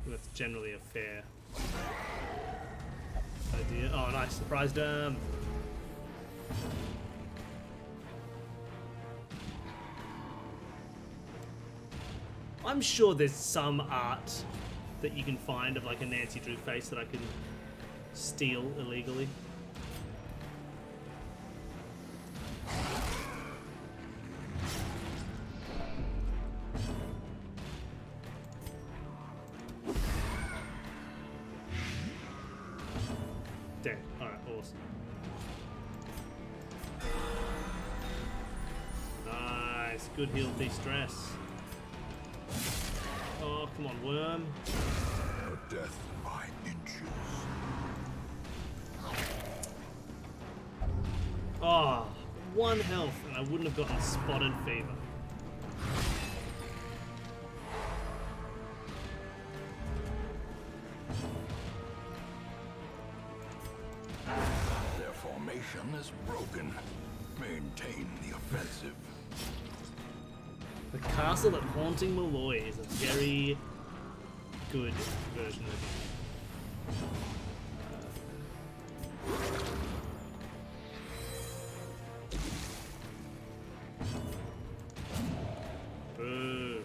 That's generally a fair idea. Oh, nice. Surprised him. I'm sure there's some art that you can find of like a Nancy Drew face that I can steal illegally. Dead. Alright, awesome. Nice. Good heal de-stress. Oh, come on, worm. A death by inches. Oh, 1 health and I wouldn't have gotten spotted fever. Their formation is broken. Maintain the offensive. The Castle at Haunting Malloy is a very good version of it. Boo.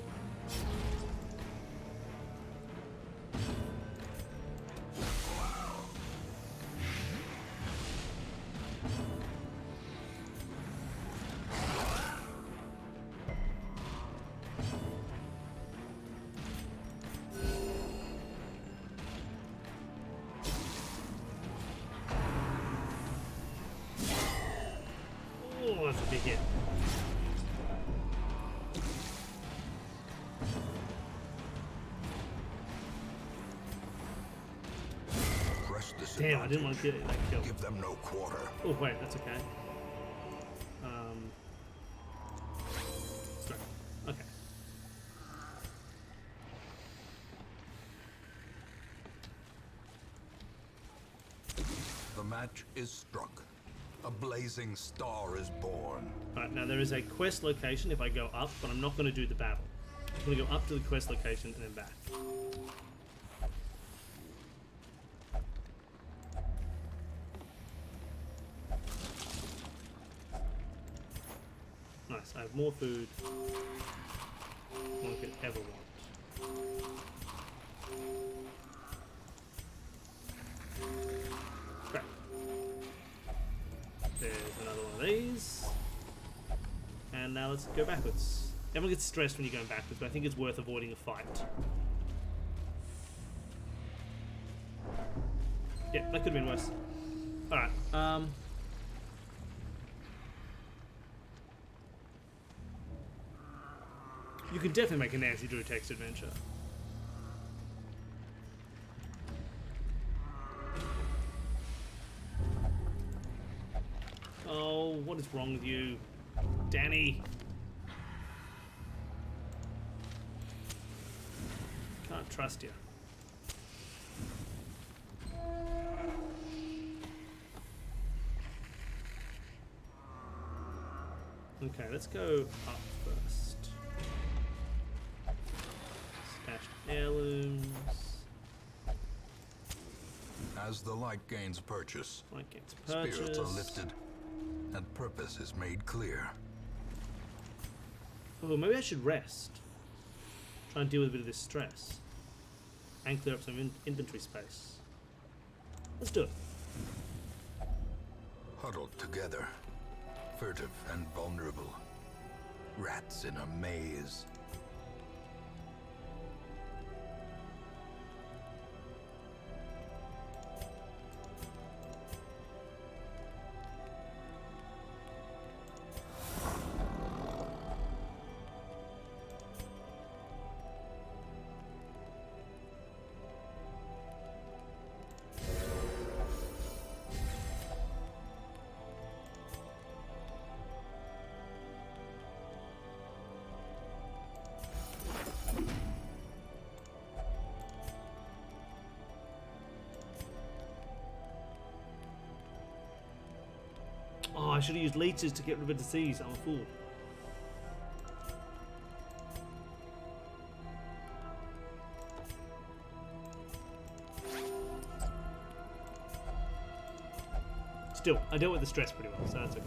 Oh, that's a big hit. Press this Damn, I didn't want to get that kill. Give them no quarter. Oh, wait, that's okay. Sorry. Okay. The match is struck. A blazing star is born. Alright, now there is a quest location if I go up, but I'm not going to do the battle. I'm going to go up to the quest location and then back. Nice, I have more food than I could ever want. Great. There's another one of these. And now let's go backwards. Everyone gets stressed when you're going backwards, but I think it's worth avoiding a fight. Yeah, that could have been worse. Alright, you could definitely make a Nancy Drew text adventure. Oh, what is wrong with you? Danny! Can't trust you. Okay, let's go up first. Stashed heirlooms. As the light gains purchase, Like it's spirits are purchased. lifted, and purpose is made clear. Oh, maybe I should rest. Try and deal with a bit of this stress. And clear up some inventory space. Let's do it. Huddled together, furtive and vulnerable. Rats in a maze. Oh, I should have used leeches to get rid of the disease. I'm a fool. Still, I dealt with the stress pretty well, so that's okay.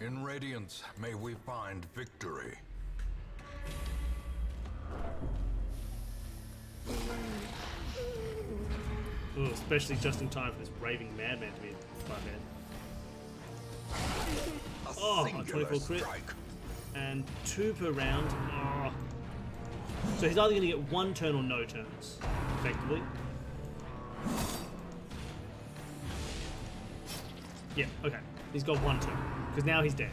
In Radiance, may we find victory. Ooh, especially just in time for this raving madman to be by bed. A Oh, a singular 24 crit. strike. And 2 per round. Oh. So he's either going to get 1 turn or no turns, effectively. Yeah, okay. He's got 1 turn, because now he's dead.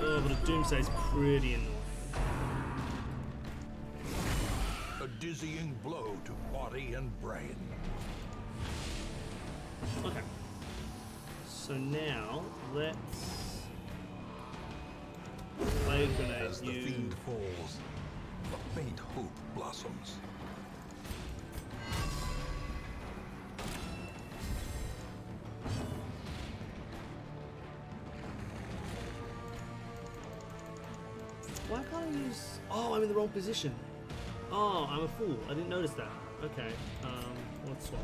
Oh, but a Doomsay's pretty annoying. A dizzying blow to body and brain. Okay. So now, let's... Plague Grenade As the you... fiend falls, a faint hope blossoms. Why can't I use... Oh, I'm in the wrong position. Oh, I'm a fool. I didn't notice that. Okay, let's swap.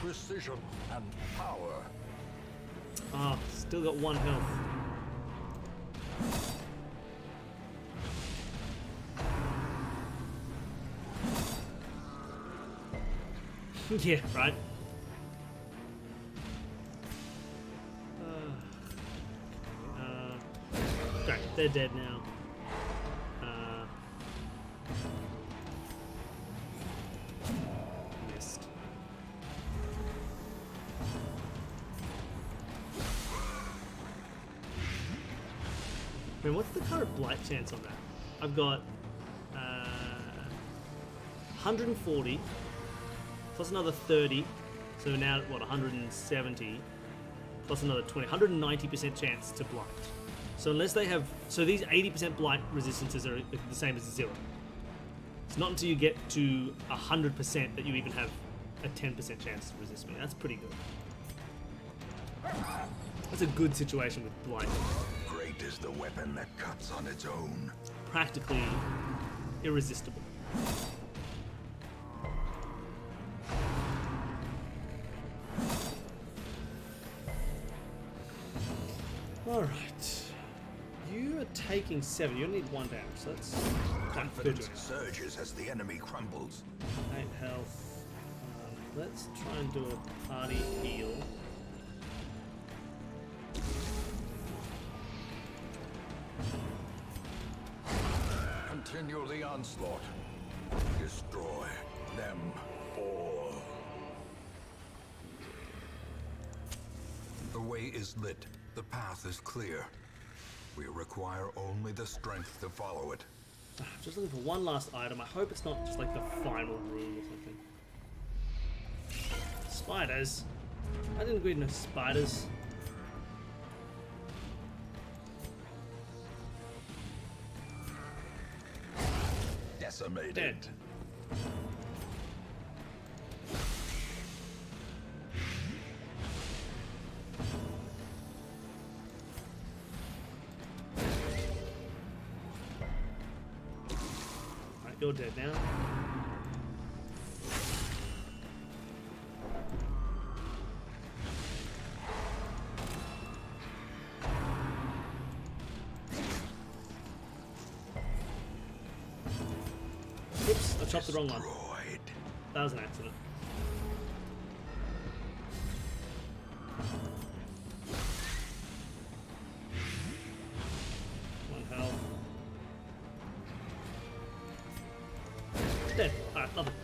Precision and power. Ah, still got 1 health. Yeah, right. Great, they're dead now. Missed. Man, what's the current blight chance on that? I've got 140 plus another 30, so now what, 170 plus another 20, 190% chance to blight. So unless they have, so these 80% blight resistances are the same as 0. It's not until you get to 100% that you even have a 10% chance to resist me. That's pretty good. That's a good situation with blight. Great is the weapon that cuts on its own. Practically irresistible. Alright. You are taking 7. You only need 1 damage, so that's Confidence surges as the enemy crumbles. 8 health. Let's try and do a party heal. Continue the onslaught. Destroy them all. The way is lit. The path is clear. We require only the strength to follow it. I'm just looking for one last item. I hope it's not just like the final room or something. Spiders? I didn't agree to no spiders. Decimated. Dead. Alright, you're dead now. Oops, I chopped the wrong one. Destroyed. That was an accident. One health. Dead. Alright, nothing.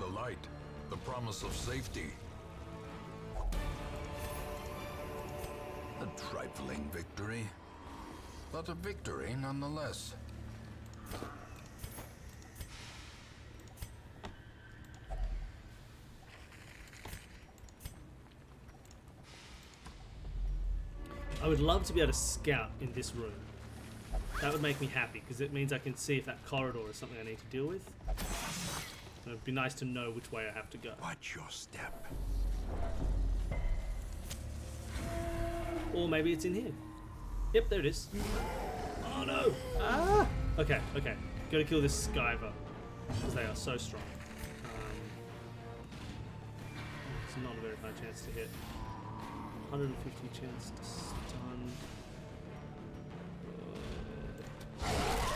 The light, the promise of safety. A trifling victory, but a victory nonetheless. I would love to be able to scout in this room. That would make me happy, because it means I can see if that corridor is something I need to deal with. And it'd be nice to know which way I have to go. Watch your step. Or maybe it's in here. Yep, there it is. Oh no! Ah! Okay, okay. Gotta kill this Skyver, because they are so strong. It's not a very high chance to hit. 150 chance to stun.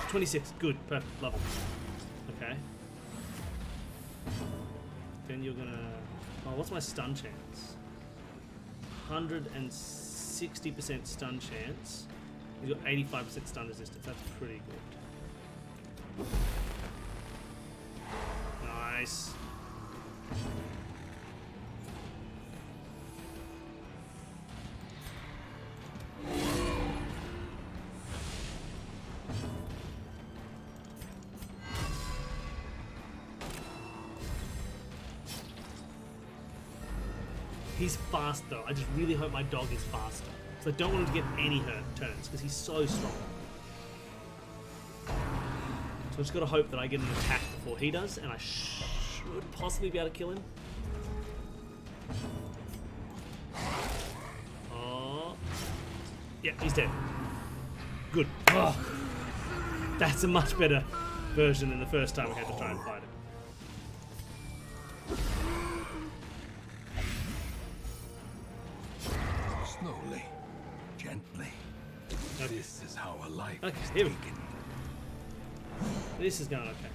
26, good, perfect, love it. Okay. Then you're gonna... Oh, what's my stun chance? 160% stun chance. You've got 85% stun resistance, that's pretty good. Nice. He's fast though. I just really hope my dog is faster. So I don't want him to get any hurt turns because he's so strong. So I just gotta hope that I get an attack before he does, and I should possibly be able to kill him. Oh. Yeah, he's dead. Good. Oh. That's a much better version than the first time we had to try and fight it. Slowly, gently. Okay. This is how a life Okay, is here we taken. This is going okay.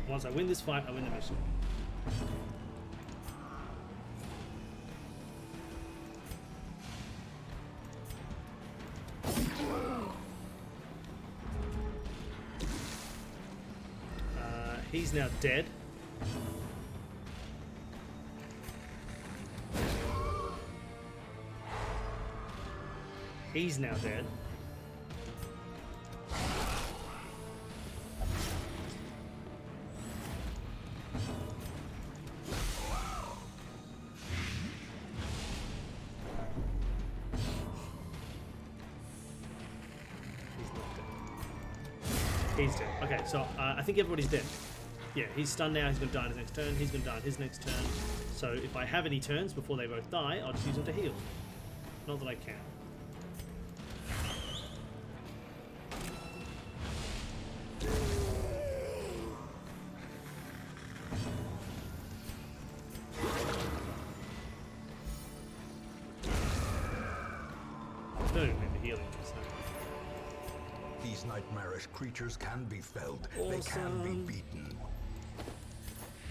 Once I win this fight, I win the mission. He's now dead. He's now dead. He's not dead. He's dead. Okay, so I think everybody's dead. Yeah, he's stunned now, he's going to die in his next turn, he's going to die in his next turn. So if I have any turns before they both die, I'll just use them to heal. Not that I can. I don't remember healing, so... These nightmarish creatures can be felled. They can be beaten.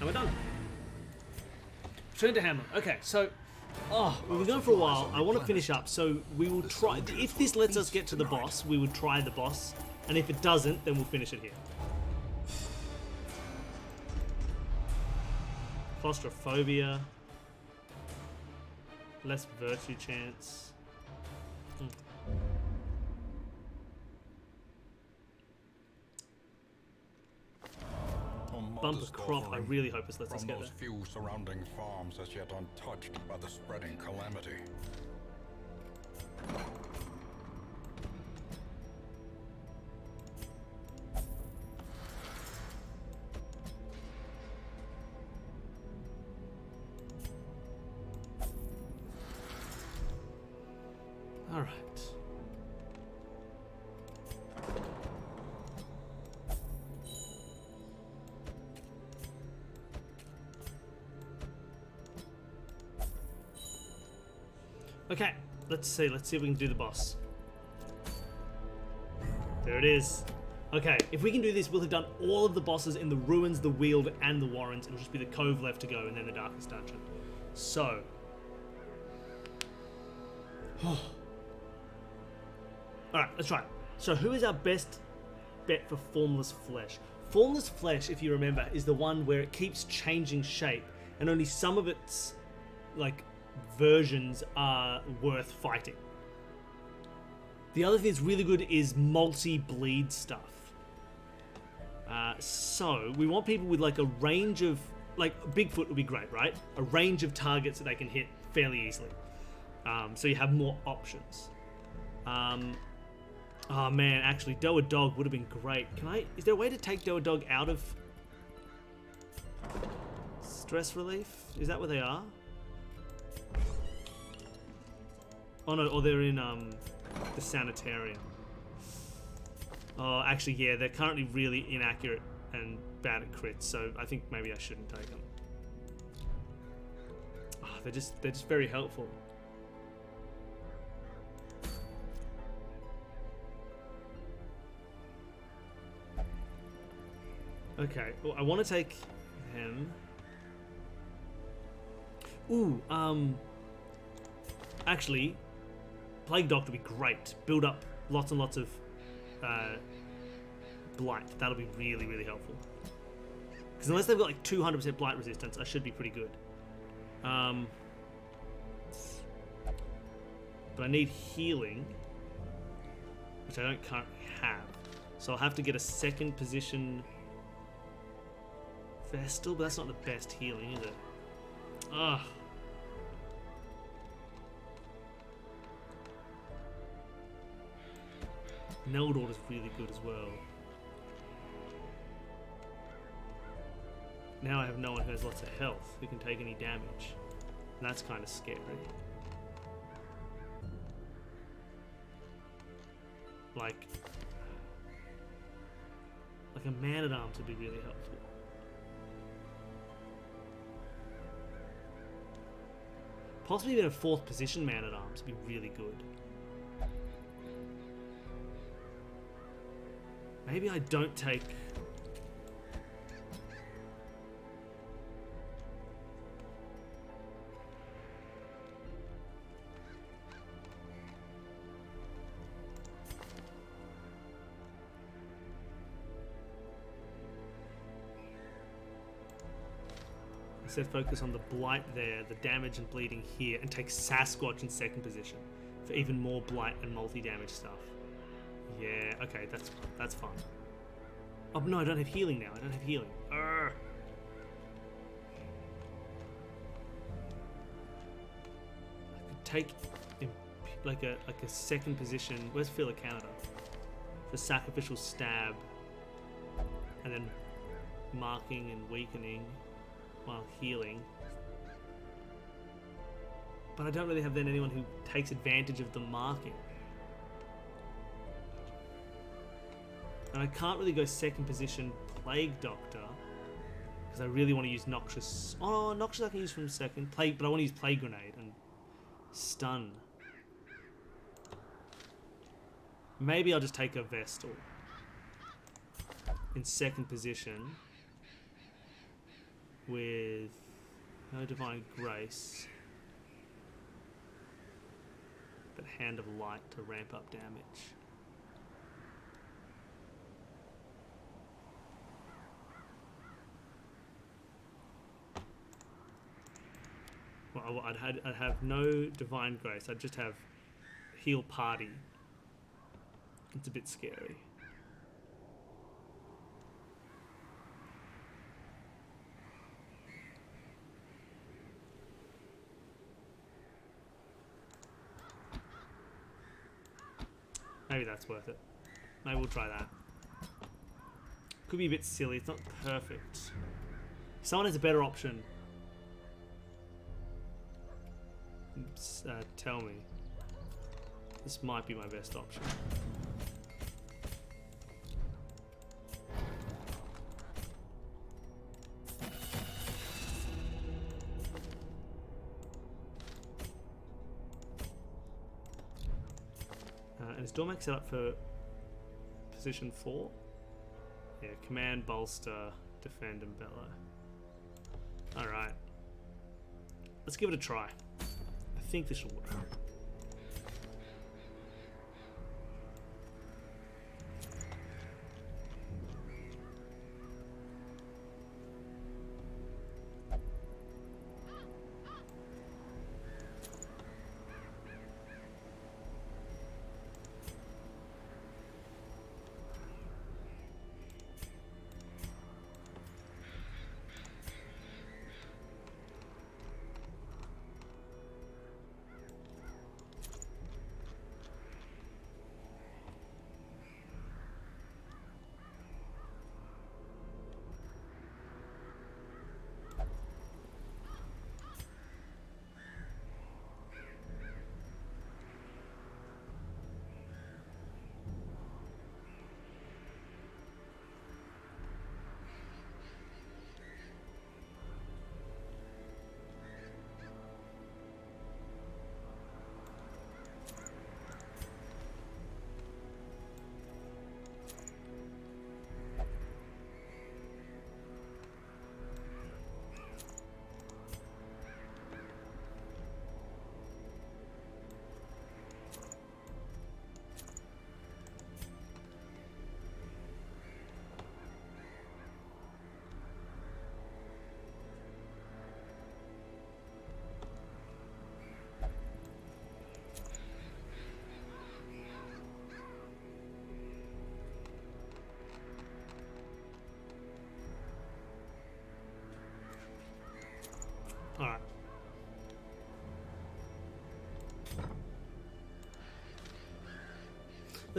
And we're done. Return to Hamlet. Okay, so... Oh, we've been going for a while. I want to finish up, so we will try... If this lets us get to the boss, we would try the boss. And if it doesn't, then we'll finish it here. Claustrophobia. Less virtue chance. Bumper crop, I really hope this lets us From get those there. few surrounding farms as yet untouched by the spreading calamity. All right. Okay, let's see if we can do the boss. There it is. Okay, if we can do this, we'll have done all of the bosses in the Ruins, the Weald, and the Warrens. It'll just be the Cove left to go, and then the Darkest Dungeon. So... Alright, let's try it. So who is our best bet for Formless Flesh? Formless Flesh, if you remember, is the one where it keeps changing shape, and only some of its, like, versions are worth fighting. The other thing that's really good is multi-bleed stuff. So we want people with like a range of, like Bigfoot would be great, right? A range of targets that they can hit fairly easily. So you have more options. Oh man, actually, Doa Dog would have been great. Is there a way to take Doa Dog out of stress relief? Is that where they are? Oh no, or they're in the sanitarium. Oh, actually, yeah, they're currently really inaccurate and bad at crits, so I think maybe I shouldn't take them. Oh, they're just very helpful. Okay, well, I want to take him. Ooh, actually, Plague Doctor would be great. Build up lots and lots of blight. That'll be really, really helpful. Because unless they've got like 200% blight resistance, I should be pretty good. But I need healing, which I don't currently have. So I'll have to get a second position Vestal, but that's not the best healing, is it? Ugh. Neldor is really good as well. Now I have no one who has lots of health who can take any damage. And that's kind of scary. Like a Man-at-Arms would be really helpful. Possibly even a 4th position Man-at-Arms would be really good. Maybe I don't take... Instead focus on the blight there, the damage and bleeding here, and take Sasquatch in 2nd position for even more blight and multi-damage stuff. Yeah, okay, that's fine. Oh no, I don't have healing now. I don't have healing. Urgh. I could take like a 2nd position. Where's Phil of Canada? For sacrificial stab, and then marking and weakening while healing. But I don't really have then anyone who takes advantage of the marking. And I can't really go 2nd position Plague Doctor because I really want to use Noxious. Oh, Noxious I can use from 2nd. Plague, but I want to use Plague Grenade and Stun. Maybe I'll just take a Vestal in 2nd position with no Divine Grace, but Hand of Light to ramp up damage. Well, I'd have no Divine Grace. I'd just have Heal Party. It's a bit scary. Maybe that's worth it. Maybe we'll try that. Could be a bit silly. It's not perfect. If someone has a better option, tell me. This might be my best option. And is Dormac set up for position 4? Yeah, command, bolster, defend, and bellow. Alright. Let's give it a try. I think this will work.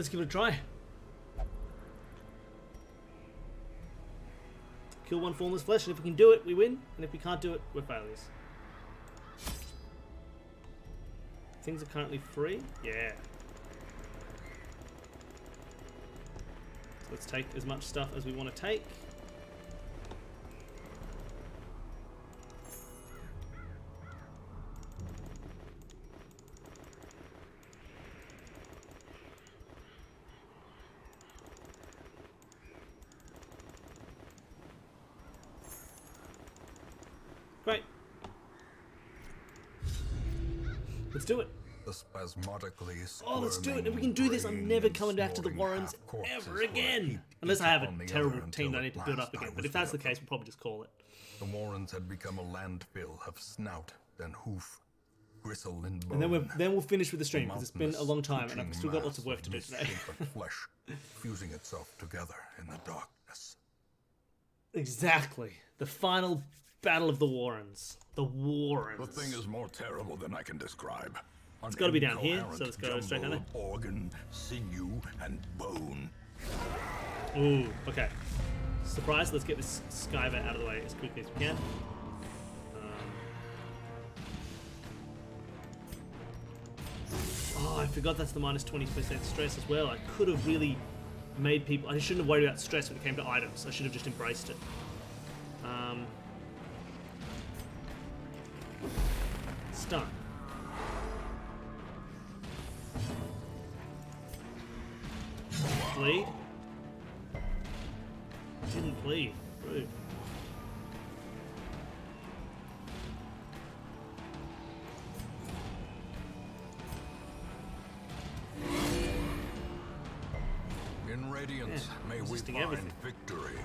Let's give it a try. Kill one formless flesh, and if we can do it, we win. And if we can't do it, we're failures. Things are currently free. Yeah. So let's take as much stuff as we want to take. Great. Let's do it. The spasmodically Oh, let's do it. If we can do this, I'm never coming back to the Warrens ever again. Unless I have a terrible team that I need to build up again. But if that's the case, we'll probably just call it. The Warrens had become a landfill of snout and hoof, gristle and bone. And then we'll finish with the stream, because it's been a long time and I've still got lots of work to do today. Flesh fusing itself together in the darkness. Exactly. The final battle of the Warrens. The Warrens. The thing is more terrible than I can describe. It's got to be down here, so let's go straight down there. Organ, sinew, and bone. Ooh, okay. Surprise, let's get this Skyver out of the way as quickly as we can. Oh, I forgot that's the minus 20% stress as well. I could have really made people... I shouldn't have worried about stress when it came to items. I should have just embraced it. Stun. Bleed? Didn't bleed. Rude. In Radiance, may we resisting find everything. victory.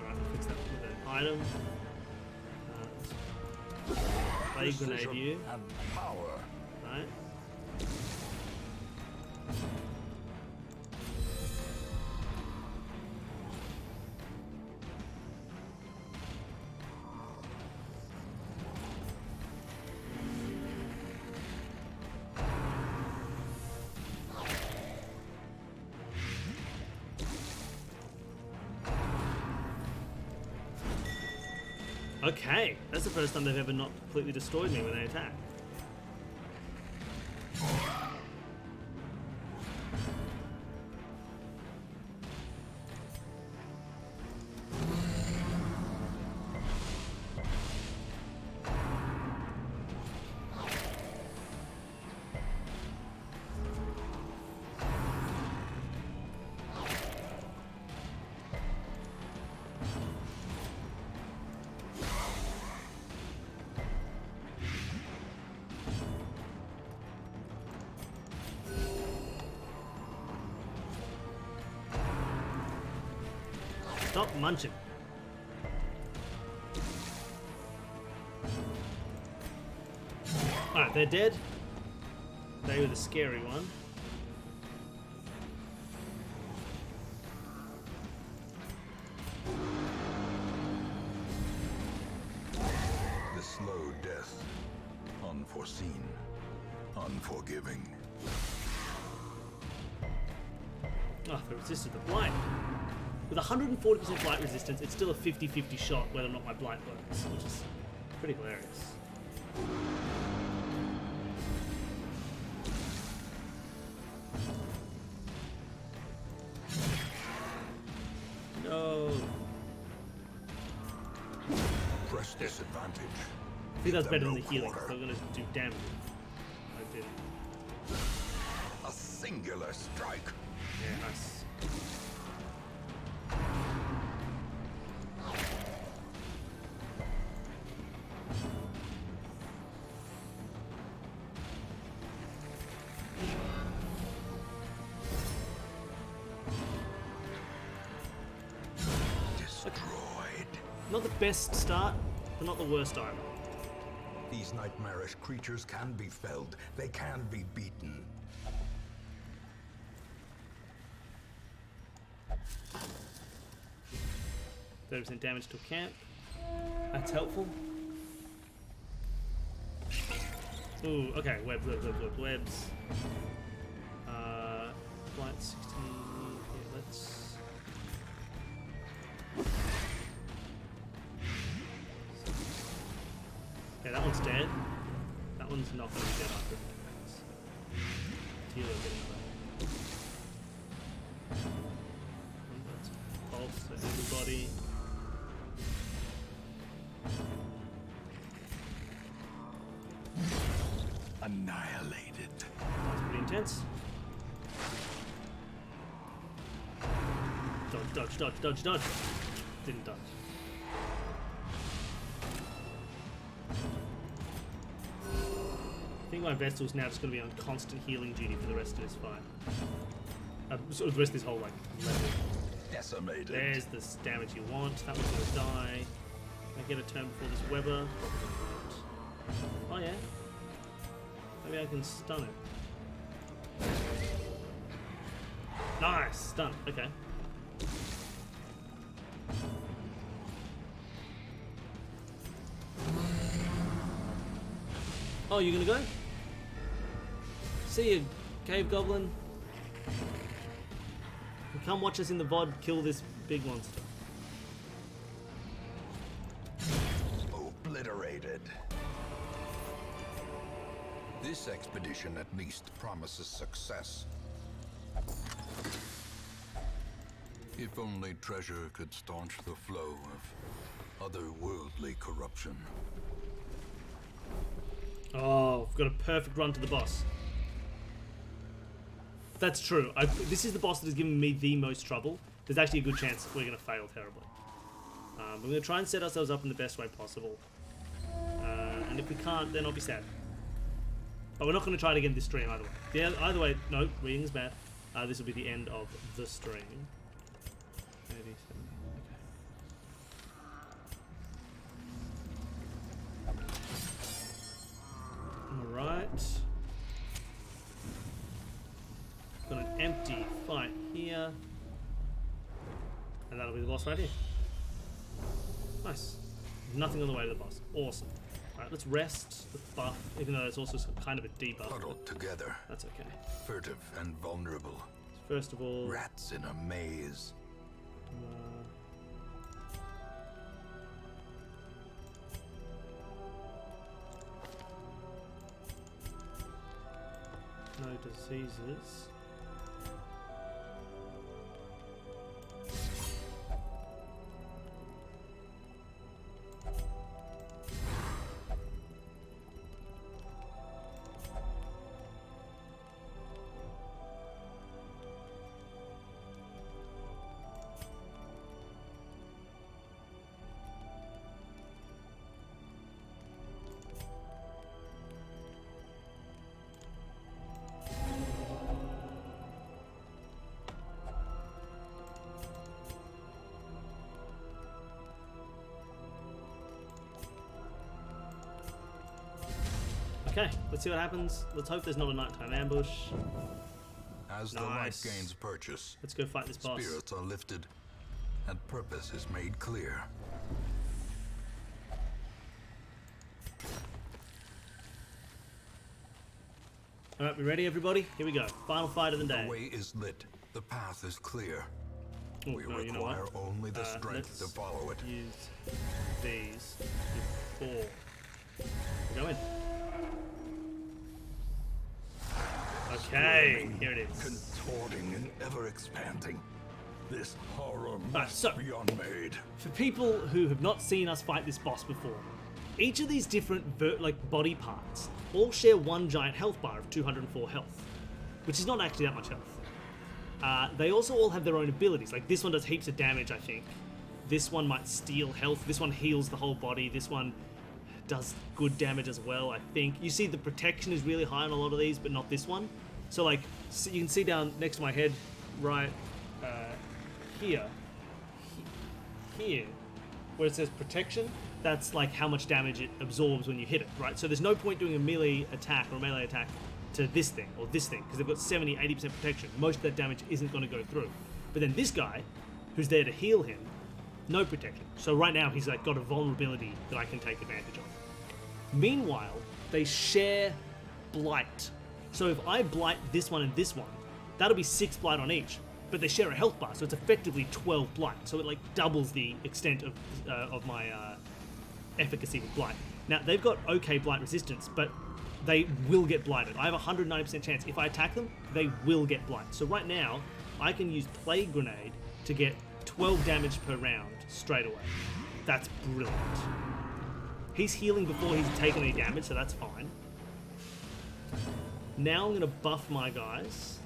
Alright, we'll fix that with an item. Plague Grenade Precision you. and power. Right. Okay, that's the first time they've ever not completely destroyed me when they attack. Stop munching. Alright, they're dead. They were the scary one. The slow death. Unforeseen. Unforgiving. Oh, they resisted the blight. With 140% blight resistance, it's still a 50-50 shot whether or not my blight works, which is pretty hilarious. No. Press disadvantage. I think that's better than the healing, because they're going to do damage. I did. A singular strike. Yeah, nice. Destroyed. Not the best start, but not the worst either. These nightmarish creatures can be felled. They can be beaten. 30% damage to a camp. That's helpful. Ooh, okay, webs. Flight 16. Yeah, let's. Okay, that one's dead. That one's not going to be dead after this. Tilo getting away. That's pulse to everybody. Annihilated. That's pretty intense. Dodge. Didn't dodge. I think my Vestal's now just going to be on constant healing duty for the rest of this fight. Sort of the rest of this whole, like, level. Decimated. There's the damage you want. That one's going to die. Can I get a turn before this Weber? Oh, yeah. Maybe I can stun it. Nice! Stun. Okay. Oh, you gonna go? See you, cave goblin. Come watch us in the VOD kill this big monster. Obliterated. This expedition at least promises success. If only treasure could staunch the flow of otherworldly corruption. Oh, I've got a perfect run to the boss. That's true. This is the boss that has given me the most trouble. There's actually a good chance we're going to fail terribly. We're going to try and set ourselves up in the best way possible. And if we can't, then I'll be sad. But we're not going to try it again this stream either way. Either way, no, reading is bad. This will be the end of the stream. 30, 70, okay. Alright. Got an empty fight here. And that'll be the boss right here. Nice. Nothing on the way to the boss. Awesome. Alright, let's rest the buff, even though it's also kind of a debuff. Huddled together, That's okay. furtive and vulnerable. First of all, Rats in a maze. no diseases. Okay, let's see what happens. Let's hope there's not a nighttime ambush. As the light Nice. gains purchase, Let's go fight this boss. spirits are lifted, and purpose is made clear. Alright, we ready, everybody? Here we go. Final fight of the day. The way is lit. The path is clear. Oh, We no, you know require what? only the strength to Let's follow it. use these before we go in. Okay, here it is. Contorting and ever expanding. This horror Right, must so- be unmade. For people who have not seen us fight this boss before, each of these different body parts all share one giant health bar of 204 health, which is not actually that much health. They also all have their own abilities. Like this one does heaps of damage, I think. This one might steal health. This one heals the whole body. This one does good damage as well, I think. You see the protection is really high on a lot of these, but not this one. So like, you can see down next to my head, right here, where it says protection, that's like how much damage it absorbs when you hit it, right? So there's no point doing a melee attack or a melee attack to this thing or this thing, because they've got 70-80% protection. Most of that damage isn't going to go through. But then this guy, who's there to heal him, No protection. So right now he's like got a vulnerability that I can take advantage of. Meanwhile, they share blight. So if I blight this one and this one, that'll be 6 blight on each. But they share a health bar, so it's effectively 12 blight. So it like doubles the extent of my efficacy with blight. Now they've got okay blight resistance, but they will get blighted. I have a 190% chance if I attack them, they will get blight. So right now, I can use Plague Grenade to get 12 damage per round straight away. That's brilliant. He's healing before he's taken any damage, so that's fine. Now I'm going to buff my guys.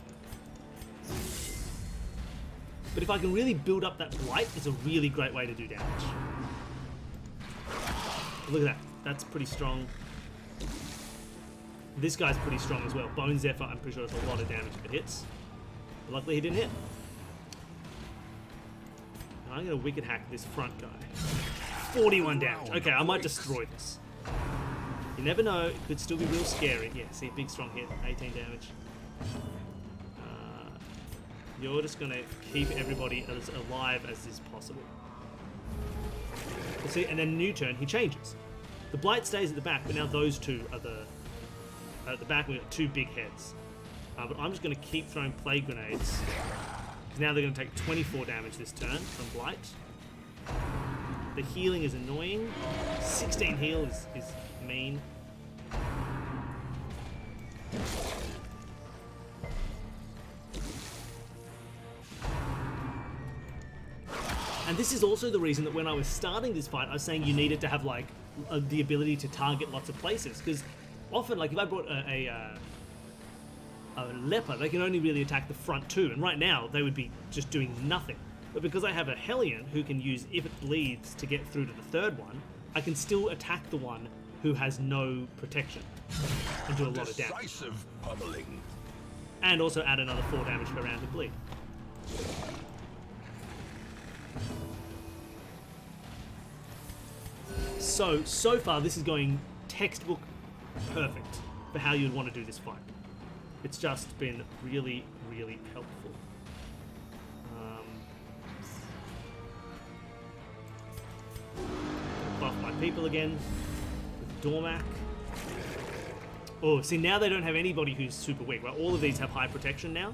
But if I can really build up that blight, it's a really great way to do damage. Look at that. That's pretty strong. This guy's pretty strong as well. Bone Zephyr, I'm pretty sure it's a lot of damage if it hits. But luckily he didn't hit. And I'm going to Wicked Hack this front guy. 41 damage. Okay, I might destroy this. You never know. It could still be real scary. Yeah, see, a big strong hit. 18 damage. You're just going to keep everybody as alive as is possible. See, and then new turn, he changes. The Blight stays at the back, but now those two are at the back. We've got 2 big heads. But I'm just going to keep throwing Plague Grenades. Because now they're going to take 24 damage this turn from Blight. The healing is annoying. 16 heal is mean. And this is also the reason that when I was starting this fight, I was saying you needed to have like the ability to target lots of places, because often, like if I brought a leper, they can only really attack the front 2, and right now they would be just doing nothing. But because I have a Hellion who can use if it bleeds to get through to the 3rd one, I can still attack the one who has no protection and do a lot of damage. Decisive pummeling. And also add another 4 damage per round of bleed. So far this is going textbook perfect for how you'd want to do this fight. It's just been really, really helpful. Buff my people again with Dormac. Oh, see, now they don't have anybody who's super weak, right? All of these have high protection now.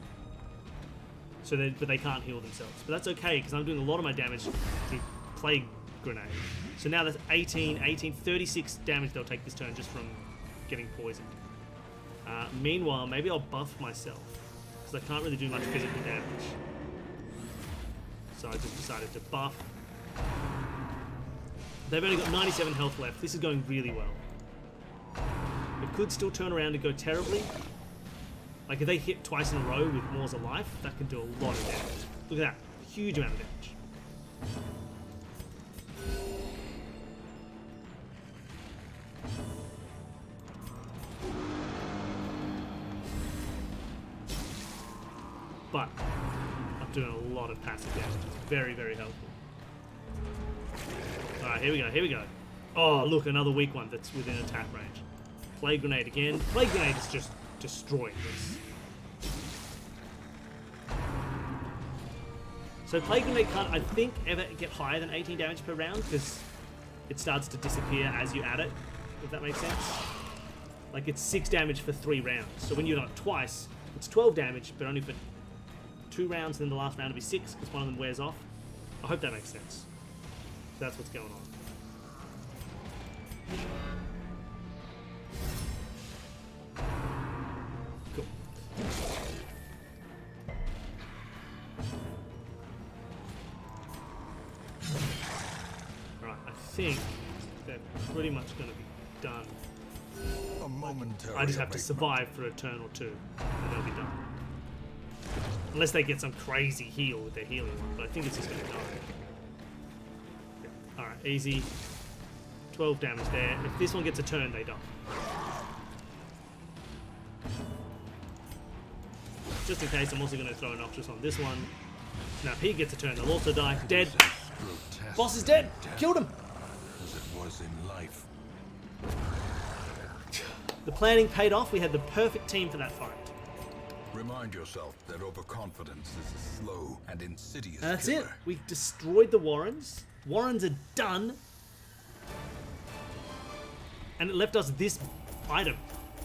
So but they can't heal themselves. But that's okay, because I'm doing a lot of my damage through Plague Grenade. So now that's 18, 36 damage they'll take this turn just from getting poisoned. Meanwhile, maybe I'll buff myself, because I can't really do much physical damage. So I just decided to buff. They've only got 97 health left. This is going really well. It could still turn around and go terribly. Like if they hit twice in a row with Maws of Life, that can do a lot of damage. Look at that. Huge amount of damage. But I'm doing a lot of passive damage. It's very, very helpful. Alright, here we go. Oh, look, another weak one that's within attack range. Plague Grenade again. Plague Grenade is just destroying this. So Plague Grenade can't, I think, ever get higher than 18 damage per round, because it starts to disappear as you add it, if that makes sense. Like, it's 6 damage for 3 rounds. So when you do it twice, it's 12 damage, but only for 2 rounds, then the last round will be 6, because one of them wears off. I hope that makes sense. That's what's going on. Cool. Alright, I think they're pretty much going to be done. A momentary I just have to survive for a turn or 2, and they'll be done. Unless they get some crazy heal with their healing one, but I think it's just going to die. Alright, easy. 12 damage there. If this one gets a turn, they die. Just in case, I'm also going to throw a Noxious on this one. Now, if he gets a turn, they'll also die. Dead. Boss is dead. Killed him. As it was in life. The planning paid off. We had the perfect team for that fight. Remind yourself that overconfidence is a slow and insidious And that's killer. it. We destroyed the Warrens. Warrens are done. And it left us this item.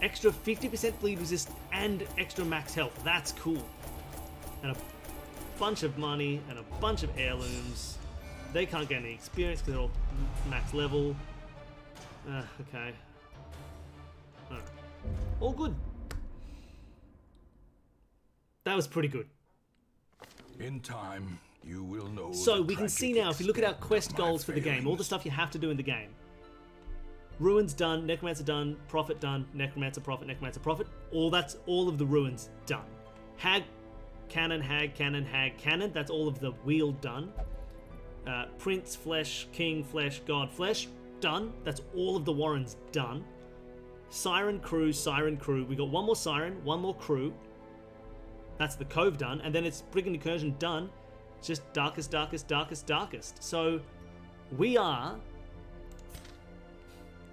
Extra 50% bleed resist and extra max health. That's cool. And a bunch of money and a bunch of heirlooms. They can't get any experience because they're all max level. Okay. Alright. All good. That was pretty good. In time, you will know. So the we can see tragic now, if you look at our extent quest of my goals for the game, all the failings. stuff you have to do in the game. Ruins done, Necromancer done, Prophet done, Necromancer, Prophet. That's all of the ruins done. Hag Cannon, that's all of the wheel done. Prince, Flesh, King, Flesh, God, Flesh, done. That's all of the Warrens done. Siren Crew. We got one more Siren, one more Crew. That's the Cove done. And then it's Brigand Incursion done. It's just darkest. So we are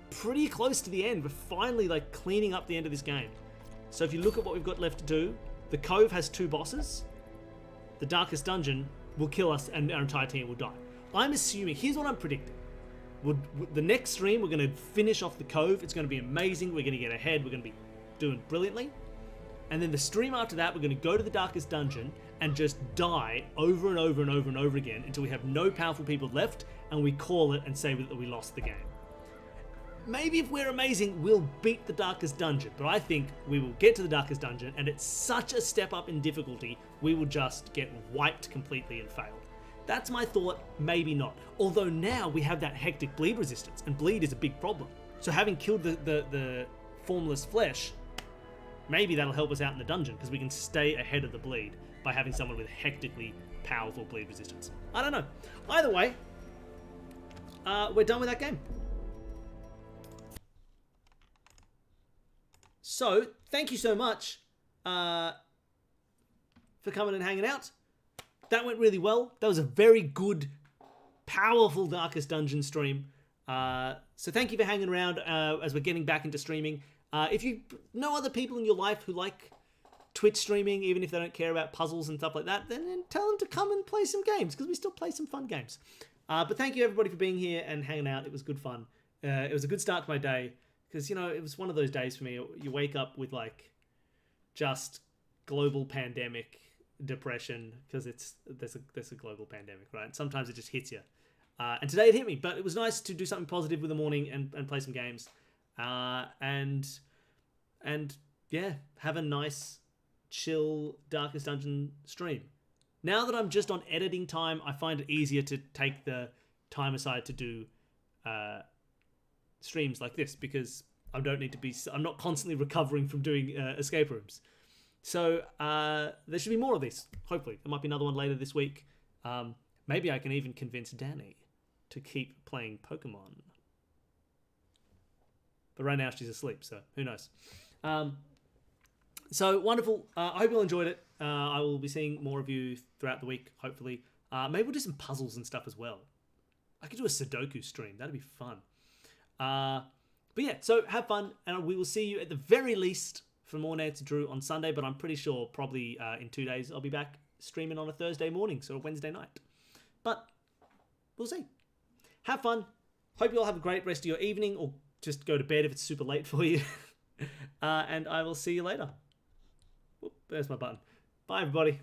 pretty close to the end. We're finally like cleaning up the end of this game. So if you look at what we've got left to do, the Cove has 2 bosses. The Darkest Dungeon will kill us and our entire team will die. I'm assuming, here's what I'm predicting. The next stream, we're going to finish off the Cove. It's going to be amazing. We're going to get ahead. We're going to be doing brilliantly. And then the stream after that, we're going to go to the Darkest Dungeon and just die over and over again until we have no powerful people left and we call it and say that we lost the game. Maybe if we're amazing, we'll beat the Darkest Dungeon, but I think we will get to the Darkest Dungeon and it's such a step up in difficulty, we will just get wiped completely and fail. That's my thought, maybe not. Although now we have that hectic bleed resistance, and bleed is a big problem. So having killed the formless flesh, maybe that'll help us out in the dungeon, because we can stay ahead of the bleed by having someone with hectically powerful bleed resistance. I don't know. Either way, we're done with that game. So, thank you so much for coming and hanging out. That went really well. That was a very good, powerful Darkest Dungeon stream. So thank you for hanging around as we're getting back into streaming. If you know other people in your life who like Twitch streaming, even if they don't care about puzzles and stuff like that, then tell them to come and play some games, because we still play some fun games. But thank you everybody for being here and hanging out. It was good fun. It was a good start to my day, because, you know, it was one of those days for me. You wake up with, like, just global pandemic depression, because there's a global pandemic, right? Sometimes it just hits you. And today it hit me, but it was nice to do something positive with the morning and play some games. And yeah, have a nice, chill Darkest Dungeon stream. Now that I'm just on editing time, I find it easier to take the time aside to do streams like this, because I'm not constantly recovering from doing escape rooms. So there should be more of this, hopefully. There might be another one later this week. Maybe I can even convince Danny to keep playing Pokemon. But right now she's asleep, so who knows. So wonderful. I hope you all enjoyed it. I will be seeing more of you throughout the week, hopefully. Maybe we'll do some puzzles and stuff as well. I could do a Sudoku stream. That'd be fun. But yeah, so have fun, and we will see you at the very least for more Nancy Drew on Sunday, but I'm pretty sure probably in 2 days I'll be back streaming on a Thursday morning, so a Wednesday night. But we'll see. Have fun. Hope you all have a great rest of your evening, or just go to bed if it's super late for you. And I will see you later. Oop, there's my button. Bye, everybody.